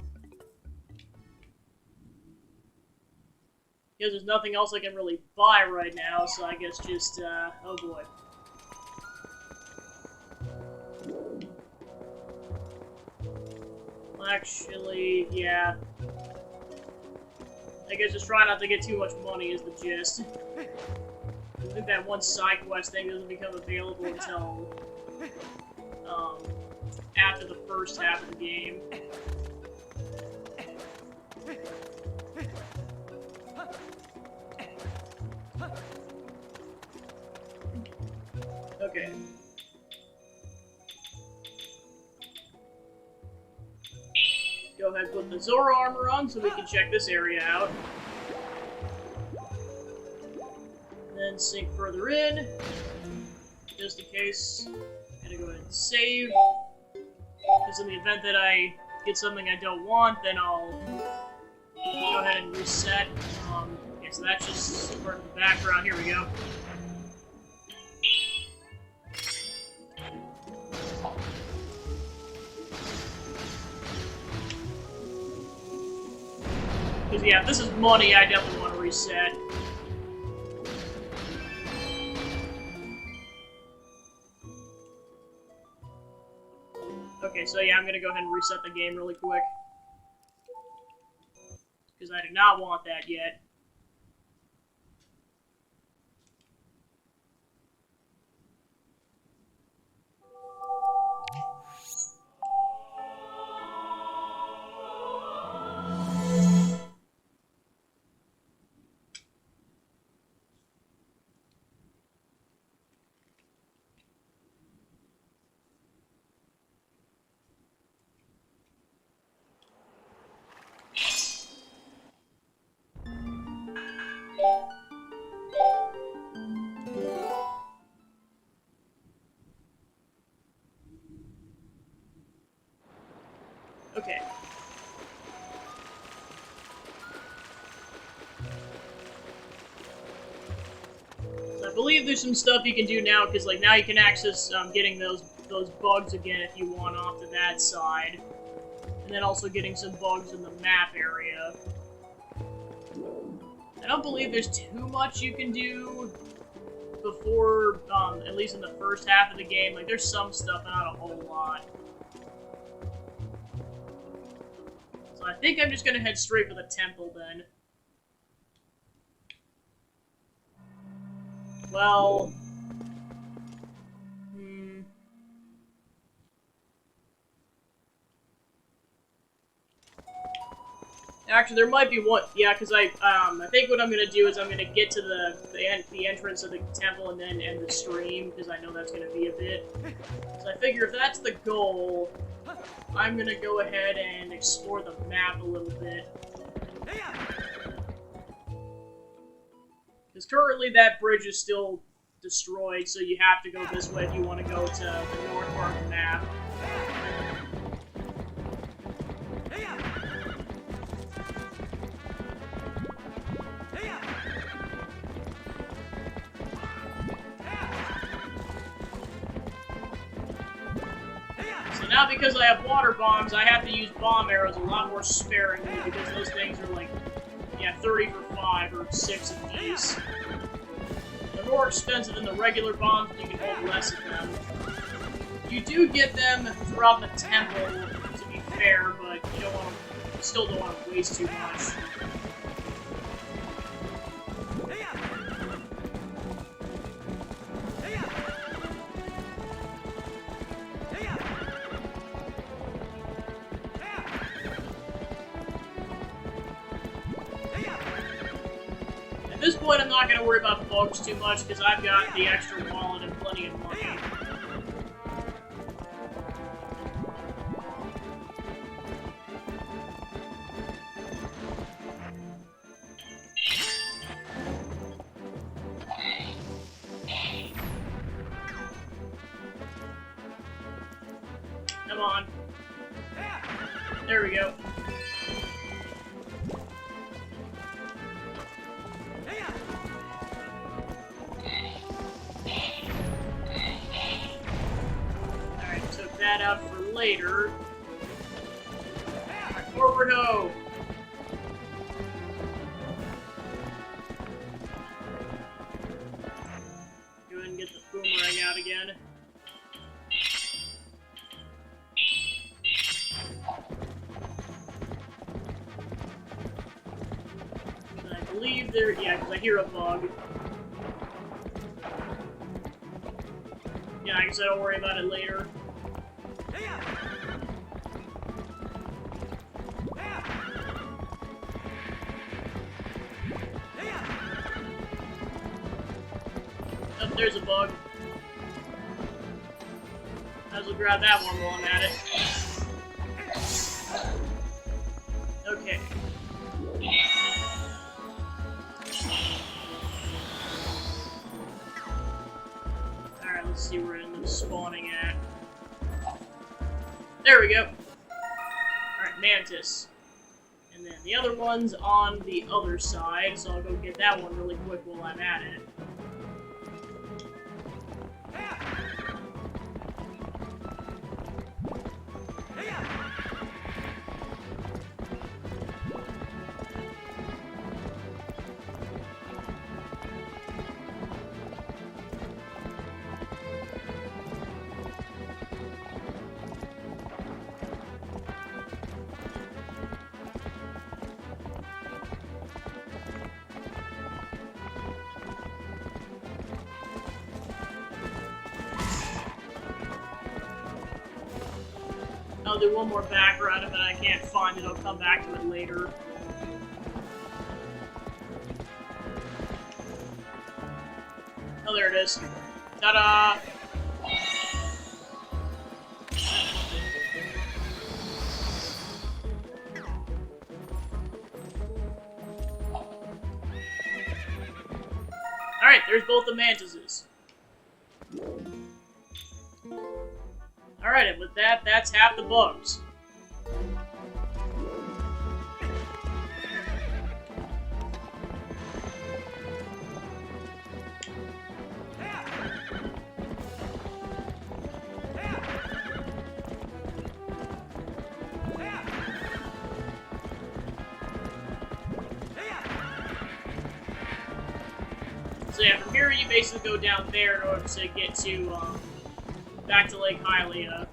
Because there's nothing else I can really buy right now, so I guess just, oh boy. Actually, yeah. I guess just try not to get too much money is the gist. I think that one side quest thing doesn't become available until, after the first half of the game. Okay. Go ahead and put the Zora armor on so we can check this area out. Then sink further in, just in case. Gotta go ahead and save. Because in the event that I get something I don't want, then I'll go ahead and reset. Okay, so that's just part of the background. Here we go. Because, yeah, if this is money, I definitely want to reset. Okay, so yeah, I'm gonna go ahead and reset the game really quick. Because I do not want that yet. Okay. So I believe there's some stuff you can do now, because like now you can access getting those bugs again if you want off to that side, and then also getting some bugs in the map area. I don't believe there's too much you can do before, at least in the first half of the game. Like there's some stuff, but not a whole lot. I think I'm just gonna head straight for the temple then. Well... Actually, there might be one... Yeah, because I think what I'm gonna do is I'm gonna get to the entrance of the temple and then end the stream, because I know that's gonna be a bit. So I figure if that's the goal, I'm gonna go ahead and explore the map a little bit. Because currently that bridge is still destroyed, so you have to go this way if you want to go to the north part of the map. So now because I have water bombs, I have to use bomb arrows a lot more sparingly, because those things are like, yeah, 30 for 5 or 6 apiece. They're more expensive than the regular bombs, but you can hold less of them. You do get them throughout the temple, to be fair, but you don't want to, still don't want to waste too much. At this point, I'm not going to worry about bugs too much, because I've got the extra wallet and plenty of money. Come on. There we go. Alright, took that out for later. Alright, forward ho! Go ahead and get the boomerang out again. I believe there, yeah, because I hear a bug. Yeah, I guess I don't worry about it later. Oh, there's a bug. Might as well grab that one while I'm at it. Okay. Alright, let's see where it ends up spawning at. There we go. Alright, Alright, Mantis. And then the other one's on the other side, so I'll go get that one really quick while I'm at it. I'll do one more background if I can't find it, I'll come back to it later. Oh, there it is. Ta-da! Alright, there's both the mantises. Alright, and with that, that's half the bugs. So yeah, from here you basically go down there in order to get to, back to Lake Hylia.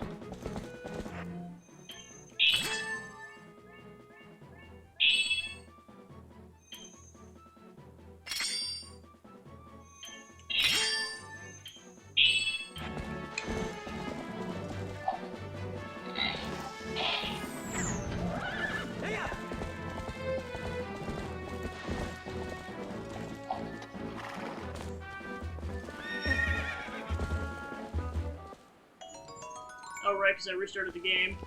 Oh, right, because I restarted the game.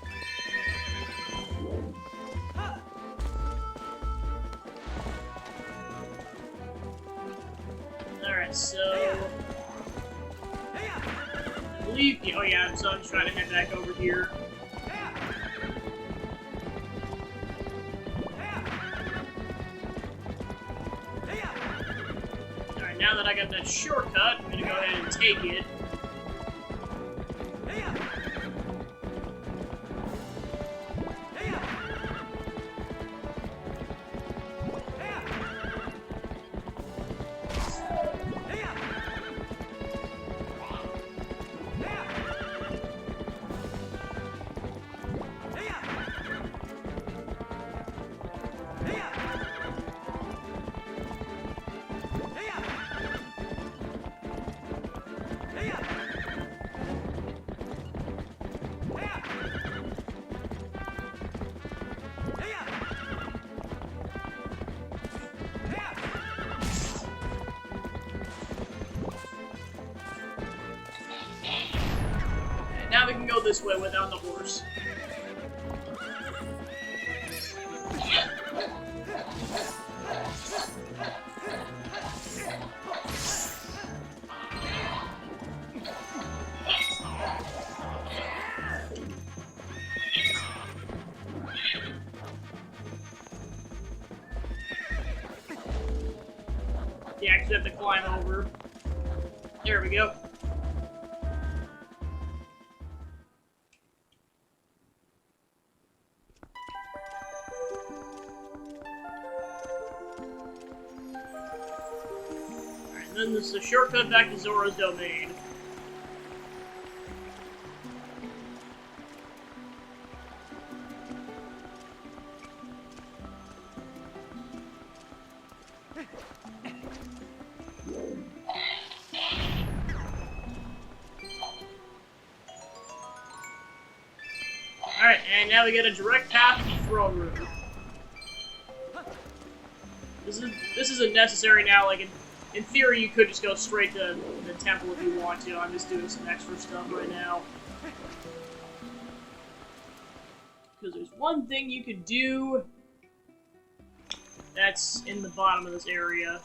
Alright, so... I believe... Oh yeah, so I'm just trying to head back over here. Alright, now that I got that shortcut, I'm gonna go ahead and take it. Now we can go this way without the horse. You actually have to climb over. There we go. Then this is a shortcut back to Zora's domain. Alright, and now we get a direct path to the throne room. This isn't necessary now, like in theory, you could just go straight to the temple if you want to. I'm just doing some extra stuff right now. Because there's one thing you could do that's in the bottom of this area.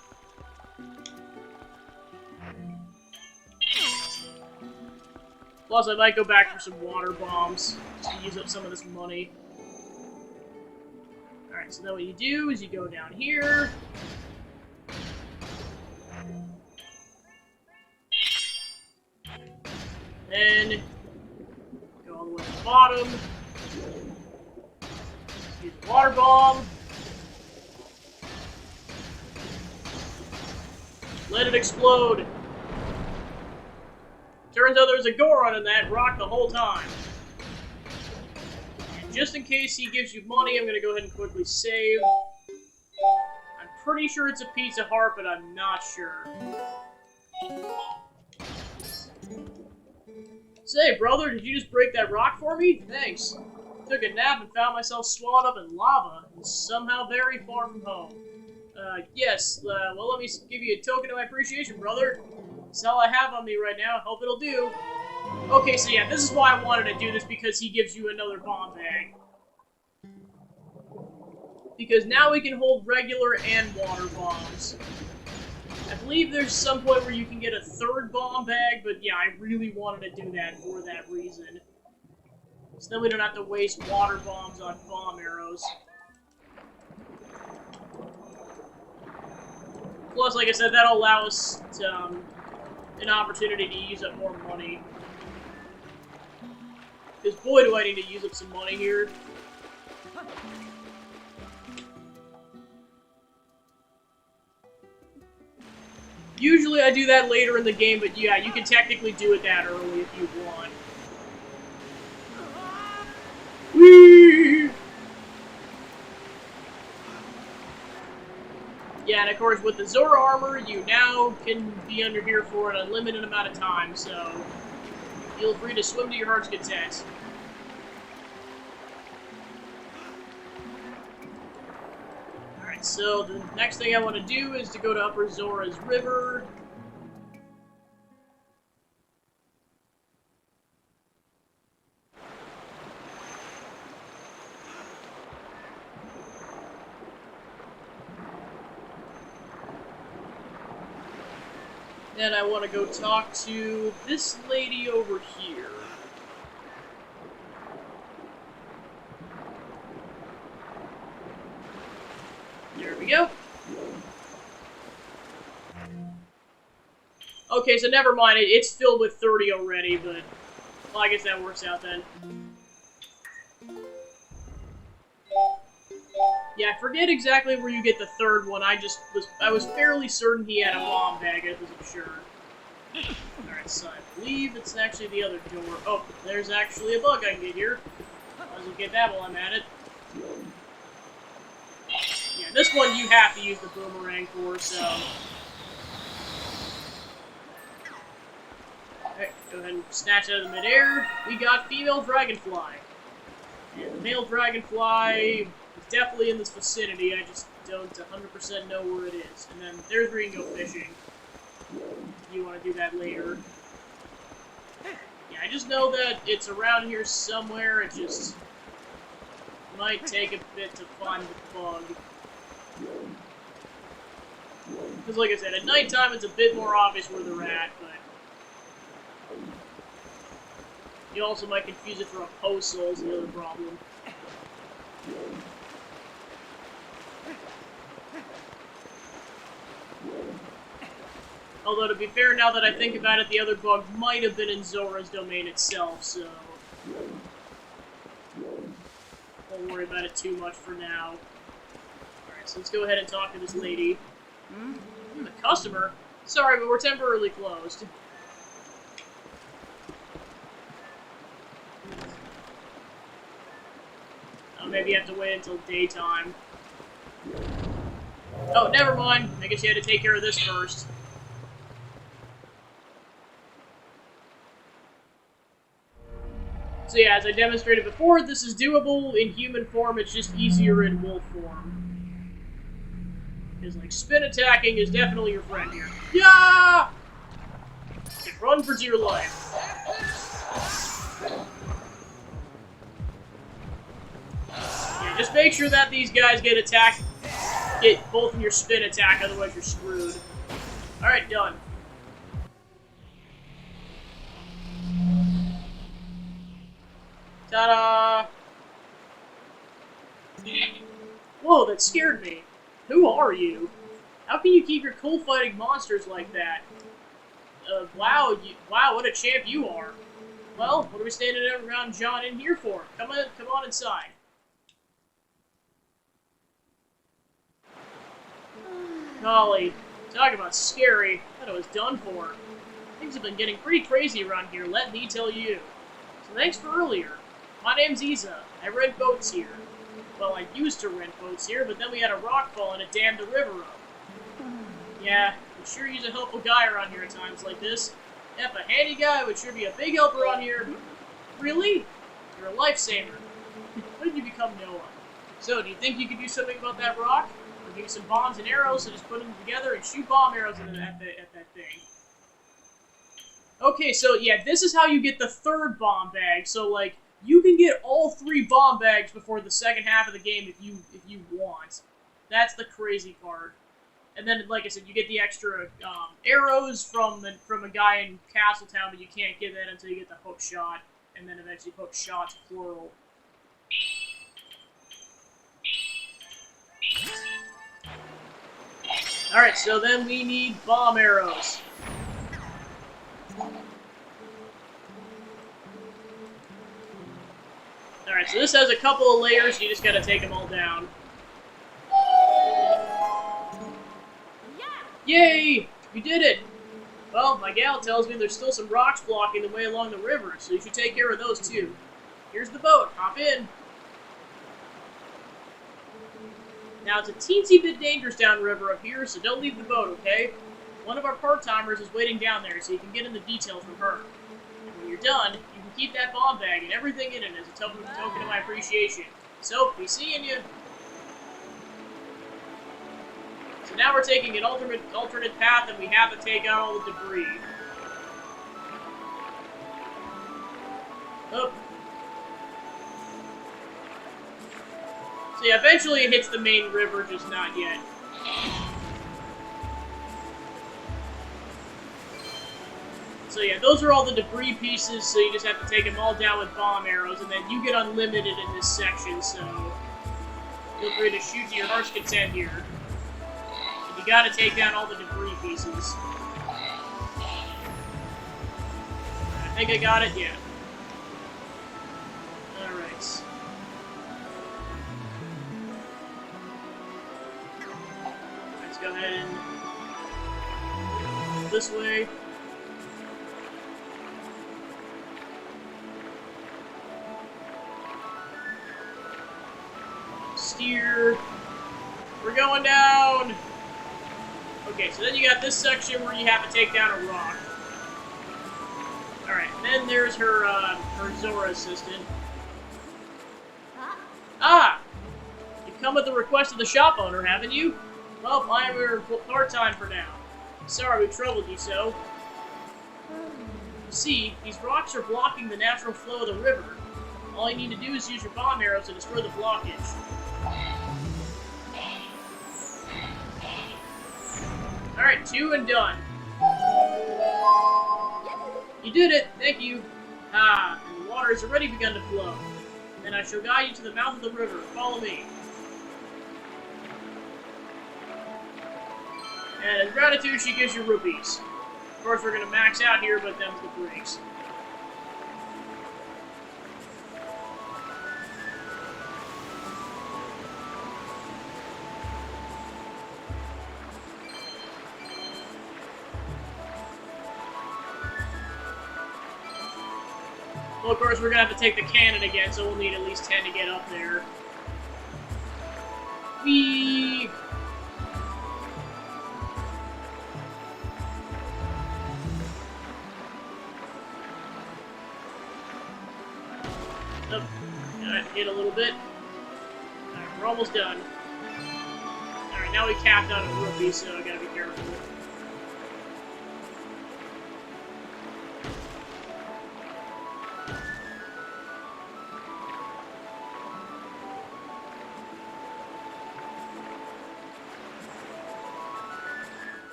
Plus, I might go back for some water bombs to use up some of this money. Alright, so then what you do is you go down here. Then go all the way to the bottom. Use the water bomb. Let it explode. Turns out there's a Goron in that rock the whole time. And just in case he gives you money, I'm gonna go ahead and quickly save. I'm pretty sure it's a Pizza Heart, but I'm not sure. Say, brother, did you just break that rock for me? Thanks. Took a nap and found myself swallowed up in lava, and somehow very far from home. Yes, well, let me give you a token of my appreciation, brother. That's all I have on me right now. Hope it'll do. Okay, so yeah, this is why I wanted to do this, because he gives you another bomb bag. Because now we can hold regular and water bombs. I believe there's some point where you can get a third bomb bag, but yeah, I really wanted to do that for that reason. So then we don't have to waste water bombs on bomb arrows. Plus, like I said, that'll allow us to, an opportunity to use up more money. Because boy, do I need to use up some money here. Usually I do that later in the game, but yeah, you can technically do it that early if you want. Whee! Yeah, and of course, with the Zora armor, you now can be under here for an unlimited amount of time, so feel free to swim to your heart's content. Alright, so the next thing I want to do is to go to Upper Zora's River. Then I want to go talk to this lady over here. There we go. Okay, so never mind. It's filled with 30 already, but well, I guess that works out then. Yeah, I forget exactly where you get the third one. I was fairly certain he had a bomb bag. I wasn't sure. Alright, so I believe it's actually the other door. Oh, there's actually a bug I can get here. I'll just get that while I'm at it. Yeah, this one you have to use the boomerang for, so... Alright, go ahead and snatch out of the midair. We got female dragonfly. And the male dragonfly is definitely in this vicinity, I just don't 100% know where it is. And then there's where you can go fishing. If you want to do that later. Yeah, I just know that it's around here somewhere, it just might take a bit to find the bug. Because like I said, at nighttime it's a bit more obvious where they're at, but you also might confuse it for a postal is the other problem. Although, to be fair, now that I think about it, the other bug might have been in Zora's domain itself, so... won't worry about it too much for now. Alright, so let's go ahead and talk to this lady. A customer? Sorry, but we're temporarily closed. Oh, maybe you have to wait until daytime. Oh, never mind. I guess you had to take care of this first. So yeah, as I demonstrated before, this is doable in human form, it's just easier in wolf form. Because, like, spin attacking is definitely your friend here. Yeah! And run for dear life. Yeah, just make sure that these guys get attacked, get both in your spin attack, otherwise you're screwed. Alright, done. Ta-da! Whoa, that scared me. Who are you? How can you keep your cold fighting monsters like that? Wow, wow, what a champ you are. Well, what are we standing around John in here for? Come on inside. Golly, talk about scary. I thought I was done for. Things have been getting pretty crazy around here, let me tell you. So thanks for earlier. My name's Isa. I rent boats here. Well, I used to rent boats here, but then we had a rock fall and it dammed the river up. Yeah, I'm sure you're a helpful guy around here at times like this. Yep, a handy guy would sure be a big help around here. Really? You're a lifesaver. When did you become Noah? So, do you think you could do something about that rock? I'll give you some bombs and arrows, so just put them together and shoot bomb arrows at that thing. Okay, so yeah, this is how you get the third bomb bag. So, like, you can get all 3 bomb bags before the second half of the game if you want. That's the crazy part. And then, like I said, you get the extra arrows from a guy in Castletown, but you can't get that until you get the hook shot, and then eventually hook shots plural. Alright, so then we need bomb arrows. Alright, so this has a couple of layers, you just gotta take them all down. Yay! We did it! Well, my gal tells me there's still some rocks blocking the way along the river, so you should take care of those too. Here's the boat, hop in. Now, it's a teensy bit dangerous downriver up here, so don't leave the boat, okay? One of our part-timers is waiting down there, so you can get in the details from her. And when you're done, you can keep that bomb bag and everything in it as a token of my appreciation. So, be seeing you. So now we're taking an alternate path, and we have to take out all the debris. Oh. So yeah, eventually it hits the main river, just not yet. So yeah, those are all the debris pieces, so you just have to take them all down with bomb arrows, and then you get unlimited in this section, so feel free to shoot to your heart's content here. And you gotta take down all the debris pieces. I think I got it, yeah. Alright. Let's go ahead and go this way. Steer. We're going down! Okay, so then you got this section where you have to take down a rock. Alright, then there's her Zora assistant. Ah! You've come at the request of the shop owner, haven't you? Well, I am here part-time for now. Sorry we troubled you so. You see, these rocks are blocking the natural flow of the river. All you need to do is use your bomb arrows to destroy the blockage. Alright, 2 and done. You did it! Thank you! Ah, and the water has already begun to flow. Then I shall guide you to the mouth of the river. Follow me. And as gratitude, she gives you rupees. Of course, we're gonna max out here, but them's the breaks. Well, of course, we're gonna have to take the cannon again, so we'll need at least 10 to get up there. Whee! Oh, got hit a little bit. Alright, we're almost done. Alright, now we capped out a rupee, so I gotta be careful.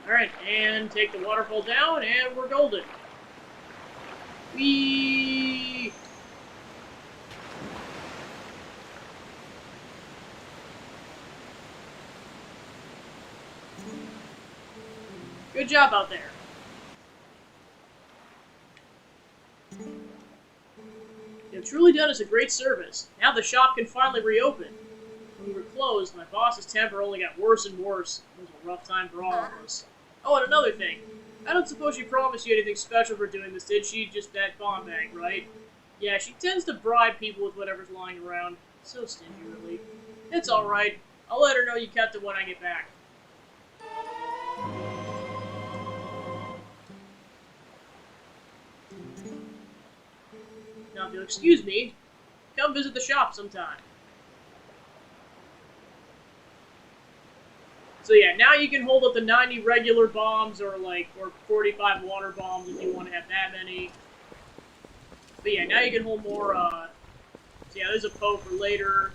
Alright, and take the waterfall down, and we're golden. Whee! Good job out there. You've truly done us a great service. Now the shop can finally reopen. When we were closed, my boss's temper only got worse and worse. It was a rough time for all of us. Oh, and another thing. I don't suppose she promised you anything special for doing this, did she? Just that bomb bag, right? Yeah, she tends to bribe people with whatever's lying around. So stingy, really. It's alright. I'll let her know you kept it when I get back. Now, if you'll excuse me, come visit the shop sometime. So yeah, now you can hold up the 90 regular bombs or 45 water bombs if you want to have that many. But yeah, now you can hold more, so yeah, there's a Poe for later.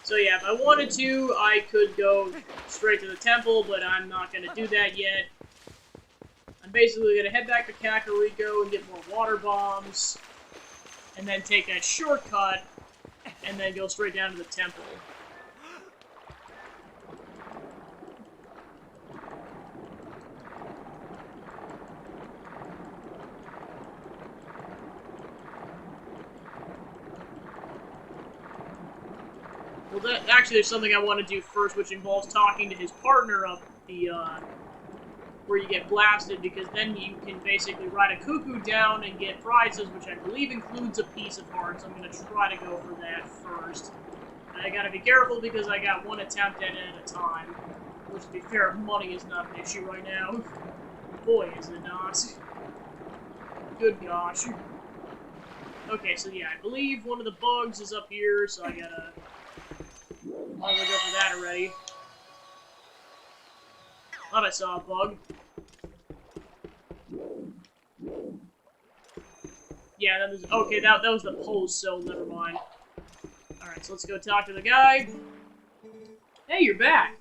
So yeah, if I wanted to, I could go straight to the temple, but I'm not going to do that yet. I'm basically going to head back to Kakariko and get more water bombs, and then take that shortcut, and then go straight down to the temple. Well, actually, there's something I want to do first, which involves talking to his partner up the, where you get blasted, because then you can basically ride a cuckoo down and get prizes, which I believe includes a piece of heart, so I'm going to try to go for that first. And I gotta be careful because I got one attempt at it at a time, which, to be fair, money is not an issue right now. Boy, is it not. Good gosh. Okay, so yeah, I believe one of the bugs is up here, so I gotta... I'm gonna go for that already. Thought I saw a bug. Yeah, that was... Okay, that was the pose, so never mind. Alright, so let's go talk to the guy. Hey, you're back!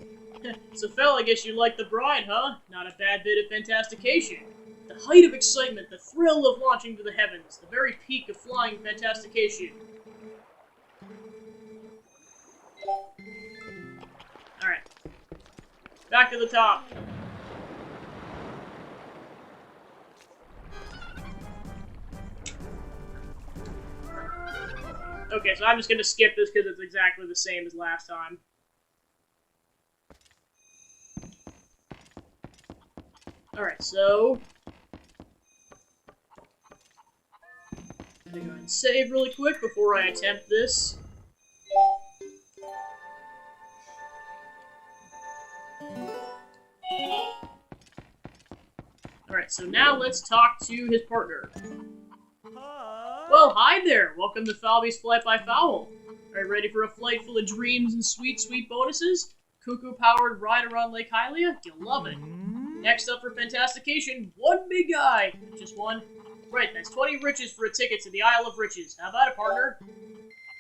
So, fell, I guess you like the bride, huh? Not a bad bit of fantastication. The height of excitement, the thrill of launching to the heavens, the very peak of flying fantastication. Alright. Back to the top. Okay, so I'm just gonna skip this because it's exactly the same as last time. Alright, so... I'm gonna go ahead and save really quick before I attempt this. Alright, so now let's talk to his partner. Well, hi there! Welcome to Falby's Flight by Fowl. Are you ready for a flight full of dreams and sweet, sweet bonuses? Cuckoo-powered ride around Lake Hylia? You'll love it. Next up for Fantastication, one big guy! Just one? Right, that's 20 riches for a ticket to the Isle of Riches. How about it, partner?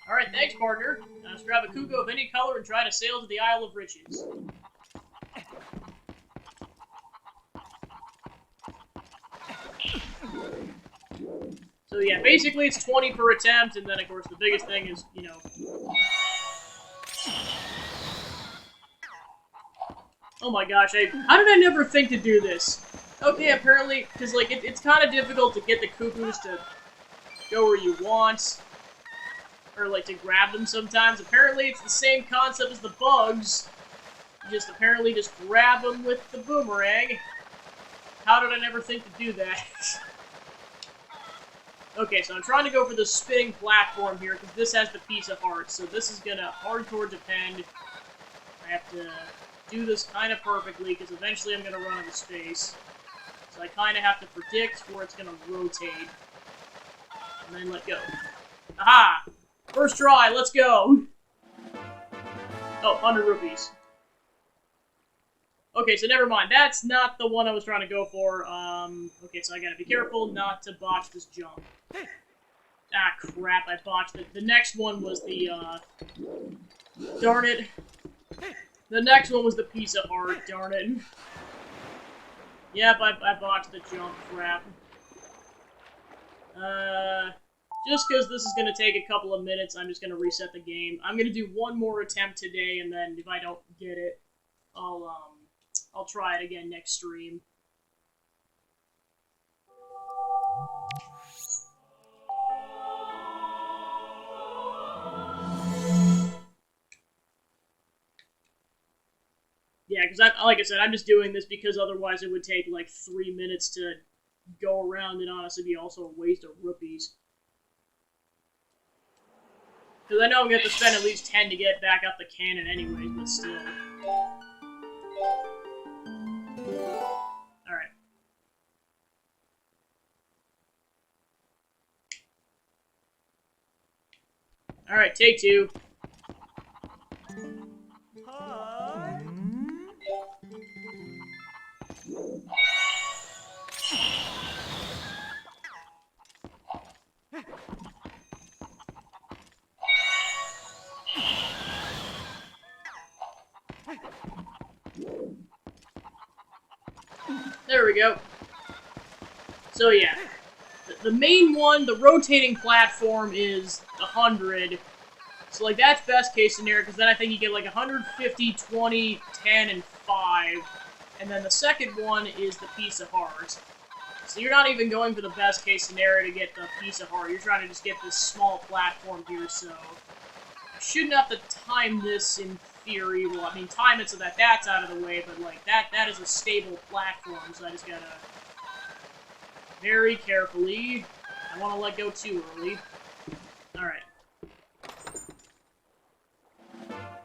Alright, thanks, partner. Now let's grab a cuckoo of any color and try to sail to the Isle of Riches. So yeah, basically it's 20 per attempt, and then of course the biggest thing is, you know... Oh my gosh, how did I never think to do this? Okay, apparently, because like, it's kind of difficult to get the cuckoos to go where you want, or like to grab them sometimes. Apparently it's the same concept as the bugs, you just apparently just grab them with the boomerang. How did I never think to do that? Okay, so I'm trying to go for the spinning platform here, because this has the piece of heart, so this is gonna hardcore depend. I have to do this kind of perfectly, because eventually I'm gonna run out of space. So I kind of have to predict where it's gonna rotate. And then let go. Aha! First try, let's go! Oh, 100 rupees. Okay, so never mind. That's not the one I was trying to go for. Okay, so I gotta be careful not to botch this jump. Ah, crap, I botched it. The next one was the, darn it. The next one was the piece of heart, darn it. Yep, I botched the jump crap. Just because this is going to take a couple of minutes, I'm just going to reset the game. I'm going to do one more attempt today, and then if I don't get it, I'll try it again next stream. Yeah, because like I said, I'm just doing this because otherwise it would take like 3 minutes to go around and honestly be also a waste of rupees. Because I know I'm going to have to spend at least 10 to get back up the cannon anyways, but still. Alright. Alright, take 2. There we go. So yeah, the main one, the rotating platform, is 100. So like that's best case scenario, because then I think you get like 150, 20, 10, and 5. And then the second one is the piece of heart. So you're not even going for the best case scenario to get the piece of heart. You're trying to just get this small platform here, so I shouldn't have to time this in theory. Well, I mean, time it so that that's out of the way, but like that is a stable platform, so I just gotta very carefully. I don't want to let go too early. Alright.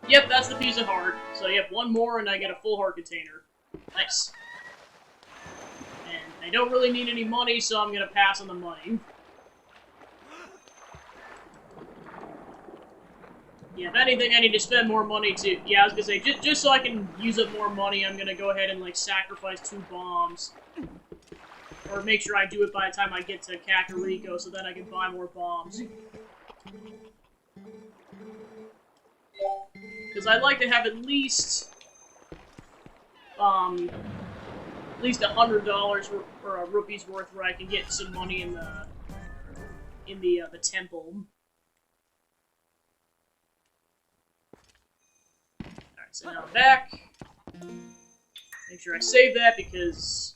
Yep, that's the piece of heart. So yep, one more and I get a full heart container. Nice. And I don't really need any money, so I'm gonna pass on the money. Yeah, if anything, I need to spend more money to... Yeah, I was gonna say, just so I can use up more money, I'm gonna go ahead and, like, sacrifice 2 bombs. Or make sure I do it by the time I get to Kakariko, so then I can buy more bombs. Because I'd like to have at least $100 or rupees worth where I can get some money in the temple. Alright, so now I'm back. Make sure I save that because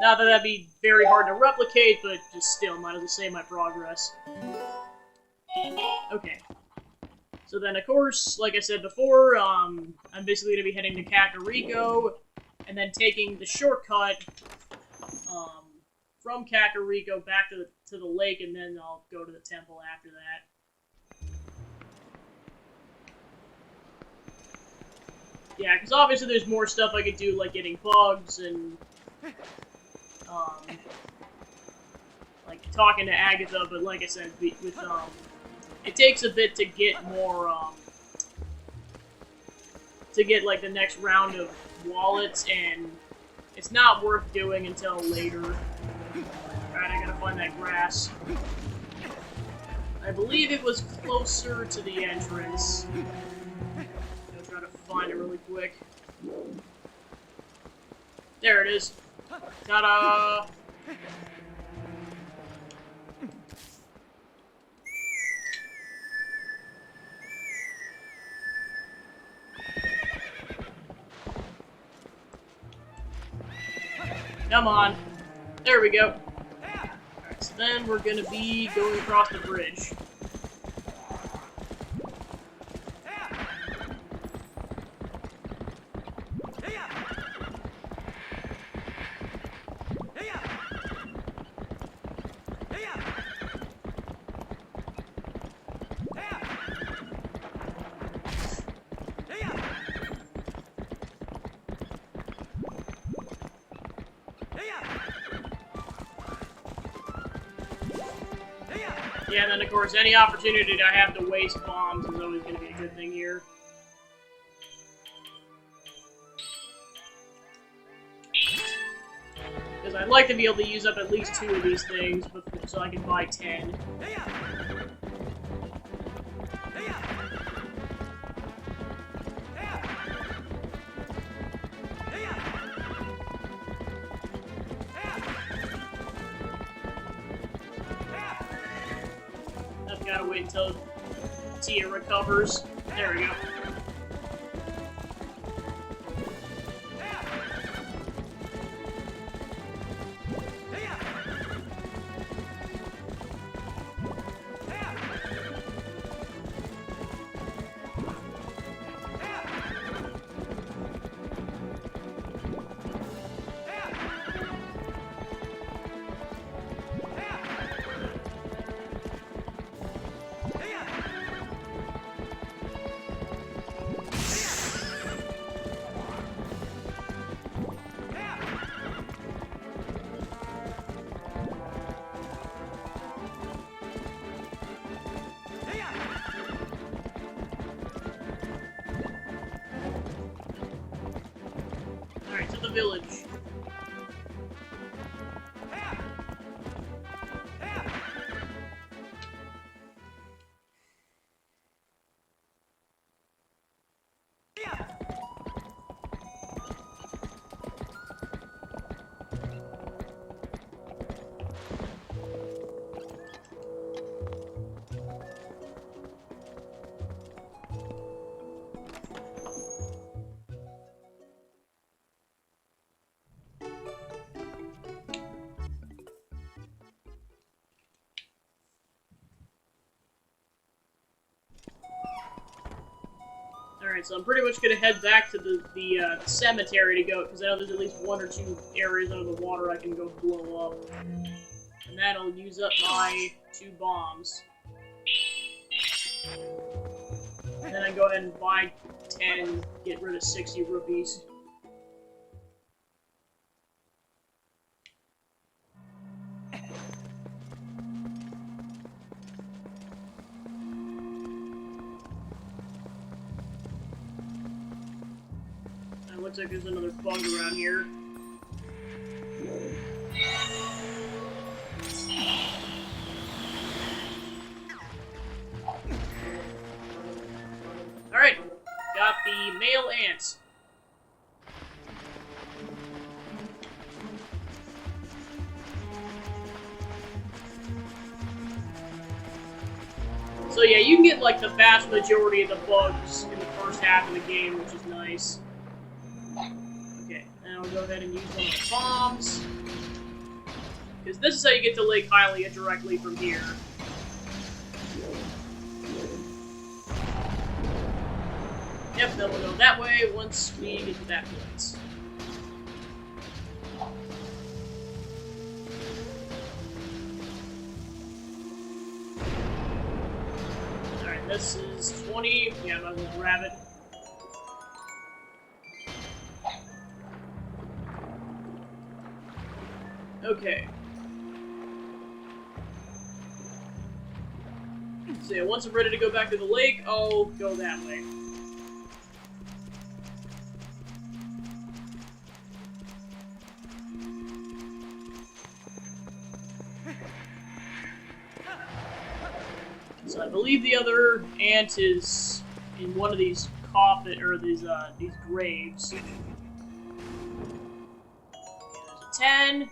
not that that'd be very hard to replicate, but just still might as well save my progress. Okay. So then, of course, like I said before, I'm basically going to be heading to Kakariko, and then taking the shortcut from Kakariko back to the lake, and then I'll go to the temple after that. Yeah, because obviously there's more stuff I could do, like getting bugs and like talking to Agatha, but like I said, with it takes a bit to get more, to get, like, the next round of wallets, and it's not worth doing until later. Alright, I gotta find that grass. I believe it was closer to the entrance. I'll try to find it really quick. There it is. Ta-da! Come on. There we go. Alright, so then we're gonna be going across the bridge. Yeah, and then of course, any opportunity I have to waste bombs is always going to be a good thing here. Because I'd like to be able to use up at least 2 of these things before, so I can buy 10. gotta wait until Tia recovers. There we go. Alright, to the village. Alright, so I'm pretty much gonna head back to the cemetery to go, because I know there's at least 1 or 2 areas under the water I can go blow up. And that'll use up my 2 bombs. And then I go ahead and buy 10, get rid of 60 rupees. Looks like there's another bug around here. Alright, got the male ants. So yeah, you can get like the vast majority of the bugs in the first half of the game, which is nice. Okay, now we'll go ahead and use one of the bombs. Because this is how you get to Lake Hylia directly from here. Yep, then we'll go that way once we get to that place. Alright, this is 20. Yeah, I might as well grab it. Okay. So yeah, once I'm ready to go back to the lake, I'll go that way. So I believe the other ant is in one of these coffin or these graves. Okay, there's a 10.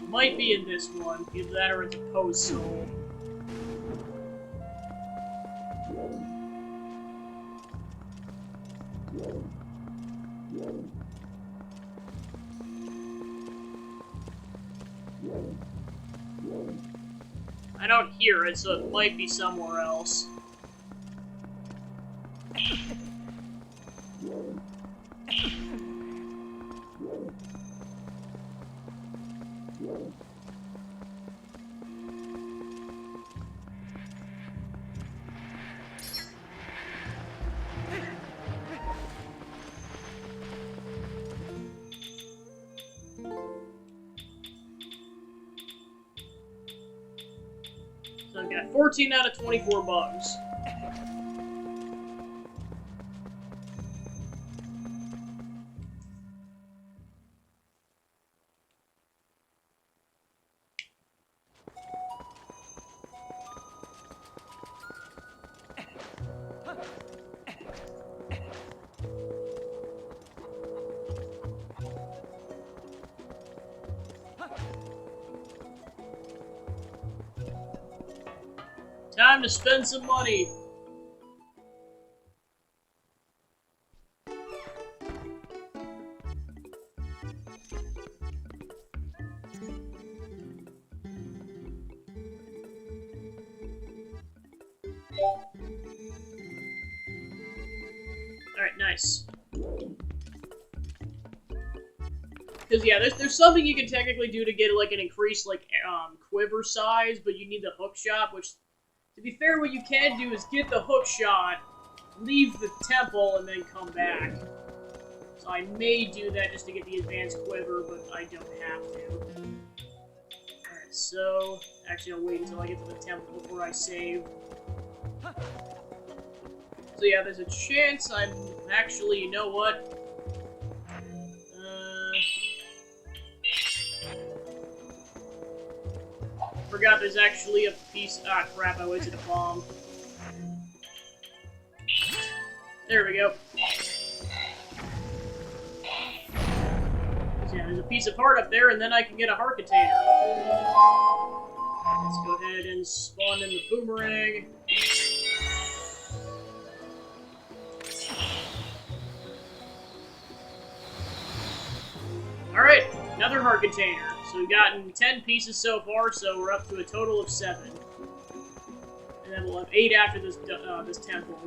Might be in this one. Either that or it's a post soul. I don't hear it, so it might be somewhere else. So I've got 14 out of 24 bugs. Time to spend some money. Alright, nice. Because, yeah, there's something you can technically do to get, like, an increased, like, quiver size, but you need the hook shot, which, to be fair, what you can do is get the hook shot, leave the temple, and then come back. So I may do that just to get the advanced quiver, but I don't have to. Alright, so... Actually, I'll wait until I get to the temple before I save. So yeah, there's a chance I'm... Actually, you know what? Forgot there's actually a piece... Ah, crap, I wasted a bomb. There we go. So yeah, there's a piece of heart up there, and then I can get a heart container. Let's go ahead and spawn in the boomerang. Alright, another heart container. So we've gotten 10 pieces so far, so we're up to a total of 7. And then we'll have 8 after this this temple.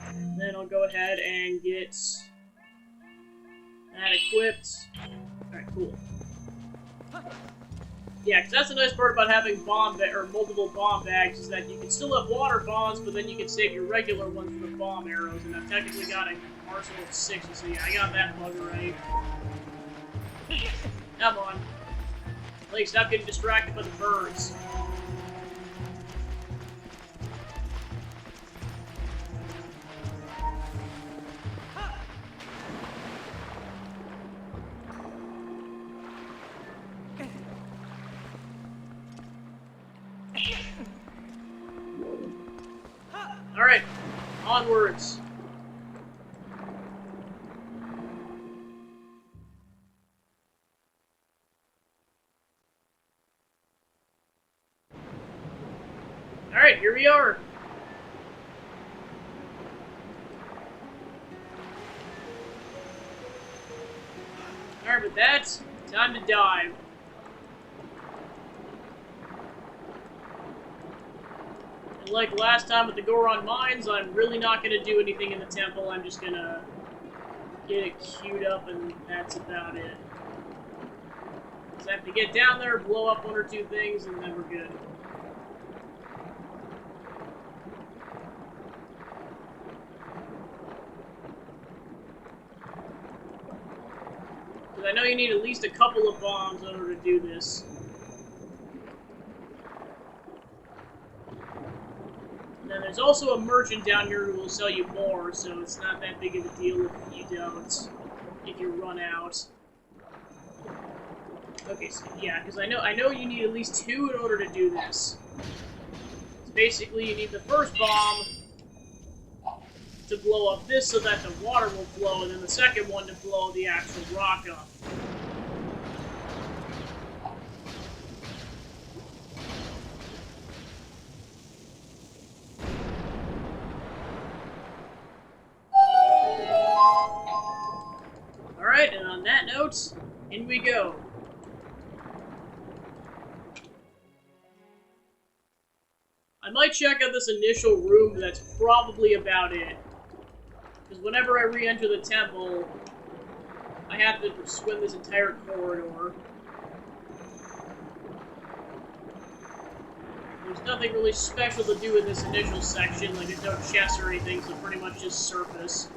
And then I'll go ahead and get that equipped. Alright, cool. Yeah, because that's the nice part about having multiple bomb bags, is that you can still have water bombs, but then you can save your regular ones for the bomb arrows, and I've technically got an arsenal of 6, so yeah, I got that bugger ready. Come on. Like, stop getting distracted by the birds. Alright, onwards. Alright, here we are. Alright, with that, time to dive. And like last time with the Goron Mines, I'm really not going to do anything in the temple. I'm just going to get it queued up, and that's about it. Just have to get down there, blow up 1 or 2 things, and then we're good. Because I know you need at least a couple of bombs in order to do this. And then there's also a merchant down here who will sell you more, so it's not that big of a deal if you don't, if you run out. Okay, so yeah, because I know you need at least 2 in order to do this. So basically, you need the first bomb to blow up this so that the water will flow, and then the second one to blow the actual rock up. Alright, and on that note, in we go. I might check out this initial room, that's probably about it. Because whenever I re-enter the temple, I have to swim this entire corridor. There's nothing really special to do in this initial section, like there's no chests or anything, so pretty much just surface.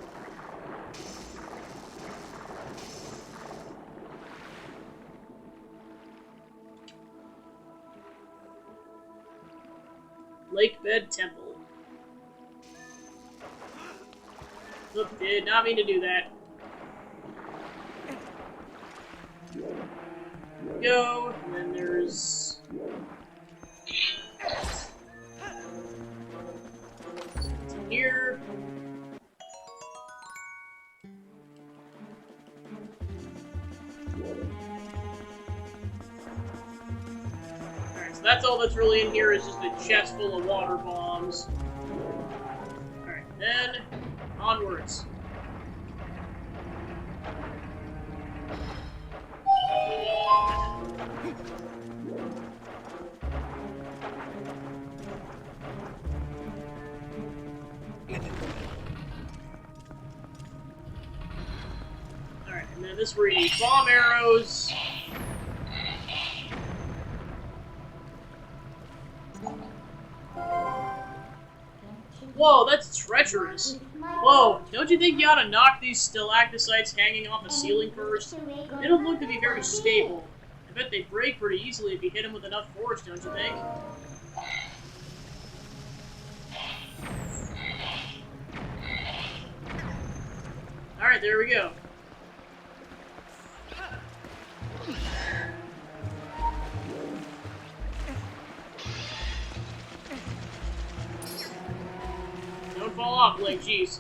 Lake Bed Temple. Look, did not mean to do that. Go, and then there's... that's all that's really in here is just a chest full of water bombs. Alright, then onwards. Alright, and then this is where you need bomb arrows. Whoa, that's treacherous. Whoa, don't you think you ought to knock these stalactites hanging off the ceiling first? They don't look to be very stable. I bet they break pretty easily if you hit them with enough force, don't you think? Alright, there we go. Don't fall off, Blake, jeez.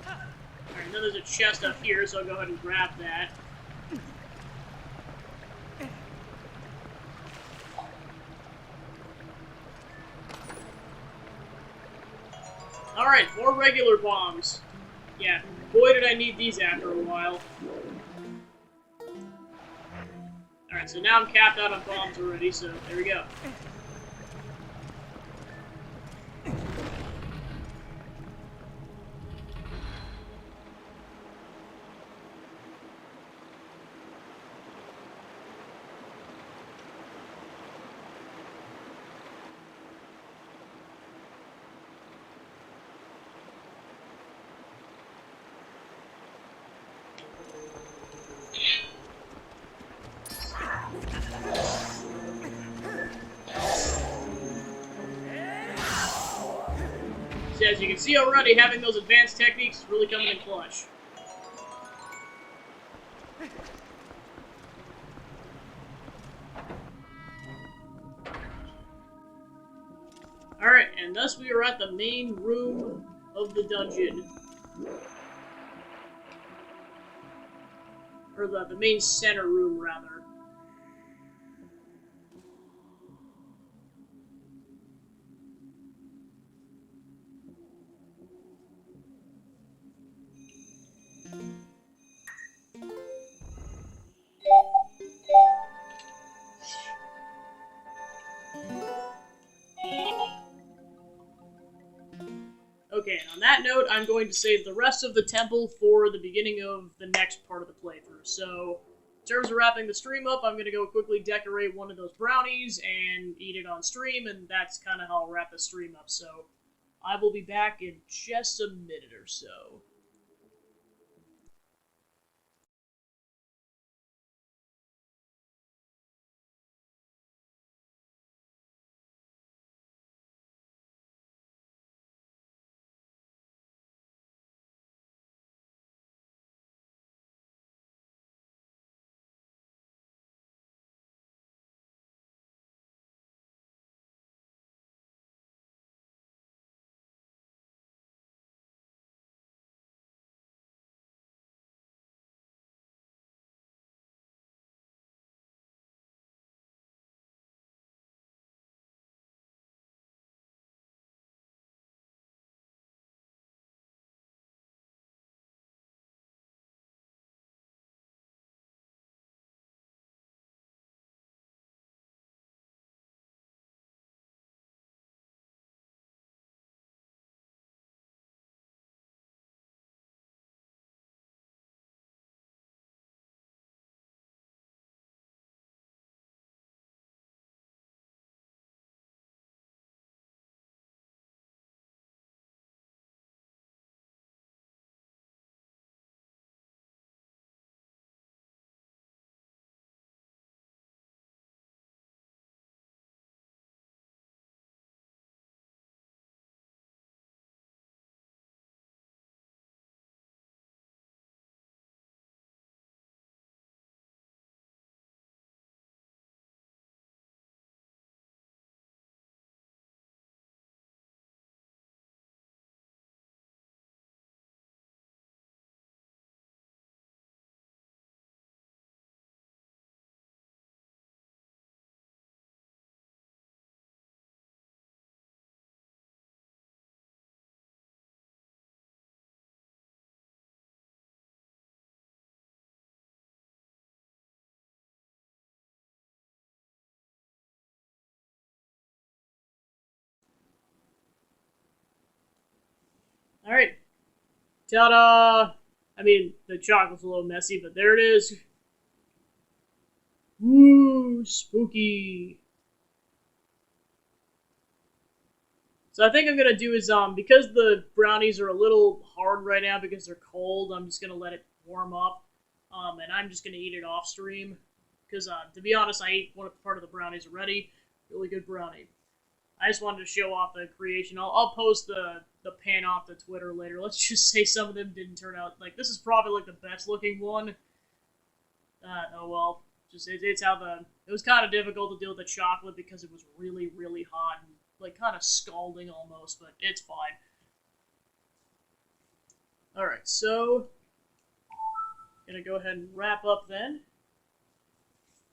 Alright, then there's a chest up here, so I'll go ahead and grab that. Alright, more regular bombs. Yeah, boy did I need these after a while. Alright, so now I'm capped out on bombs already, so there we go. So as you can see already, having those advanced techniques is really coming in clutch. Alright, and thus we are at the main room of the dungeon. Or the main center room, rather. Okay, and on that note, I'm going to save the rest of the temple for the beginning of the next part of the playthrough. So, in terms of wrapping the stream up, I'm going to go quickly decorate one of those brownies and eat it on stream, and that's kind of how I'll wrap the stream up. So, I will be back in just a minute or so. Ta-da! I mean, the chocolate's a little messy, but there it is. Woo, spooky. So I think I'm gonna do is because the brownies are a little hard right now because they're cold. I'm just gonna let it warm up, and I'm just gonna eat it off stream. Because to be honest, I ate one part of the brownies already. Really good brownie. I just wanted to show off the creation. I'll post the pan off to Twitter later. Let's just say some of them didn't turn out like this is probably like the best looking one. Oh well, just it's how it was kind of difficult to deal with the chocolate because it was really really hot and like kind of scalding almost, but it's fine. All right, so gonna go ahead and wrap up then.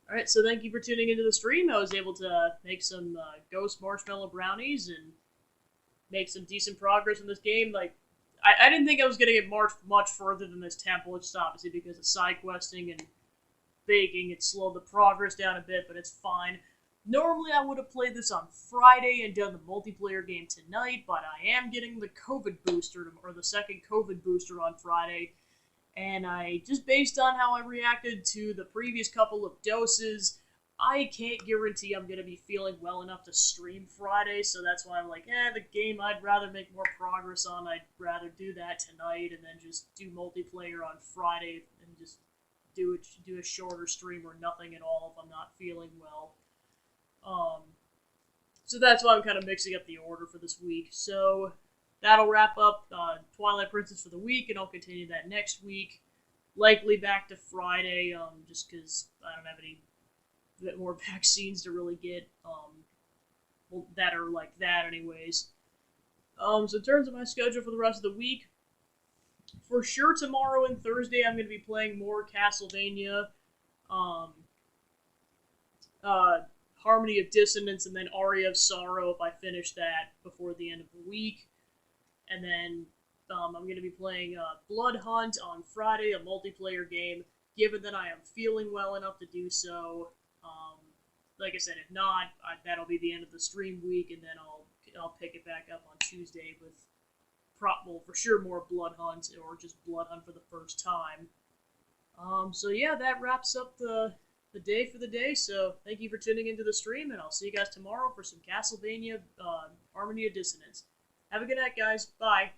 All right, so thank you for tuning into the stream. I was able to make some ghost marshmallow brownies and make some decent progress in this game. Like, I didn't think I was gonna get much further than this temple. It's obviously because of side questing and baking. It slowed the progress down a bit, but it's fine. Normally, I would have played this on Friday and done the multiplayer game tonight, but I am getting the COVID booster, or the second COVID booster on Friday, and I, just based on how I reacted to the previous couple of doses, I can't guarantee I'm going to be feeling well enough to stream Friday, so that's why I'm like, the game I'd rather make more progress on, I'd rather do that tonight, and then just do multiplayer on Friday, and just do a shorter stream or nothing at all if I'm not feeling well. So that's why I'm kind of mixing up the order for this week. So that'll wrap up Twilight Princess for the week, and I'll continue that next week. Likely back to Friday, just because I don't have any more vaccines to really get that are like that anyways. So in terms of my schedule for the rest of the week, for sure tomorrow and Thursday I'm going to be playing more Castlevania. Harmony of Dissonance, and then Aria of Sorrow if I finish that before the end of the week. And then I'm going to be playing Blood Hunt on Friday, a multiplayer game, given that I am feeling well enough to do so. Like I said, if not, that'll be the end of the stream week, and then I'll pick it back up on Tuesday with for sure more Blood Hunt, or just Blood Hunt for the first time. So yeah, that wraps up the day for the day, so thank you for tuning into the stream, and I'll see you guys tomorrow for some Castlevania Harmony of Dissonance. Have a good night, guys. Bye.